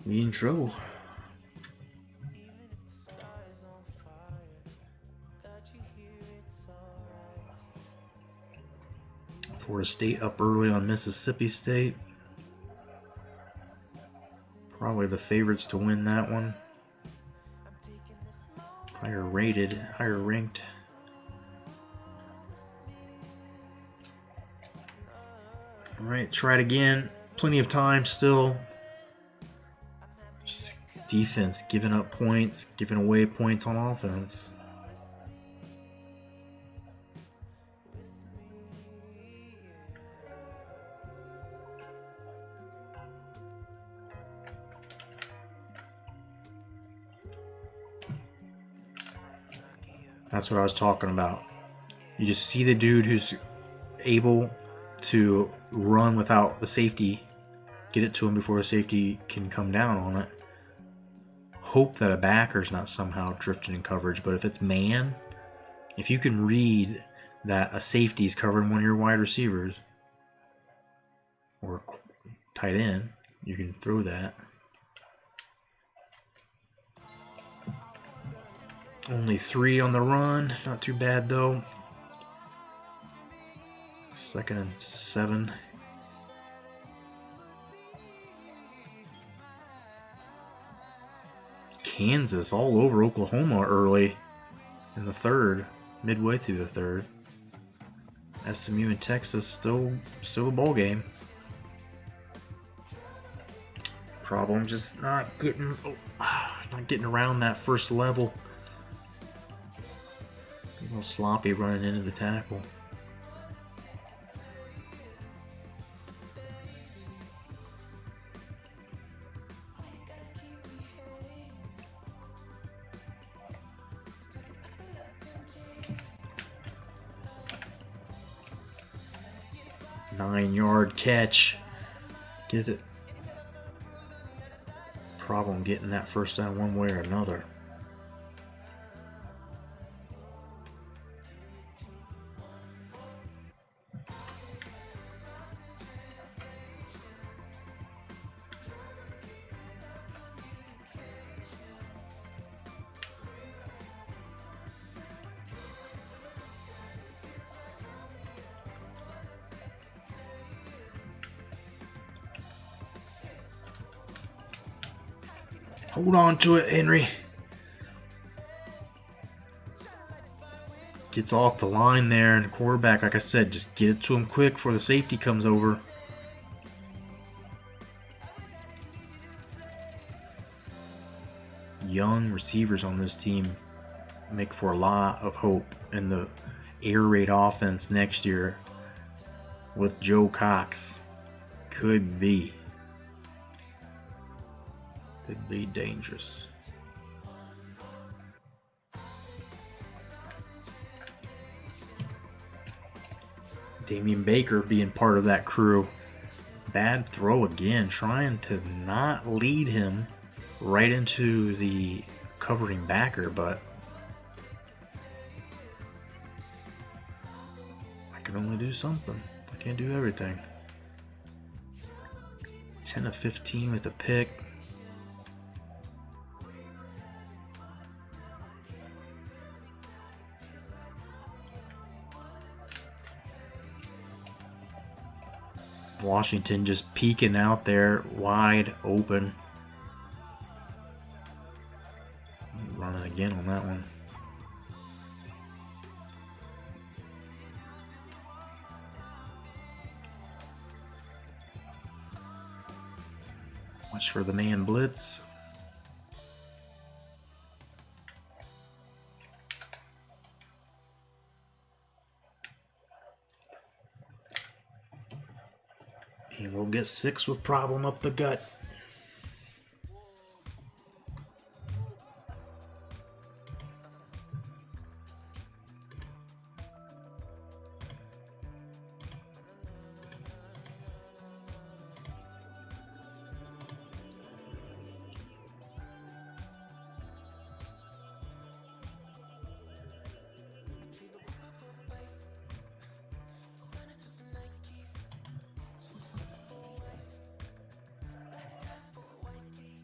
We in trouble. Florida State up early on Mississippi State. Probably the favorites to win that one. Higher rated, higher ranked. Alright, try it again. Plenty of time still. Just defense giving up points, giving away points on offense. That's what I was talking about. You just see the dude who's able to run without the safety, get it to him before the safety can come down on it. Hope that a backer's not somehow drifting in coverage, but if it's man, if you can read that a safety's covering one of your wide receivers or tight end, you can throw that. Only 3 on the run, not too bad though. 2nd and 7. Kansas all over Oklahoma early in the 3rd, midway through the 3rd. SMU and Texas still a ball game. Problem just not getting around that first level. A little sloppy running into the tackle. Nine-yard catch. Get it. Problem getting that first down one way or another. Hold on to it, Henry. Gets off the line there, and the quarterback, like I said, just get it to him quick before the safety comes over. Young receivers on this team make for a lot of hope in the air raid offense next year with Joe Cox. Could be dangerous. Damian Baker being part of that crew. Bad throw again, trying to not lead him right into the covering backer, but I can only do something. I can't do everything. 10 of 15 with a pick. Washington just peeking out there, wide open. Running again on that one. Watch for the man blitz. And we'll get 6 with problem up the gut.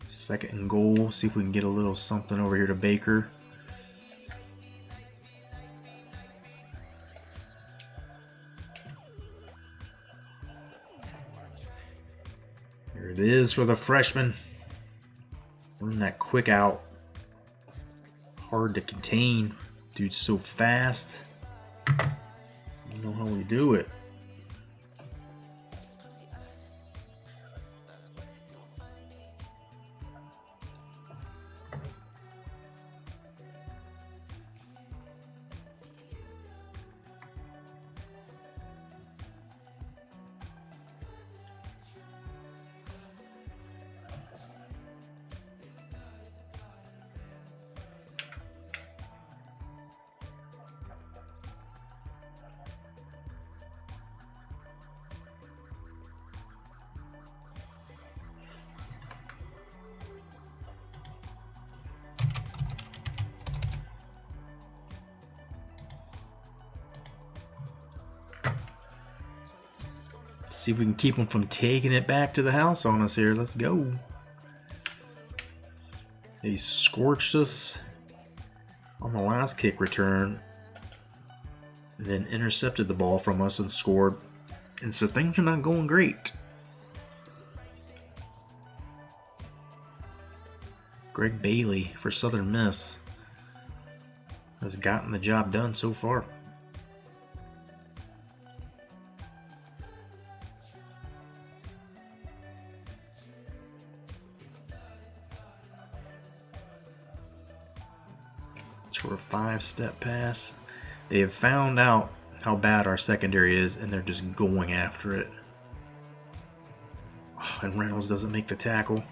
Second and goal. See if we can get a little something over here to Baker. Here it is for the freshman. Running that quick out. Hard to contain. Dude's so fast. You know how we do it. see if we can keep them from taking it back to the house on us here. Let's go. He scorched us on the last kick return, and then intercepted the ball from us and scored. And so things are not going great. Greg Bailey for Southern Miss has gotten the job done so far. For a 5-step pass. They have found out how bad our secondary is, and they're just going after it. Oh, and Reynolds doesn't make the tackle.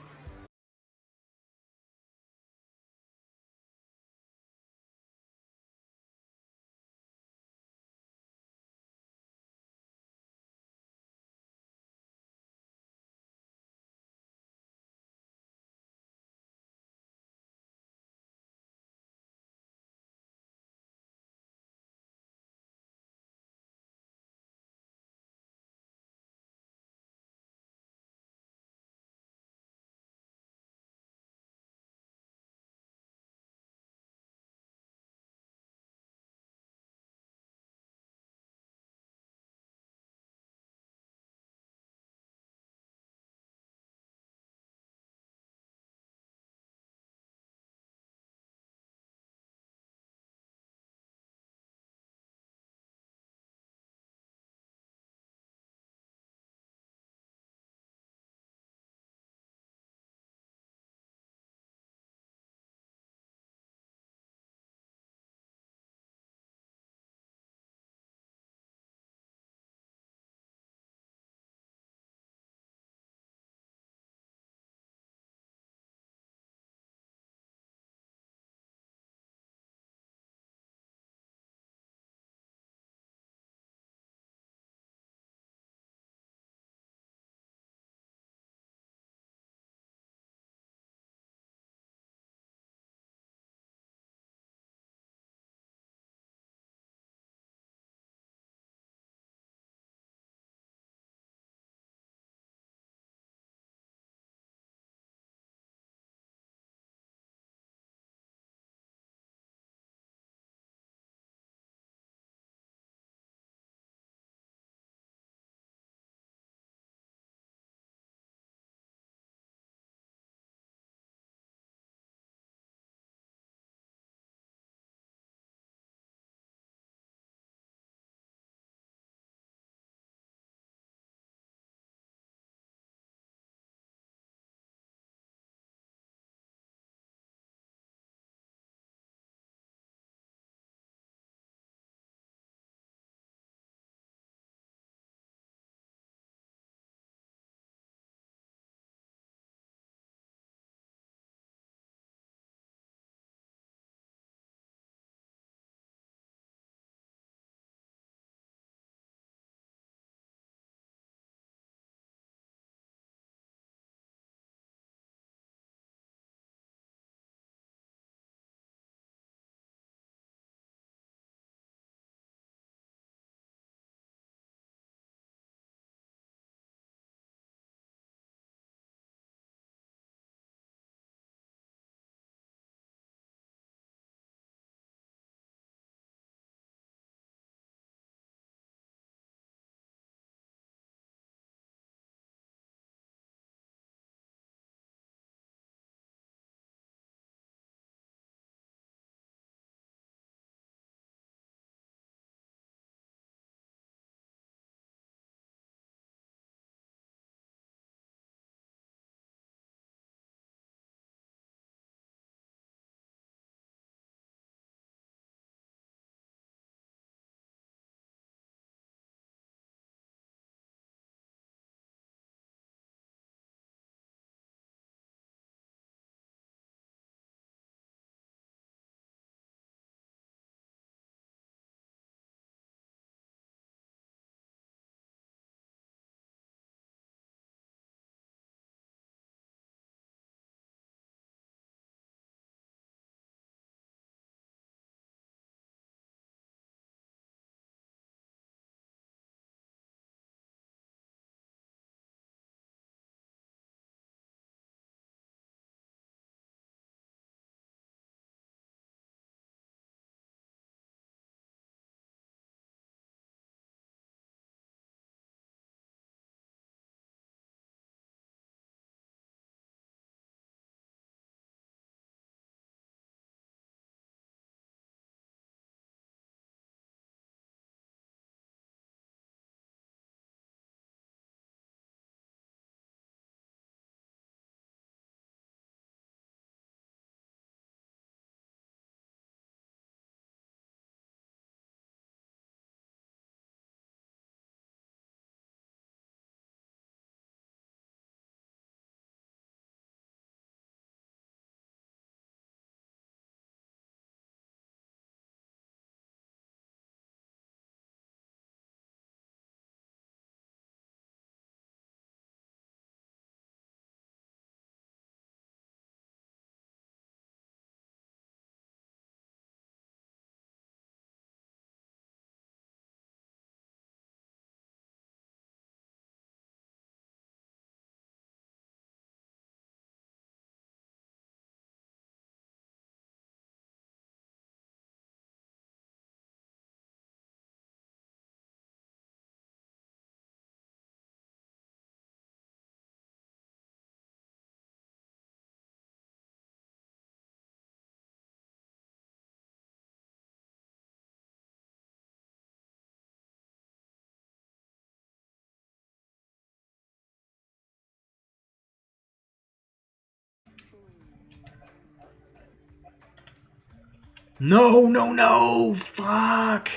No, no, no! Fuck!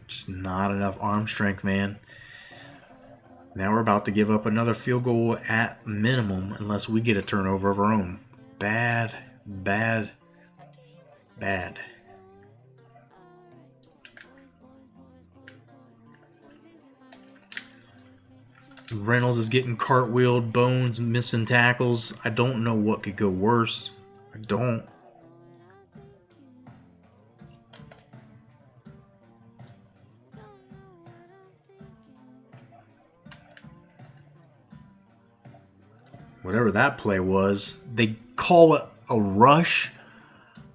Just not enough arm strength, man. Now we're about to give up another field goal at minimum unless we get a turnover of our own. Bad, bad, bad. Reynolds is getting cartwheeled, Bones missing tackles. I don't know what could go worse. I don't. Whatever that play was, they call it a rush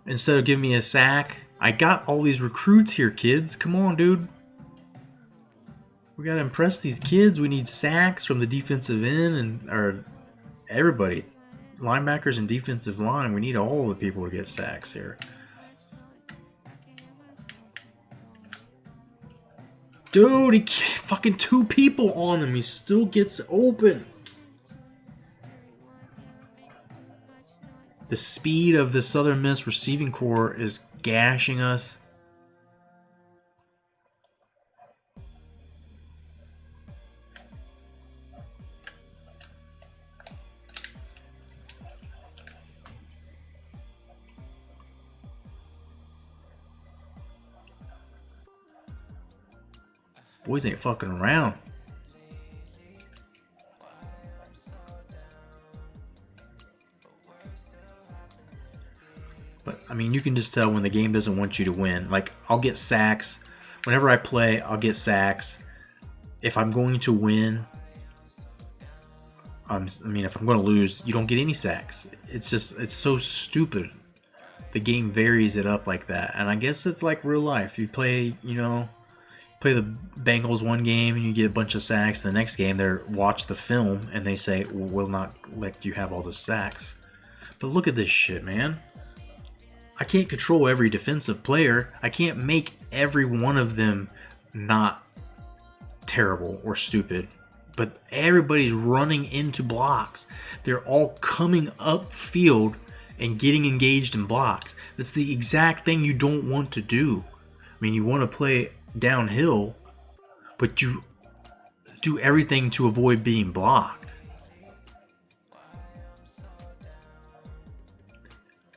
instead of giving me a sack. I got all these recruits here, kids. Come on, dude. We gotta impress these kids. We need sacks from the defensive end or everybody. Linebackers and defensive line. We need all the people to get sacks here. Dude, he fucking 2 people on him. He still gets open. The speed of the Southern Miss receiving core is gashing us. Boys ain't fucking around. But, I mean, you can just tell when the game doesn't want you to win. Like, I'll get sacks. Whenever I play, I'll get sacks. If I'm going to win, if I'm going to lose, you don't get any sacks. It's just, it's so stupid. The game varies it up like that. And I guess it's like real life. You play, play the Bengals one game and you get a bunch of sacks. The next game, they watch the film and they say, well, we'll not let you have all the sacks. But look at this shit, man. I can't control every defensive player. I can't make every one of them not terrible or stupid. But everybody's running into blocks. They're all coming up field and getting engaged in blocks. That's the exact thing you don't want to do. I mean, you want to play downhill, but you do everything to avoid being blocked.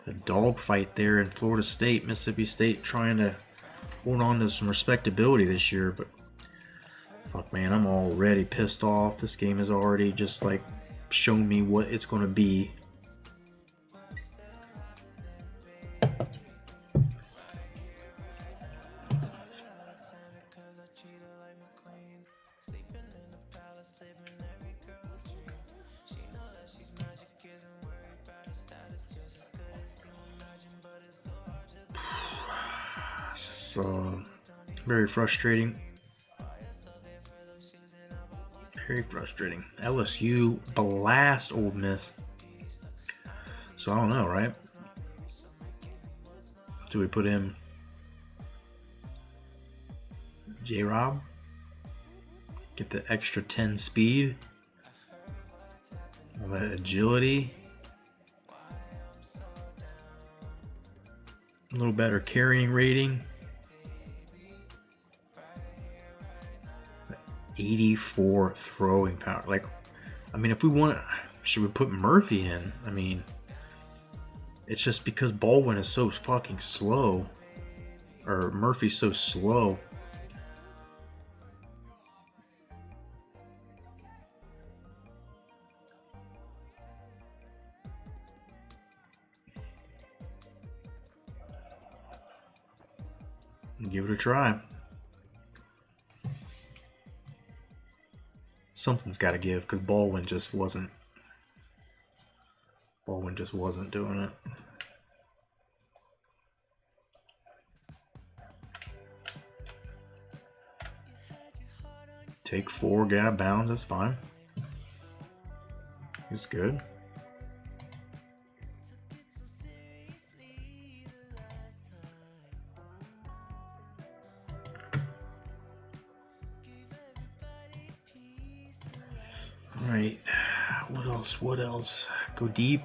A dogfight there in Florida State, Mississippi State trying to hold on to some respectability this year, but fuck, man, I'm already pissed off. This game has already just like shown me what it's going to be. It's just very frustrating. Very frustrating. LSU blast Ole Miss. So I don't know, right? Do we put in J-Rob? Get the extra 10 speed. All that agility. A little better carrying rating. 84 throwing power. Like, I mean, if we want, should we put Murphy in? I mean, it's just because Baldwin is so fucking slow, or Murphy's so slow. Give it a try. Something's got to give because Baldwin just wasn't doing it. Take 4, get out of bounds, that's fine. He's good. What else? What else? Go deep.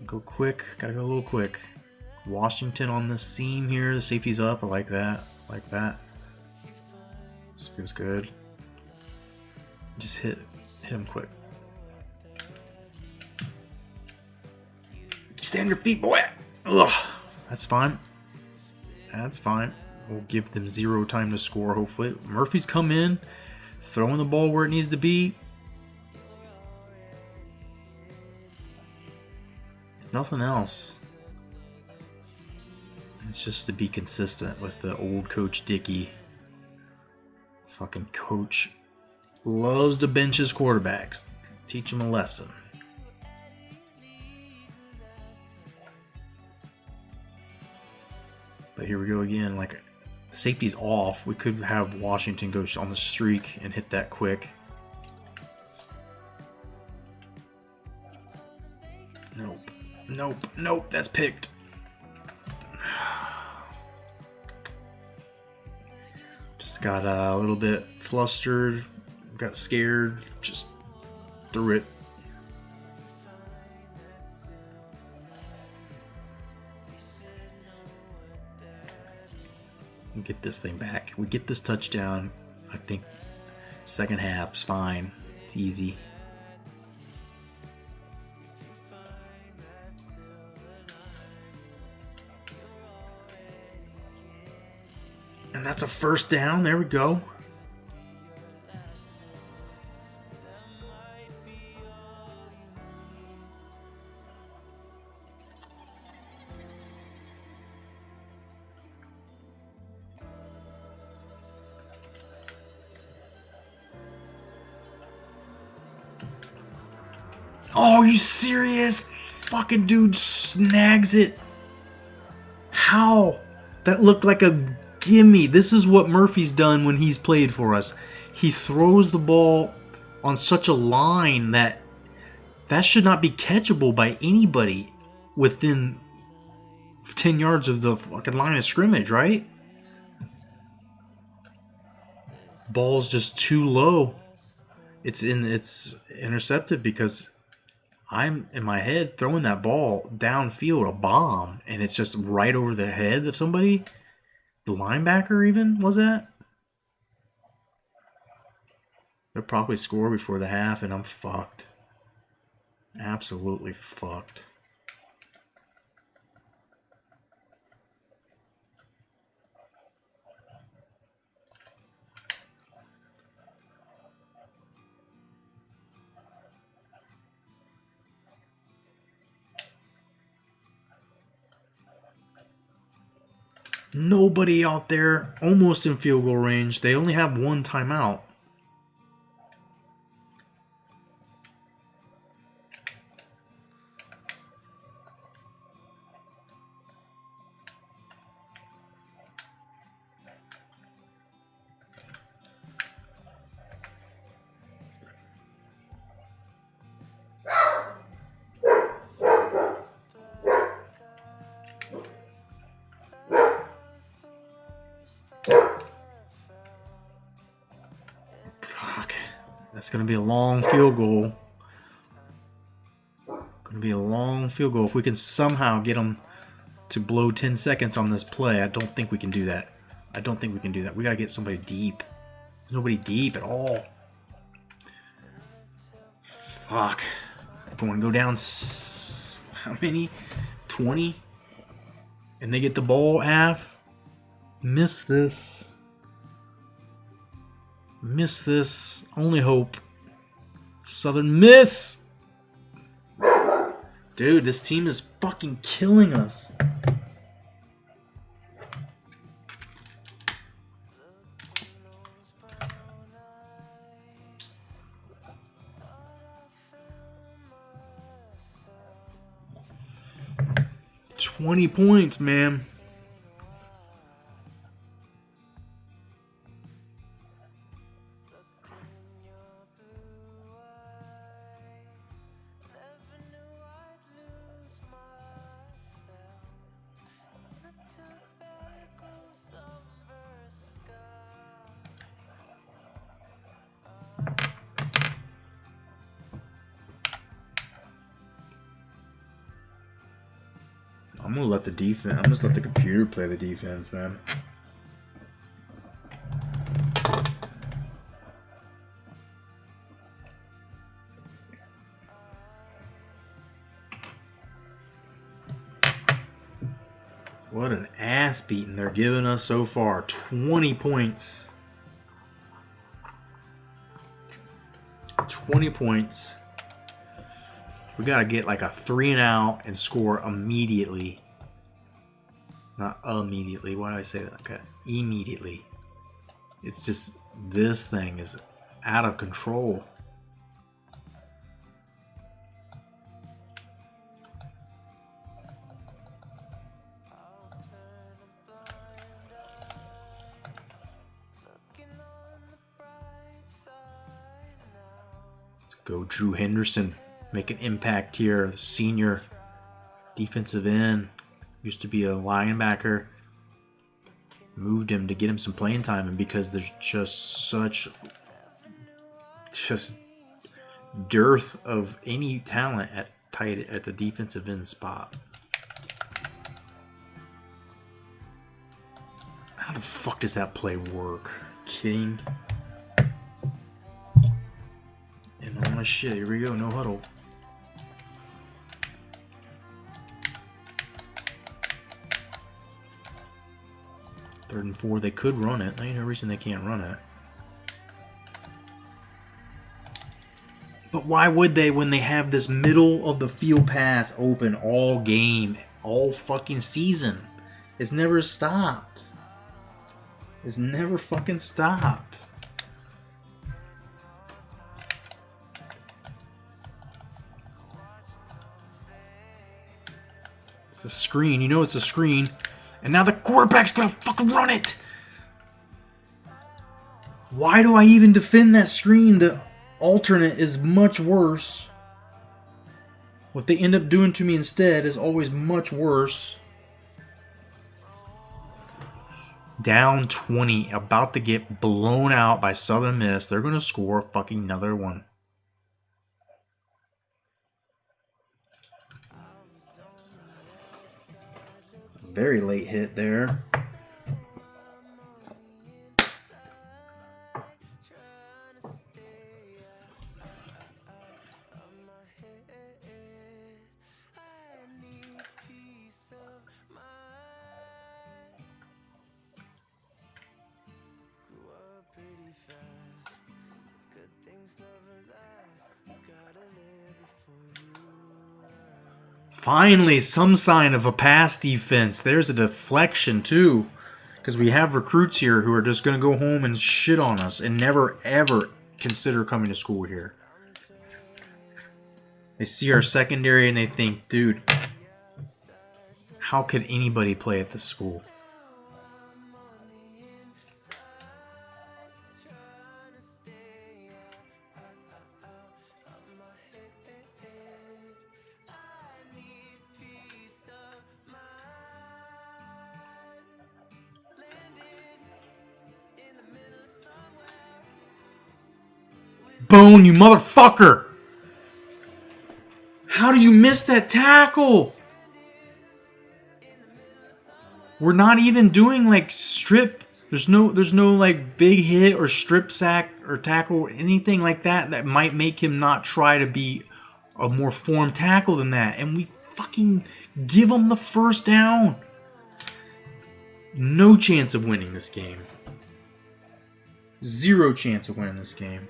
Go quick. Gotta go a little quick. Washington on the seam here. The safety's up. I like that. Like that. This feels good. Just hit him quick. Stay on your feet, boy. Ugh. That's fine. That's fine. We'll give them 0 time to score, hopefully. Murphy's come in, throwing the ball where it needs to be. If nothing else, it's just to be consistent with the old coach Dickey. Fucking coach loves to bench his quarterbacks. Teach him a lesson. But here we go again. Like, safety's off. We could have Washington go on the streak and hit that quick. Nope. Nope. Nope. That's picked. Just got a little bit flustered. Got scared. Just threw it. Get this thing back. We get this touchdown. I think second half's fine. It's easy. And that's a first down. There we go. Oh, are you serious? Fucking dude snags it. How? That looked like a gimme. This is what Murphy's done when he's played for us. He throws the ball on such a line that should not be catchable by anybody within 10 yards of the fucking line of scrimmage, right? Ball's just too low. It's intercepted because I'm in my head throwing that ball downfield, a bomb, and it's just right over the head of somebody. The linebacker even was that? They'll probably score before the half, and I'm fucked. Absolutely fucked. Nobody out there, almost in field goal range. They only have 1 timeout. Fuck. That's going to be a long field goal. Going to be a long field goal. If we can somehow get them to blow 10 seconds on this play, I don't think we can do that. I don't think we can do that. We got to get somebody deep. There's nobody deep at all. Fuck. Going to go down how many? 20? And they get the ball half. Miss this. Miss this. Only hope. Southern miss. Dude, this team is fucking killing us. $20 points, man. I'm gonna let the defense. I'm just let the computer play the defense, man. What an ass beating they're giving us so far. 20 points. 20 points. We gotta get like a 3 and out and score immediately. Not immediately. Why did I say that? Okay. Immediately. It's just, this thing is out of control. Let's go Drew Henderson. Make an impact here. Senior defensive end. Used to be a linebacker. Moved him to get him some playing time, and because there's just such dearth of any talent at tight at the defensive end spot. How the fuck does that play work? Kidding? And all my shit. Here we go. No huddle. Third and 4, they could run it. There ain't no reason they can't run it. But why would they when they have this middle of the field pass open all game, all fucking season? It's never stopped. It's never fucking stopped. It's a screen. You know it's a screen. And now the quarterback's gonna fucking run it! Why do I even defend that screen? The alternate is much worse. What they end up doing to me instead is always much worse. Down 20, about to get blown out by Southern Miss. They're gonna score fucking another one. Very late hit there. Finally, some sign of a pass defense. There's a deflection, too. Because we have recruits here who are just going to go home and shit on us and never, ever consider coming to school here. They see our secondary and they think, dude, how could anybody play at this school? Bone, you motherfucker! How do you miss that tackle? We're not even doing like strip. There's no like big hit or strip sack or tackle, anything like that that might make him not try to be a more formed tackle than that. And we fucking give him the first down. No chance of winning this game. Zero chance of winning this game.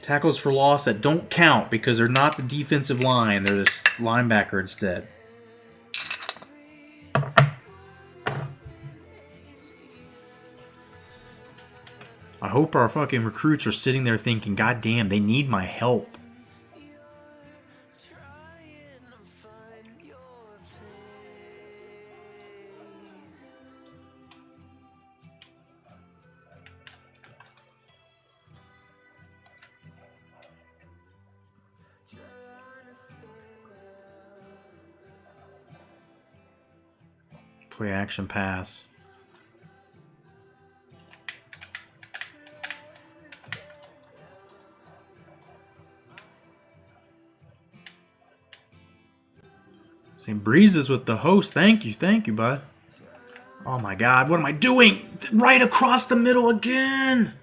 Tackles for loss that don't count because they're not the defensive line. They're the linebacker instead. I hope our fucking recruits are sitting there thinking, God damn, they need my help. Play action pass. St. Breezes with the host. Thank you, bud. Oh my God, what am I doing? Right across the middle again.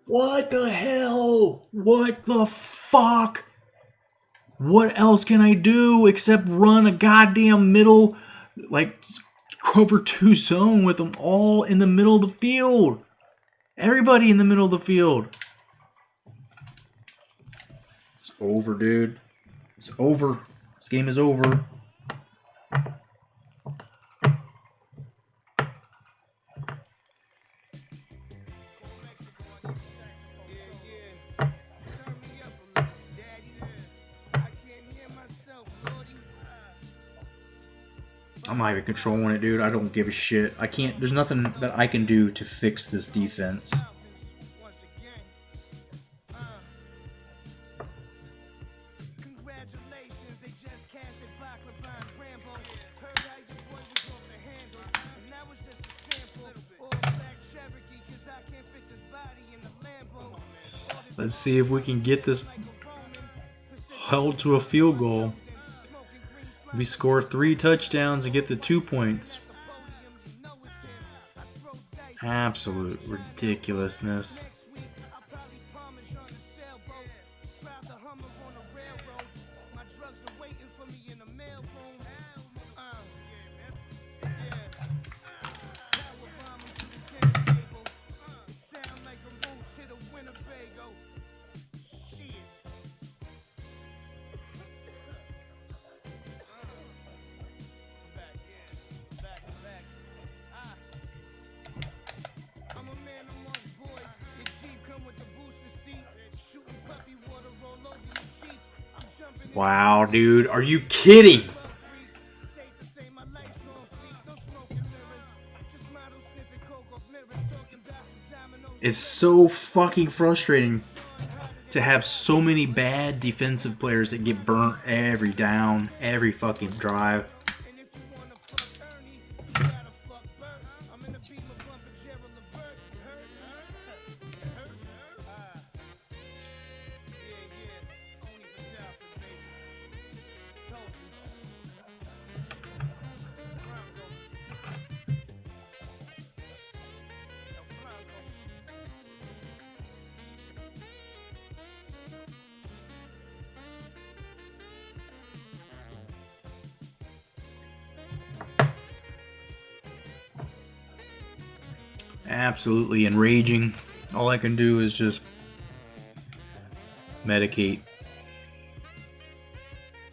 What the hell? What the fuck? What else can I do except run a goddamn middle, like, cover 2 zone with them all in the middle of the field? Everybody in the middle of the field. It's over, dude. It's over. This game is over. I'm not even controlling it, dude. I don't give a shit. I can't. There's nothing that I can do to fix this defense. Let's see if we can get this held to a field goal. We score 3 touchdowns and get the 2 points. Absolute ridiculousness. Wow, dude. Are you kidding? It's so fucking frustrating to have so many bad defensive players that get burnt every down, every fucking drive. Absolutely enraging. All I can do is just medicate.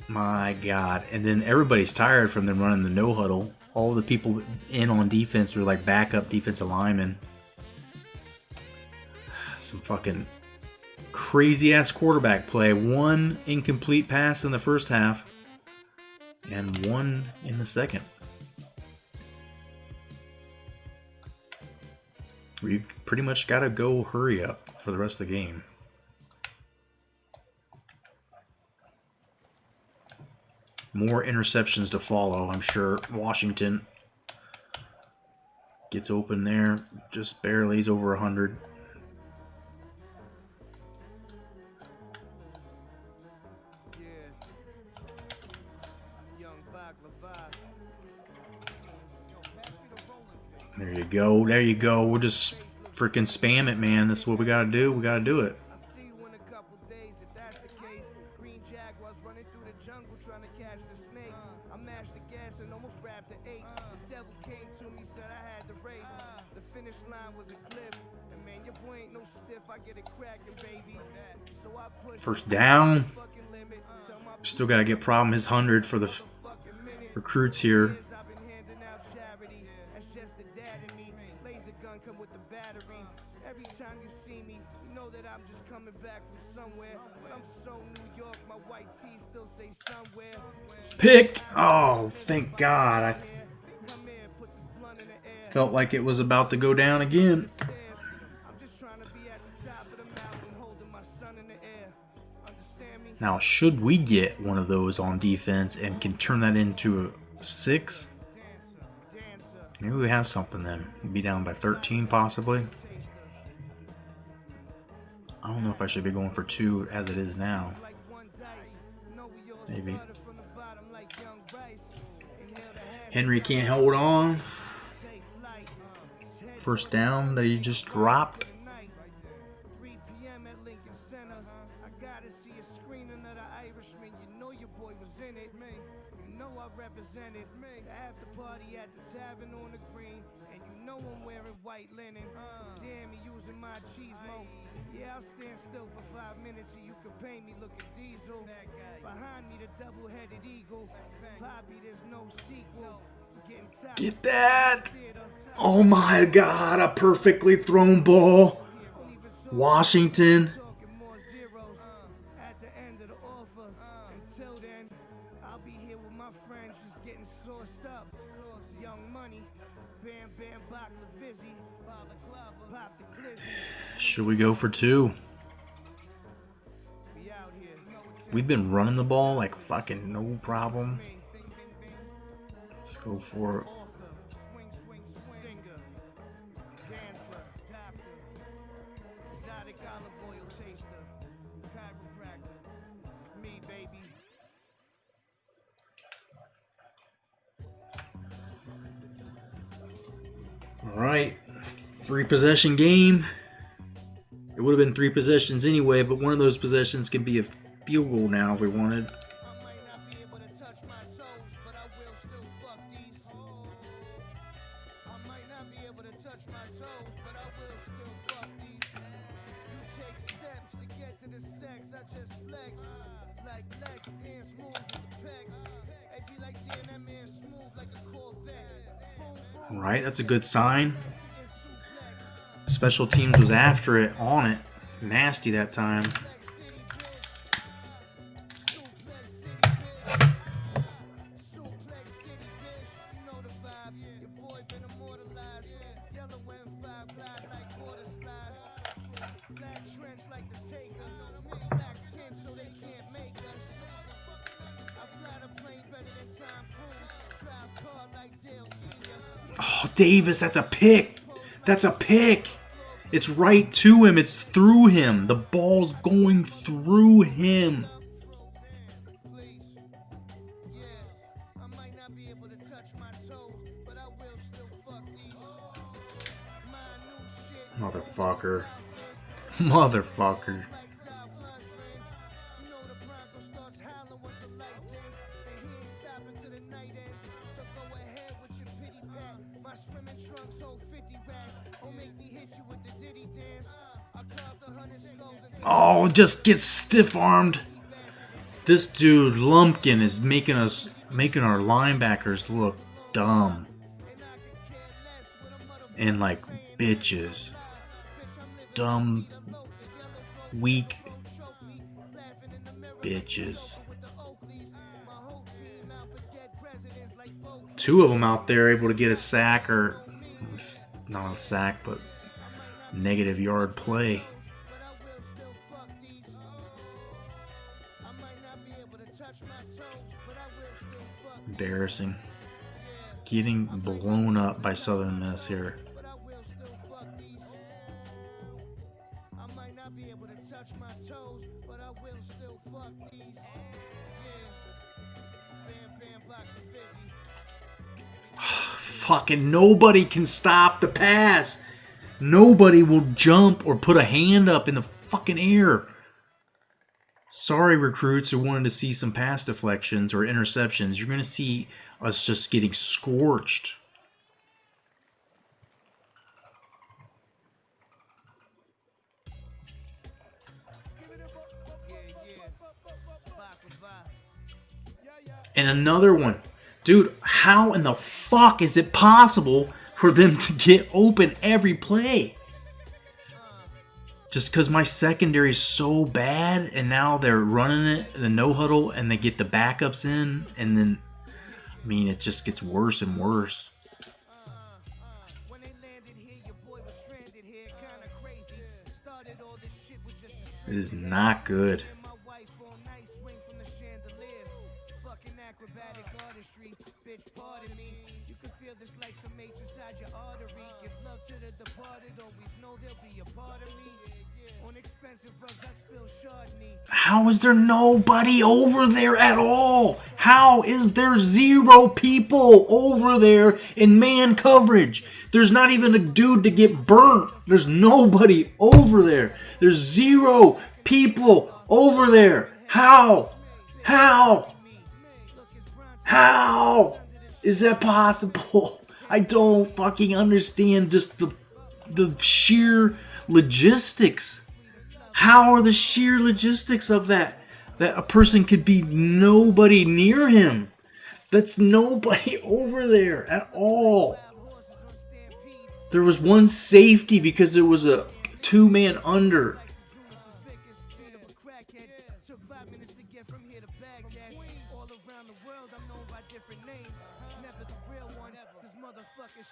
My God. And then everybody's tired from them running the no huddle. All the people in on defense were like backup defensive linemen. Some fucking crazy ass quarterback play. 1 incomplete pass in the first half and 1 in the second. We've pretty much got to go hurry up for the rest of the game. More interceptions to follow, I'm sure. Washington gets open there. Just barely. He's over 100. There you go. There you go. We'll just freaking spam it, man. That's what we got to do. We got to do it. First down. Still got to get problem his 100 for the recruits here. Picked. Oh, thank God. I felt like it was about to go down again. Now, should we get one of those on defense and can turn that into a 6? Maybe we have something then. We'd be down by 13 possibly. I don't know if I should be going for 2 as it is now. Maybe. Henry can't hold on. First down that he just dropped. 3 p.m. at Lincoln Center. I gotta see a screening of the Irishman. You know your boy was in it. You know I represented. The after party at the tavern on the green. And you know I'm wearing white linen. Damn, he using my cheese mo. Yeah, I'll stand still for 5 minutes and you can pay me looking diesel. Behind me the double-headed eagle. Poppy, there's no sequel. Get that! Oh my God, a perfectly thrown ball. Washington. At the end of the offer. Until then, I'll be here with my friends just getting sauced up. Young money, bam bam bakla fizzy, pop the glizzy. Should we go for 2? We out here. We've been running the ball like fucking no problem. Let's go for it. Swing, singer, dancer, doctor, exotic olive oil taster, chiropractor. It's me, baby. Alright. 3 possession game. It would have been 3 possessions anyway, but one of those possessions can be a field goal now if we wanted. I might not be able to touch my toes, but I will still fuck these. I might not be able to touch my toes, but I will still fuck these. You take steps to get to the sex, I just flex. Like Lex, dance moves with the pecs. It be like, damn, that man smooth like a Corvette. Alright, that's a good sign. Special teams was after it, on it. Nasty that time. Oh, Davis, that's a pick. That's a pick. It's right to him. It's through him. The ball's going through him. Motherfucker. Motherfucker. Oh, just get stiff-armed. This dude, Lumpkin, is making our linebackers look dumb. And like bitches. Dumb, weak bitches. 2 of them out there able to get a sack, or not a sack, but negative yard play. Embarrassing. Getting blown up by Southern Miss here. Fucking nobody can stop the pass. Nobody will jump or put a hand up in the fucking air. Sorry, recruits who wanted to see some pass deflections or interceptions. You're going to see us just getting scorched. And another one. Dude, how in the fuck is it possible for them to get open every play? Just because my secondary is so bad, and now they're running it, the no-huddle, and they get the backups in, and then, I mean, it just gets worse and worse. It is not good. How is there nobody over there at all? How is there 0 people over there in man coverage? There's not even a dude to get burnt. There's nobody over there. There's 0 people over there. How? How? How is that possible? I don't fucking understand just the sheer logistics. How are the sheer logistics of that? That a person could be nobody near him. That's nobody over there at all. There was one safety because there was a 2-man under.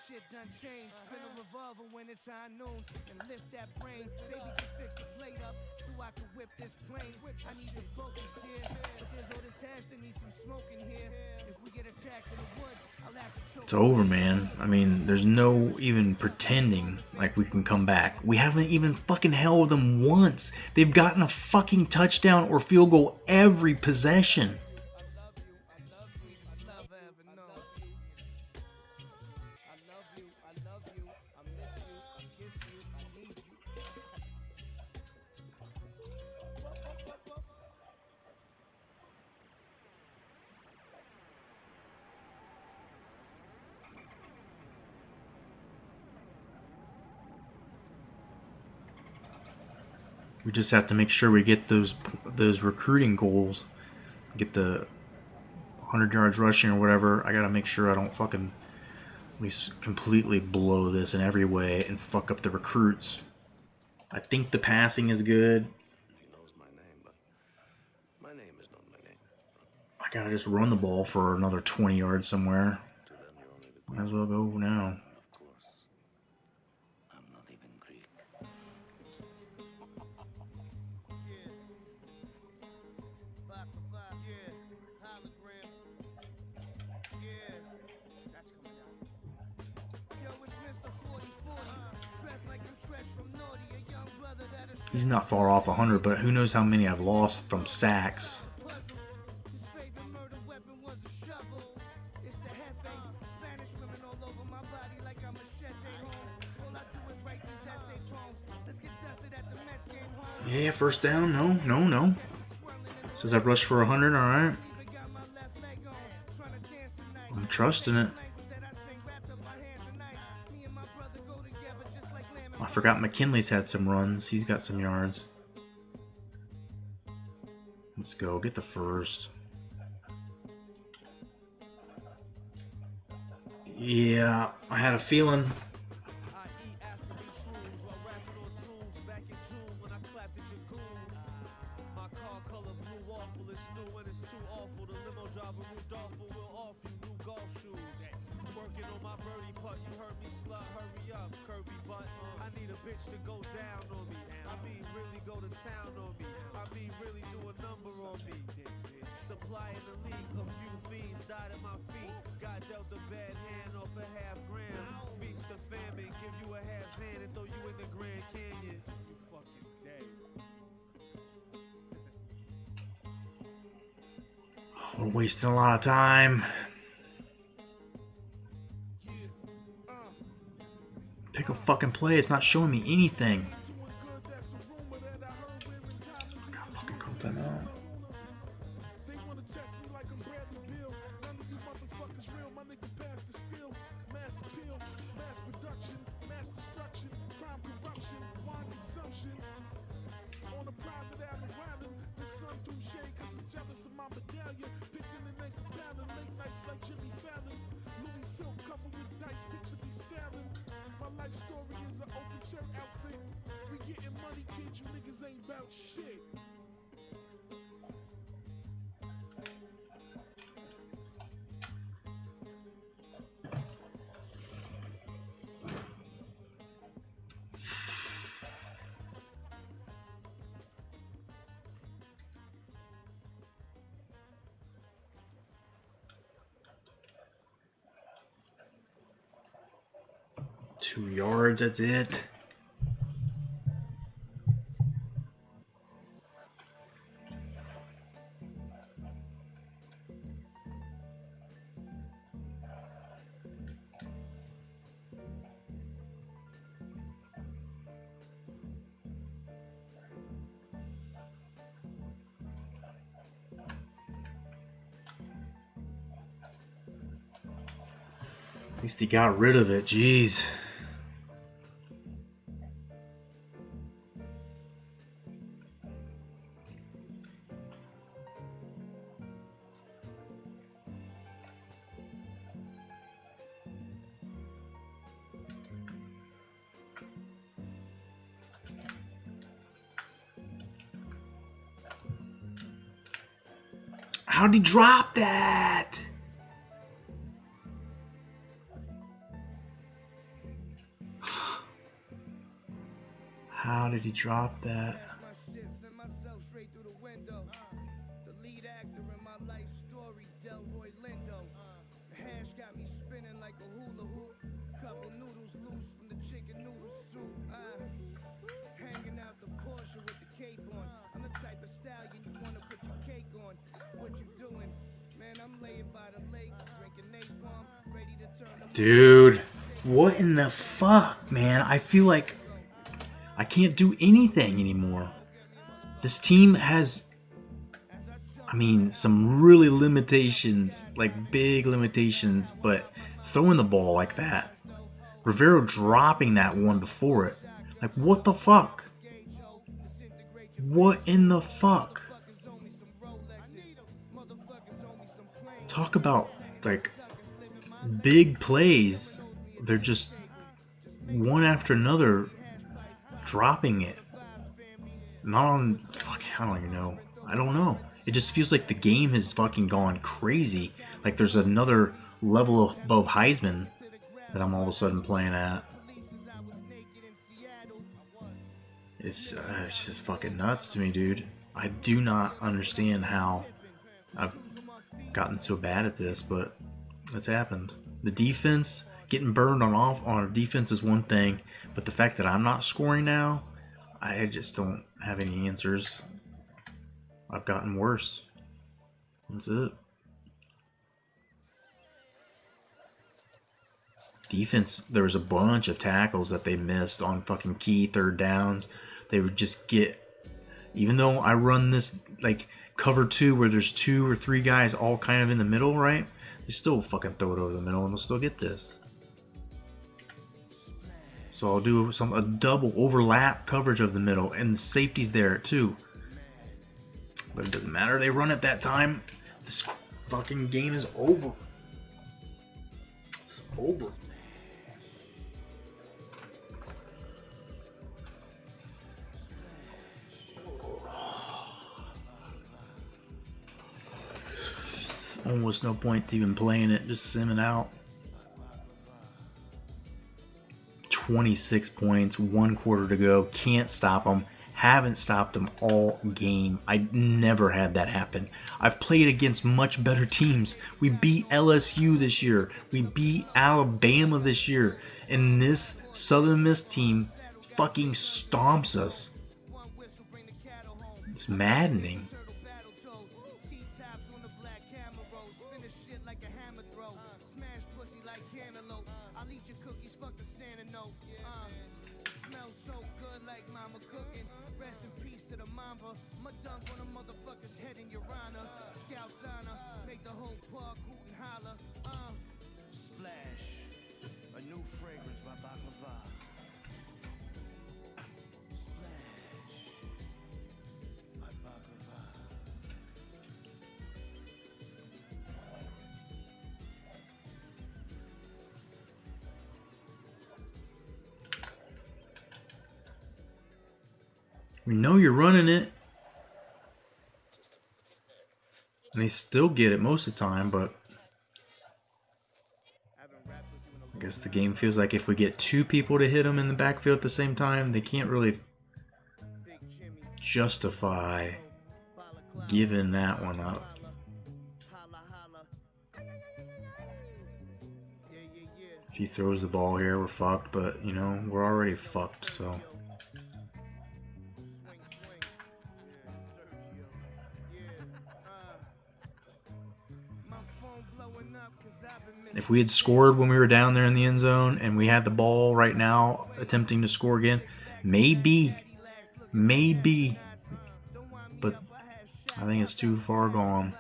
Shit done changed. Spin a revolver when it's high noon and lift that brain. Baby, just fix the plate up so I can whip this plane. I need to focus, dear, but there's all this hash that needs some smoke in here. If we get attacked in the woods, I'll have to choke. It's over, man. I mean, there's no even pretending like we can come back. We haven't even fucking held them once. They've gotten a fucking touchdown or field goal every possession. We just have to make sure we get those recruiting goals. Get the 100 yards rushing or whatever. I gotta make sure I don't fucking at least completely blow this in every way and fuck up the recruits. I think the passing is good. He knows my name, but my name is not my name. I gotta just run the ball for another 20 yards somewhere. To them, you're only the Might as well go now. Of course. I'm not even Greek. He's not far off 100, but who knows how many I've lost from sacks. Yeah, first down. No. Says I rushed for 100, alright. I'm trusting it. I forgot McKinley's had some runs. He's got some yards. Let's go. Get the first. Yeah, I had a feeling. To go down on me, I mean really go to town on me, I mean really do a number on me. Supply in the league, a few fiends died at my feet, got dealt a bad hand off a half-gram. Feast the famine, give you a half's hand and throw you in the Grand Canyon. You fucking dead. We're wasting a lot of time. Pick a fucking play. It's not showing me anything. I gotta fucking call time out. Life story is an open shirt outfit. We getting money, kids, you niggas ain't about shit. 2 yards, that's it. At least he got rid of it. Jeez. How'd he drop that? How did he drop that? My shit, send myself straight through the window. The lead actor in my life story, Delroy Lindo. The hash got me spinning like a hula hoop. Couple noodles loose from the chicken noodle soup. Hanging out the Porsche with the cape on. I'm the type of stallion you wanna put your cake on. What you doing? Man, I'm laying by the lake, drinking napalm, ready to turn them. Dude, what in the fuck, man? I feel like I can't do anything anymore. This team has, I mean, some really limitations, like big limitations, but throwing the ball like that, Rivero dropping that one before it, like what the fuck? What in the fuck? Talk about like big plays. They're just one after another dropping it. Not on fuck, I don't even know. I don't know. It just feels like the game has fucking gone crazy. Like there's another level above Heisman that I'm all of a sudden playing at. It's just fucking nuts to me, dude. I do not understand how I've gotten so bad at this, but it's happened. The defense, getting burned on our defense is one thing, but the fact that I'm not scoring now, I just don't have any answers. I've gotten worse. That's it. Defense, there was a bunch of tackles that they missed on fucking key third downs. They would just get, even though I run this like cover 2 where there's 2 or 3 guys all kind of in the middle, right? They still fucking throw it over the middle and they'll still get this. So I'll do a double overlap coverage of the middle and the safety's there too. But it doesn't matter. They run at that time. This fucking game is over. It's over. Almost no point to even playing it, just simming out. 26 points, 1 quarter to go. Can't stop them. Haven't stopped them all game. I never had that happen. I've played against much better teams. We beat LSU this year. We beat Alabama this year. And this Southern Miss team fucking stomps us. It's maddening. We know you're running it. And they still get it most of the time, but I guess the game feels like if we get 2 people to hit them in the backfield at the same time, they can't really justify giving that one up. If he throws the ball here, we're fucked, but, you know, we're already fucked, so... If we had scored when we were down there in the end zone and we had the ball right now attempting to score again, maybe, but I think it's too far gone.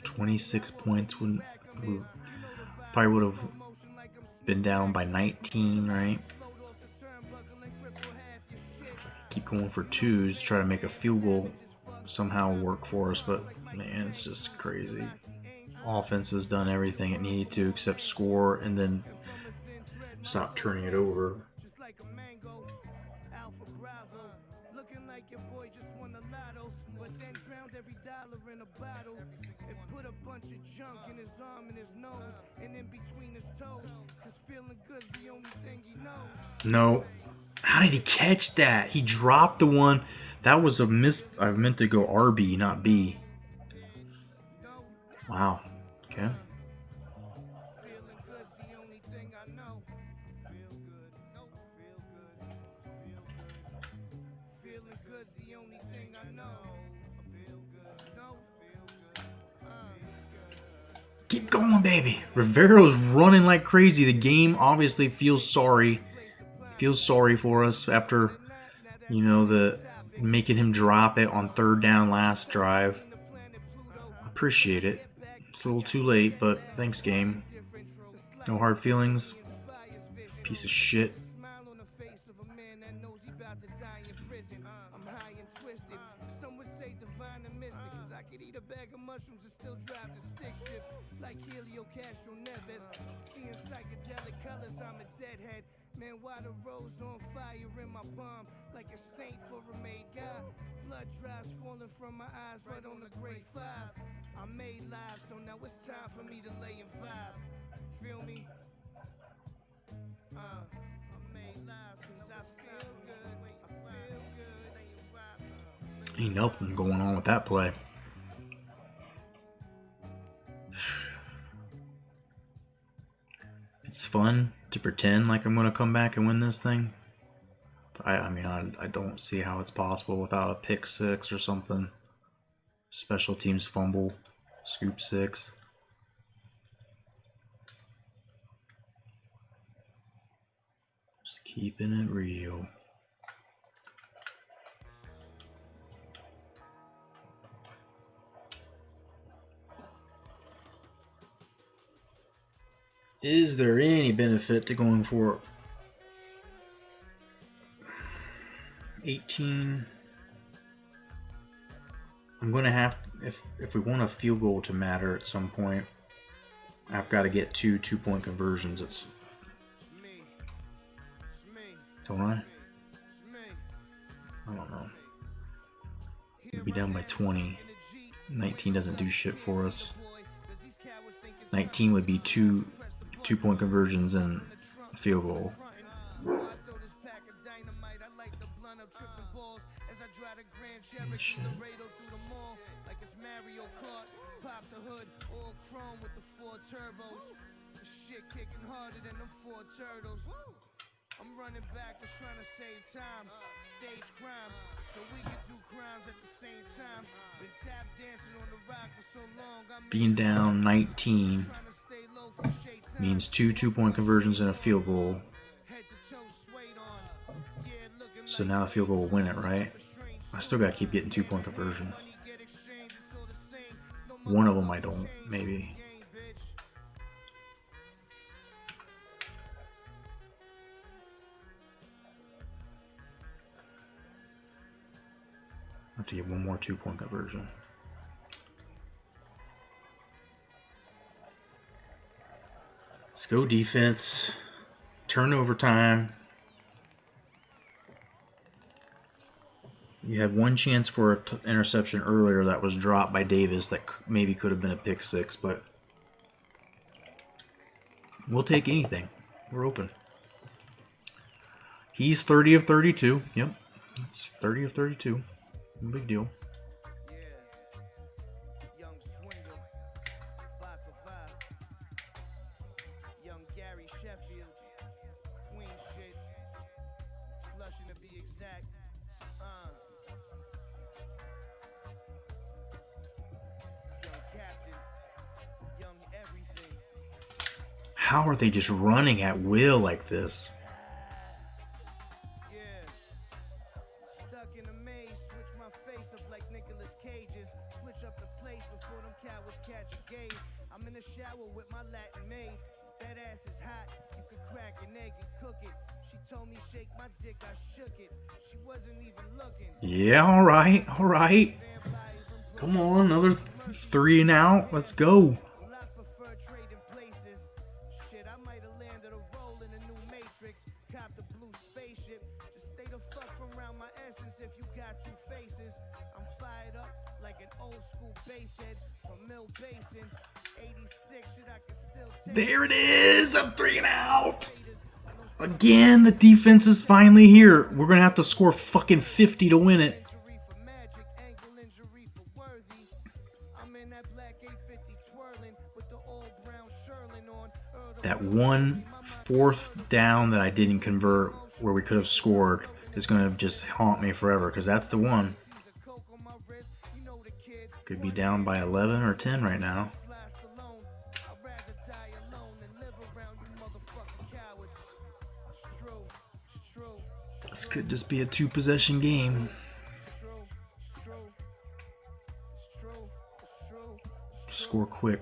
26 points probably would have been down by 19, right? Keep going for twos, try to make a field goal somehow work for us, but man, it's just crazy. Offense has done everything it needed to except score and then stop turning it over. Looking like your boy just won the lotto, but then drowned every dollar in a bottle and put a bunch of junk in his arm and his nose and in between his toes, cause feeling good's the only thing he knows. No. How did he catch that? He dropped the one. That was a miss. I meant to go RB, not B. Wow. Okay. Feeling good's the only thing I know. Feel good, no, feel good, feel good. Feeling good's the only thing I know. Feel good, no, feel good. Keep going, baby. Rivero's running like crazy. The game obviously feels sorry. Feels sorry for us after, you know, the making him drop it on third down last drive. Appreciate it. It's a little too late, but thanks, game. No hard feelings. Piece of shit. Smile on the face of a man that knows he about to die in prison. I'm high and twisted. Some would say divine and mystic, cause I could eat a bag of mushrooms and still drive the stick shift like Helio Castro Neves. Seeing psychedelic colors, I'm a deadhead. Man, why the rose on fire in my palm like a saint for a made God. Blood drops falling from my eyes right on the grade 5. I made live, so now it's time for me to lay in 5. Feel me? I made live since I feel good. I feel good. Lay in 5. Ain't nothing going on with that play. It's fun to pretend like I'm going to come back and win this thing. But I mean, I don't see how it's possible without a pick six or something. Special teams fumble, scoop six. Just keeping it real. Is there any benefit to going for 18? I'm going to have, if we want a field goal to matter at some point, I've got to get two-point conversions. It's, don't I? I don't know. We'll be down by 20. 19 doesn't do shit for us. 19 would be two-point conversions and a field goal. Shit. Like it's Mario Kart, pop the hood, all chrome with the 4 turbos. The shit kicking harder than them 4 turtles. I'm running back to trying to save time. Stage crime, so we can do crimes at the same time. Been tap dancing on the rock for so long. Being down 19 means two-point conversions and a field goal. So now the field goal will win it, right? I still gotta keep getting two-point conversion. One of them I don't, maybe. I have to get one more two-point conversion. Let's go defense. Turnover time. You had one chance for an interception earlier that was dropped by Davis that maybe could have been a pick six, but we'll take anything. We're open. He's 30 of 32. Yep, it's 30 of 32. No big deal. Young Swingle, Vodka Vibe, Young Gary Sheffield, Queen shit, Flushing to be exact. Young Captain, Young Everything. How are they just running at will like this? Yeah, stuck in a maze. me switch my face up like Nicolas Cage's. Switch up the place before them cowards catch a gaze. I'm in the shower with my Latin maid. That ass is hot, you could crack an egg and cook it. She told me shake my dick, I shook it. She wasn't even looking. Yeah, all right, all right. Come on, another 3 and out. Let's go. Well, I prefer trading places. Shit, I might have landed a role in a new Matrix. Copped a blue spaceship. Just stay the fuck from around my essence if you got 2 faces. I'm fired up like an old school bass head from Mill Basin. 86 shit I can still take. There it is. I'm 3 and out. Again, the defense is finally here. We're going to have to score fucking 50 to win it. Injury for Magic, ankle injury for Worthy. I'm in that black 850 twirling with the all brown Sherlin on. That 1 4th down that I didn't convert where we could have scored is going to just haunt me forever because that's the one. Could be down by 11 or 10 right now. This could just be a 2-possession game. Score quick.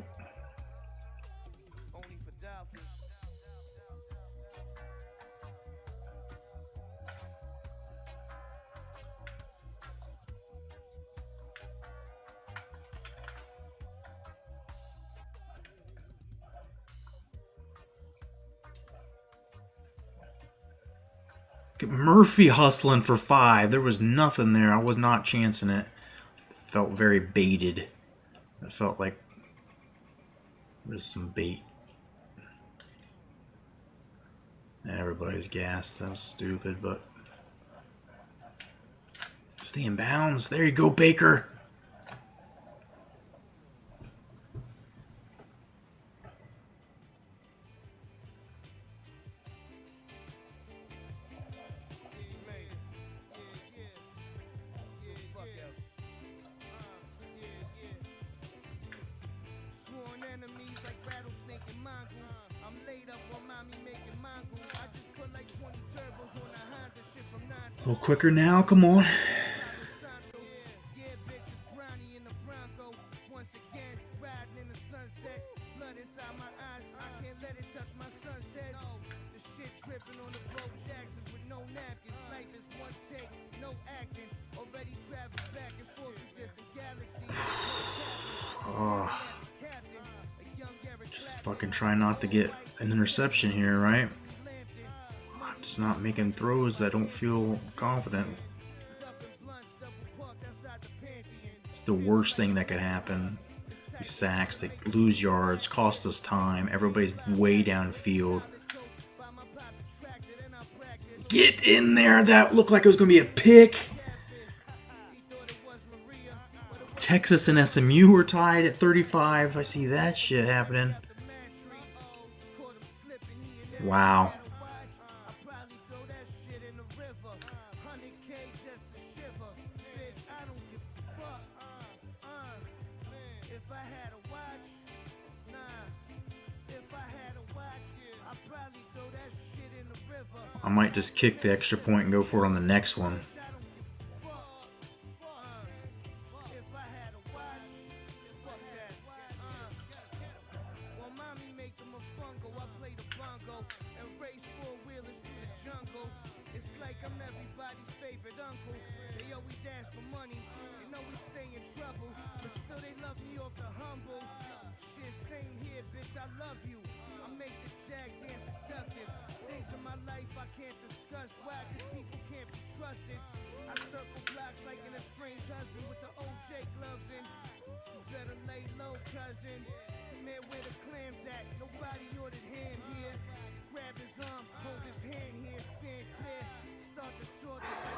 Murphy hustling for 5. There was nothing there. I was not chancing it. Felt very baited. It felt like there's some bait. Everybody's gassed. That was stupid, but stay in bounds. There you go, Baker. A little quicker now, come on. Oh. Just fucking try not to get an interception here, right? Just not making throws that don't feel confident. It's the worst thing that could happen. These sacks, they lose yards, cost us time. Everybody's way downfield. Get in there! That looked like it was going to be a pick. Texas and SMU were tied at 35. I see that shit happening. Wow. I might just kick the extra point and go for it on the next one.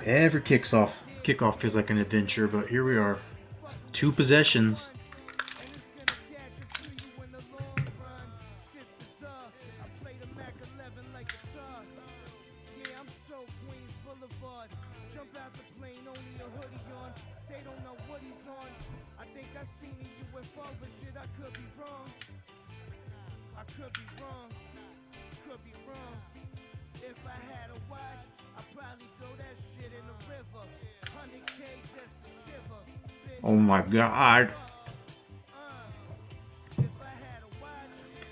Every kickoff feels like an adventure, but here we are. 2 possessions. If I had a watch, I Oh my god.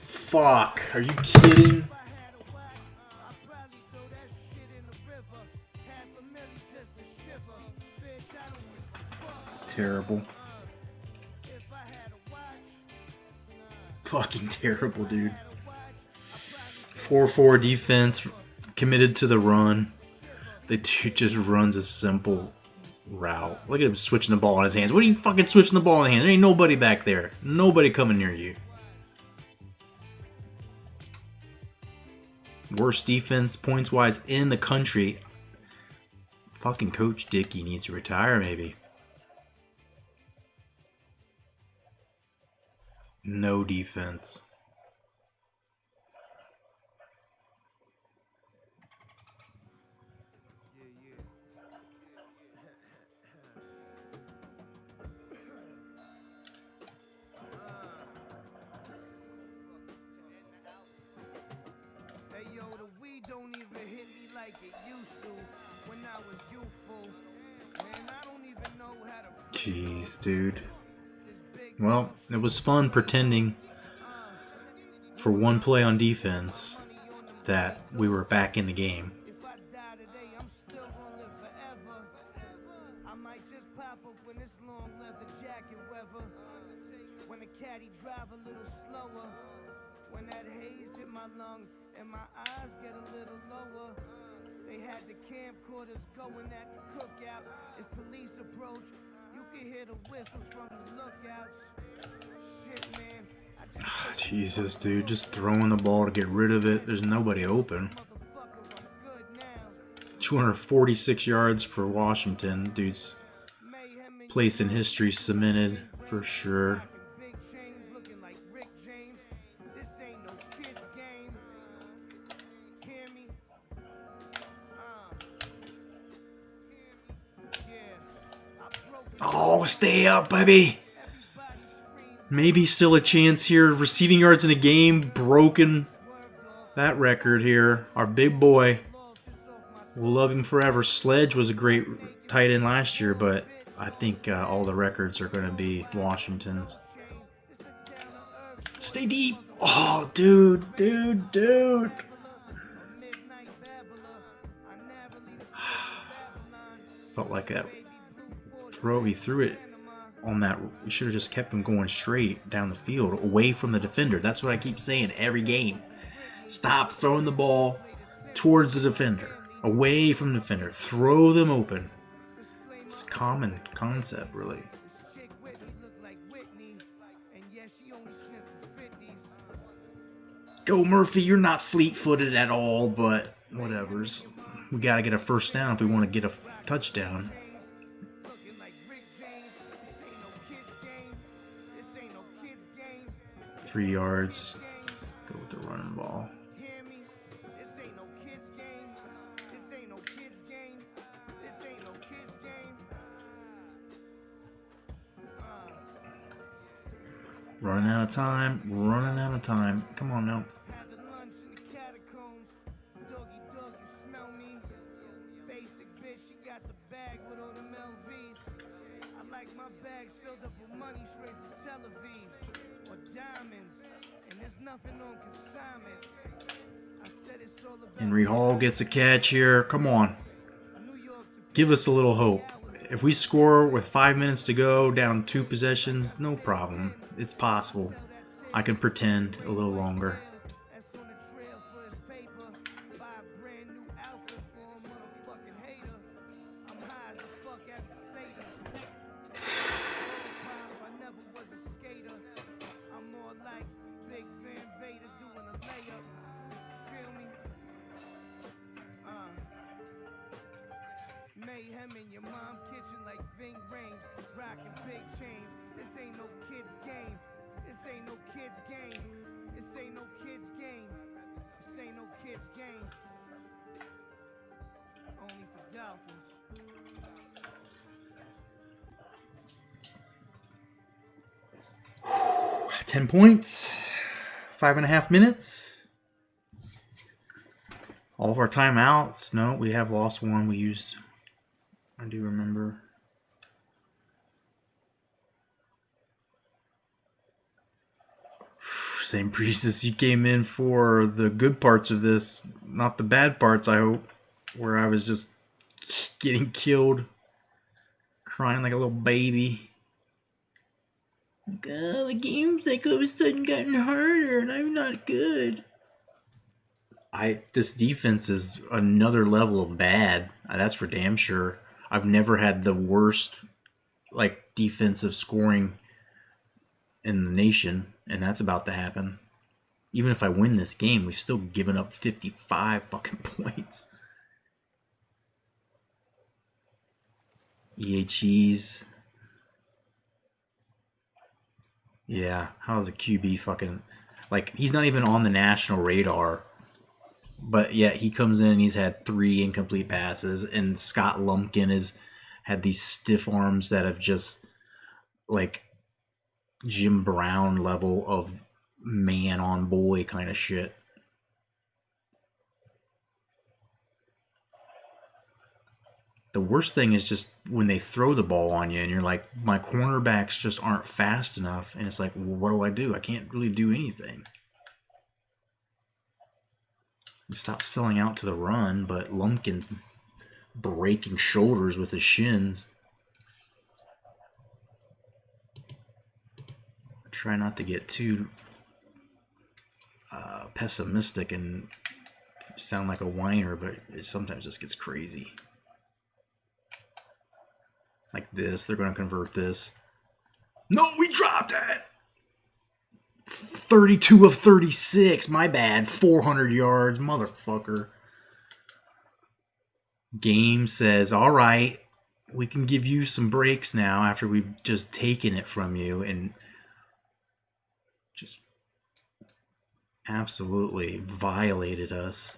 Fuck. Are you kidding? Terrible. Fucking terrible, dude. 4-4 defense, committed to the run. The dude just runs a simple route. Look at him switching the ball in his hands. What are you fucking switching the ball in his hands? There ain't nobody back there. Nobody coming near you. Worst defense, points-wise, in the country. Fucking Coach Dickey needs to retire, maybe. No defense. Hey yo, the weed don't even hit me like it used to when I was youthful. Man, I don't even know how to. Jeez, dude. Well, it was fun pretending for one play on defense that we were back in the game. If I die today, I'm still gonna live forever. I might just pop up when this long leather jacket weather. When the caddy drive a little slower. When that haze hit my lung and my eyes get a little lower. They had the camcorders going at the cookout. If police approach, you can hear the whistles from the lookouts. Shit, man. I just Jesus, dude. Just throwing the ball to get rid of it. There's nobody open. motherfucker, I'm good now. 246 yards for Washington. Dude's Mayhem and place in history cemented for sure. big chains looking like Rick James. This ain't no kid's game. Hear me? Yeah. I broke it. Oh, stay up, baby. Everybody scream. Maybe still a chance here. Receiving yards in a game, broken that record here. Our big boy. We'll love him forever. Sledge was a great tight end last year, but I think all the records are going to be Washington's. Stay deep. Oh, dude. Felt like that throw. He threw it on that. We should have just kept him going straight down the field, away from the defender. That's what I keep saying every game. Stop throwing the ball towards the defender, away from the defender. Throw them open. It's a common concept, really. This chick Whitney look like Whitney. And yeah, she only sniffing 50s. Go Murphy, you're not fleet-footed at all, but whatevers. We gotta get a first down if we want to get a touchdown. Looking like Rick James. This ain't no kid's game. This ain't no kid's game. 3 yards. Let's go with the running ball. Hear me? This ain't no kid's game. This ain't no kid's game. This ain't no kid's game. Running out of time. Come on now. Having lunch in the catacombs. Doggy dog, you smell me? Basic bitch, she got the bag with all them LVs. I like my bags filled up with money straight from Tel Aviv. Or diamonds. And there's nothing on consignment. I said it's all about Henry Hall gets a catch here. Come on. New York to Give us a little hope. If we score with 5 minutes to go, down 2 possessions, no problem. It's possible. I can pretend a little longer. that's on the trail for his paper. Buy a brand new outfit for a motherfucking hater. I'm high as a fuck at the Seder. I never was a skater. I'm more like Big Van Vader doing a layup. Feel me? Mayhem in your mom kitchen like Ving Rhames. Rockin' big chains. This ain't no kid's game. This ain't no kid's game. This ain't no kid's game. This ain't no kid's game. Only for Dolphins. 10 points. 5.5 minutes. All of our timeouts. No, we have lost one. We used. I do remember. Same Priestess, you came in for the good parts of this, not the bad parts, I hope, where I was just getting killed, crying like a little baby. God, the game's like all of a sudden gotten harder and I'm not good. This defense is another level of bad. That's for damn sure. I've never had the worst defensive scoring in the nation, and that's about to happen. Even if I win this game, we've still given up 55 fucking points. EHEs. Yeah, how's a QB fucking... he's not even on the national radar. But yet he comes in and he's had 3 incomplete passes, and Scott Lumpkin has had these stiff arms that have just Jim Brown level of man on boy kind of shit. The worst thing is just when they throw the ball on you and you're like, my cornerbacks just aren't fast enough, and it's like, well, what do? I can't really do anything. Stop selling out to the run, but Lumpkin's breaking shoulders with his shins. Try not to get too pessimistic and sound like a whiner, but it sometimes just gets crazy. Like this, they're going to convert this. No, we dropped it! 32 of 36, my bad. 400 yards, motherfucker. Game says, all right, we can give you some breaks now after we've just taken it from you and just absolutely violated us.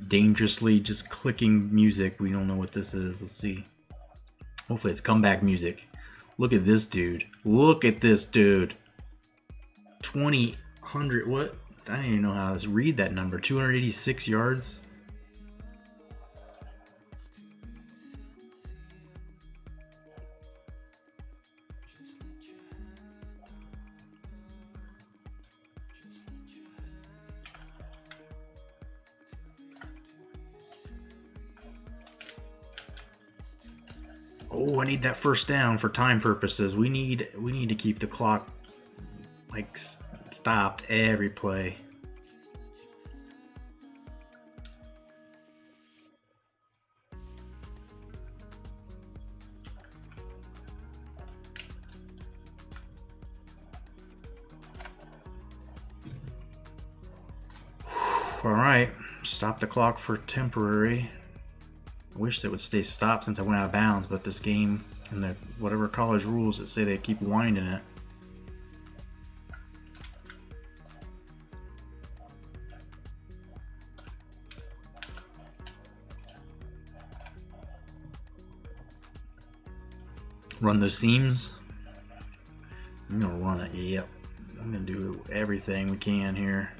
Dangerously just clicking music. We don't know what this is. Let's see. Hopefully it's comeback music. Look at this dude. Look at this dude. 200. What? I don't even know how to read that number. 286 yards. Oh, I need that first down for time purposes. We need to keep the clock stopped every play. All right, stop the clock for temporary. I wish it would stay stopped since I went out of bounds, but this game and the whatever college rules that say they keep winding it. Run the seams. I'm gonna run it. Yep. I'm gonna do everything we can here.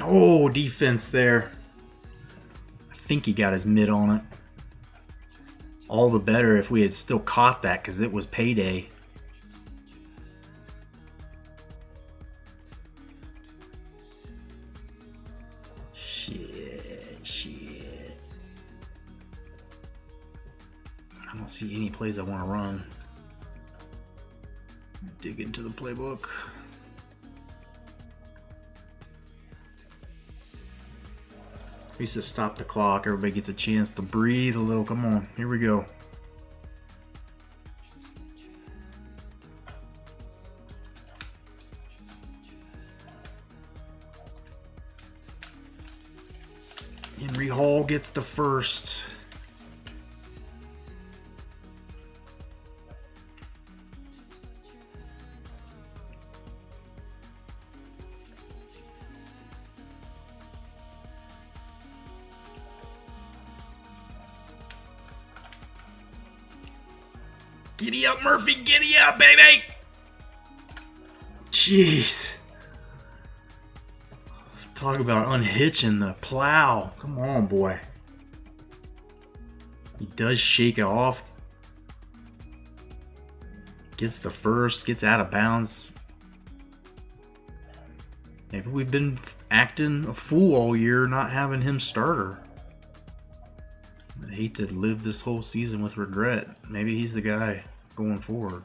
Oh, defense there. I think he got his mid on it. All the better if we had still caught that, because it was payday. Shit. I don't see any plays I want to run. Dig into the playbook. He says stop the clock. Everybody gets a chance to breathe a little. Come on, here we go. Henry Hall gets the first. Giddy up, Murphy. Giddy up, baby. Jeez. Talk about unhitching the plow. Come on, boy. He does shake it off. Gets the first. Gets out of bounds. Maybe we've been acting a fool all year not having him starter. I hate to live this whole season with regret. Maybe he's the guy going forward.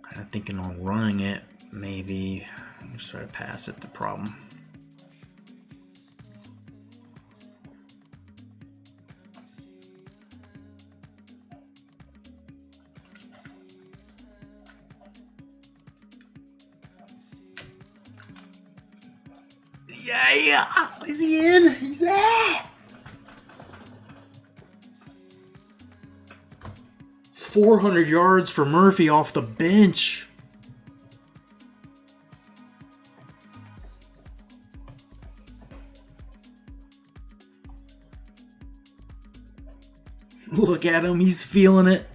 Kind of thinking on running it, maybe. Let's try to pass it, the problem. Yeah! Is he in? He's there! 400 yards for Murphy off the bench. Look at him, he's feeling it.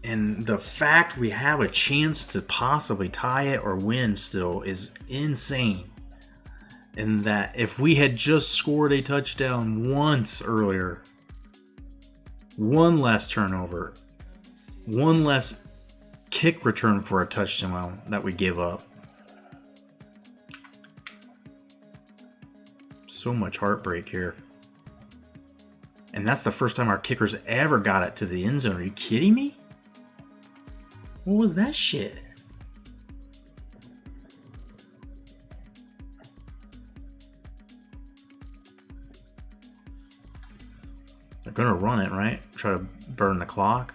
And the fact we have a chance to possibly tie it or win still is insane. And that if we had just scored a touchdown once earlier, one less turnover, one less kick return for a touchdown that we give up. So much heartbreak here. And that's the first time our kickers ever got it to the end zone. Are you kidding me? What was that shit? They're gonna run it, right? Try to burn the clock.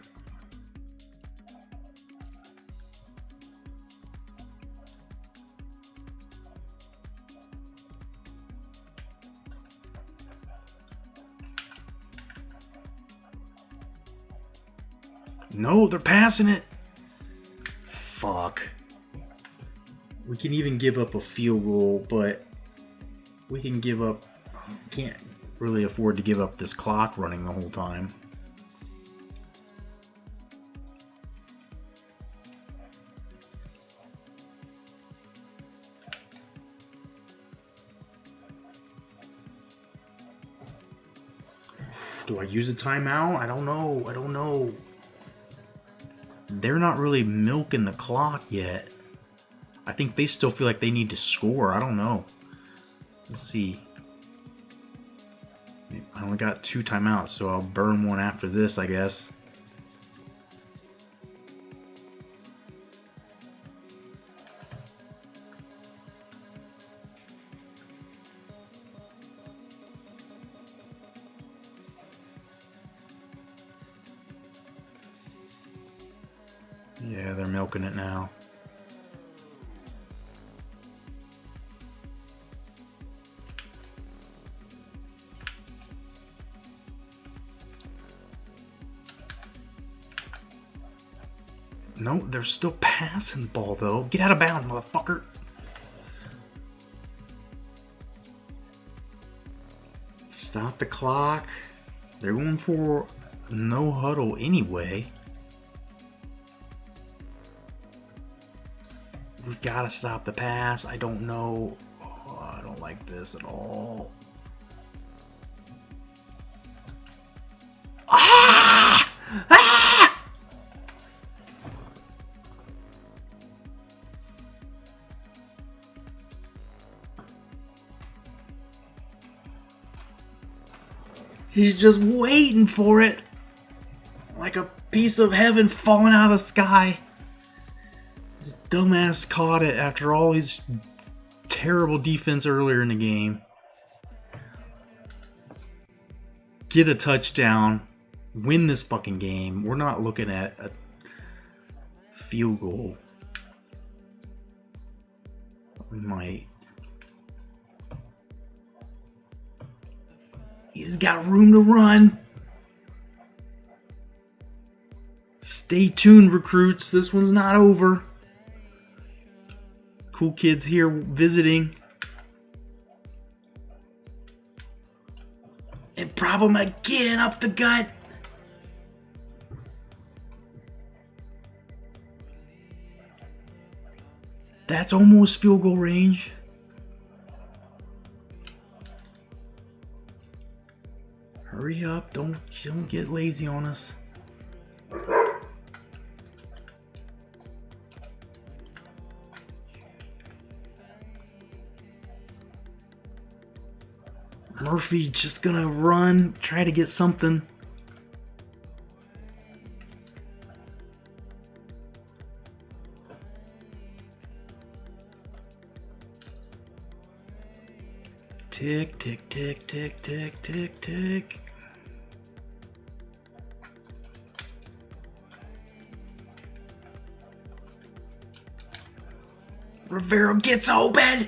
No, they're passing it. Fuck. We can even give up a field goal, but we can give up... Can't really afford to give up this clock running the whole time. Do I use a timeout? I don't know. They're not really milking the clock yet. I think they still feel like they need to score. I don't know. Let's see. I only got 2 timeouts, so I'll burn one after this, I guess. Yeah, they're milking it now. No, they're still passing the ball, though. Get out of bounds, motherfucker. Stop the clock. They're going for no huddle anyway. We've got to stop the pass. I don't know. Oh, I don't like this at all. Ah! Ah! He's just waiting for it. Like a piece of heaven falling out of the sky. His dumbass caught it after all his terrible defense earlier in the game. Get a touchdown. win this fucking game. We're not looking at a field goal. We might. He's got room to run. Stay tuned, recruits. This one's not over. Cool kids here visiting. And problem again up the gut. That's almost field goal range. Hurry up, don't get lazy on us. Murphy just gonna run, try to get something. Tick, tick, tick, tick, tick, tick, tick. Rivero gets open.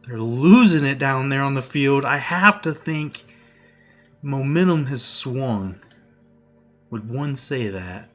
They're losing it down there on the field. I have to think momentum has swung. Would one say that?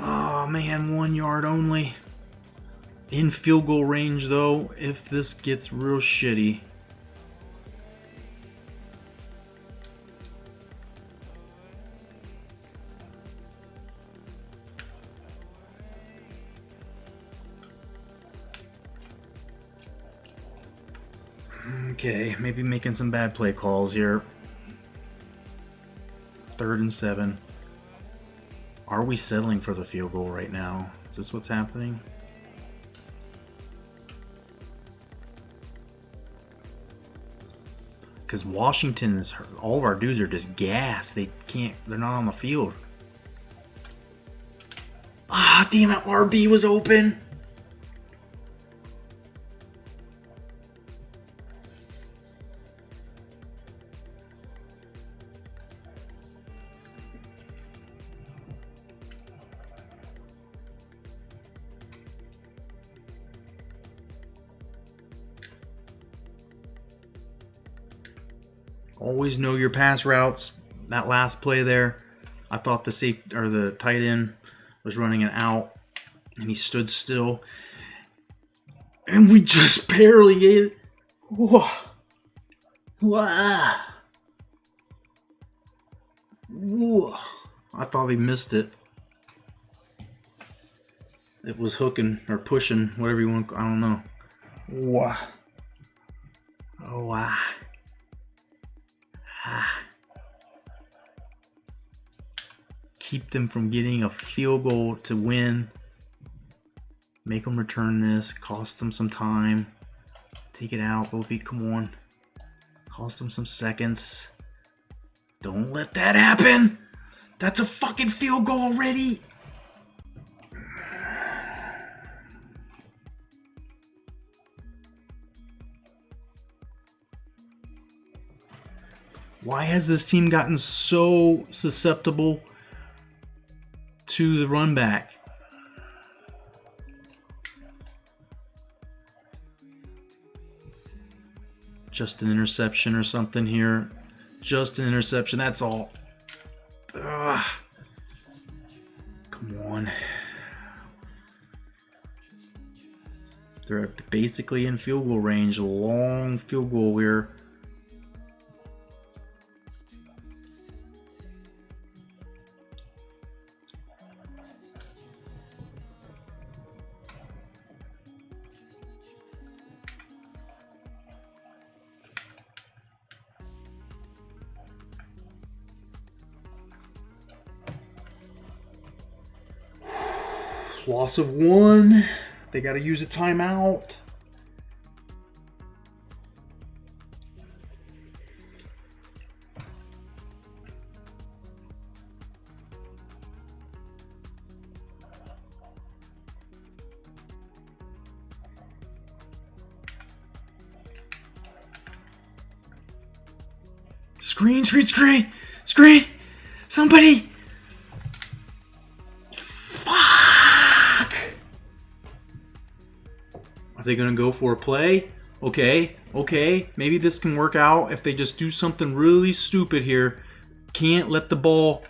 Oh man, 1 yard only. In field goal range though, if this gets real shitty. Okay, maybe making some bad play calls here. 3rd and 7. Are we settling for the field goal right now? Is this what's happening? Because Washington is hurt. All of our dudes are just gassed. They're not on the field. Ah, damn it, RB was open. Always know your pass routes. That last play there, I thought the tight end was running an out, and he stood still, and we just barely gave it. Whoa. Whoa. Whoa. I thought he missed it. It was hooking or pushing, whatever you want. I don't know. Whoa. Oh wow. Keep them from getting a field goal to win. Make them return this. Cost them some time. Take it out, Bobby. Come on. Cost them some seconds. Don't let that happen. That's a fucking field goal already. Why has this team gotten so susceptible to the run back? Just an interception or something here. Just an interception, that's all. Ugh. Come on. They're basically in field goal range. A long field goal here. Loss of 1. They got to use a timeout. Screen, screen, screen, screen. Somebody. Fuck. Are they going to go for a play? Okay, okay. Maybe this can work out if they just do something really stupid here. Can't let the ball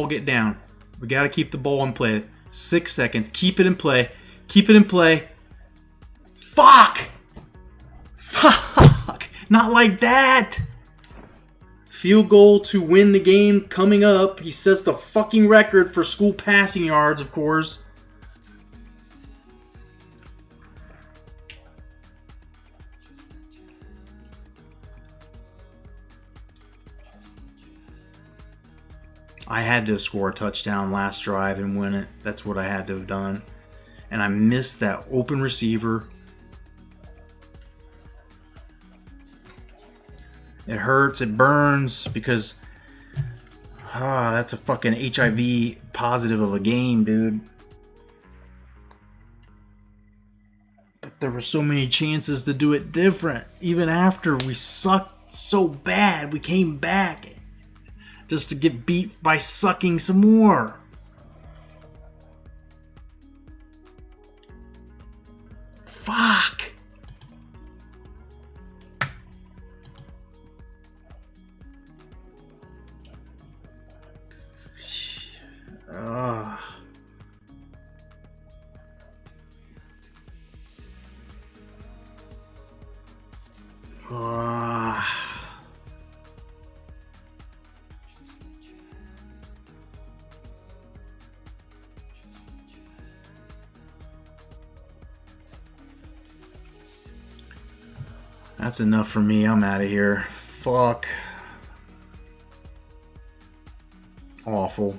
get down. We got to keep the ball in play. 6 seconds. Keep it in play. Keep it in play. Fuck. Fuck. Not like that. Field goal to win the game coming up. He sets the fucking record for school passing yards, of course. I had to score a touchdown last drive and win it. That's what I had to have done. And I missed that open receiver. It hurts, it burns, because that's a fucking HIV positive of a game, dude. But there were so many chances to do it different. Even after we sucked so bad, we came back just to get beat by sucking some more. Fuck. That's enough for me. I'm out of here. Fuck. Awful.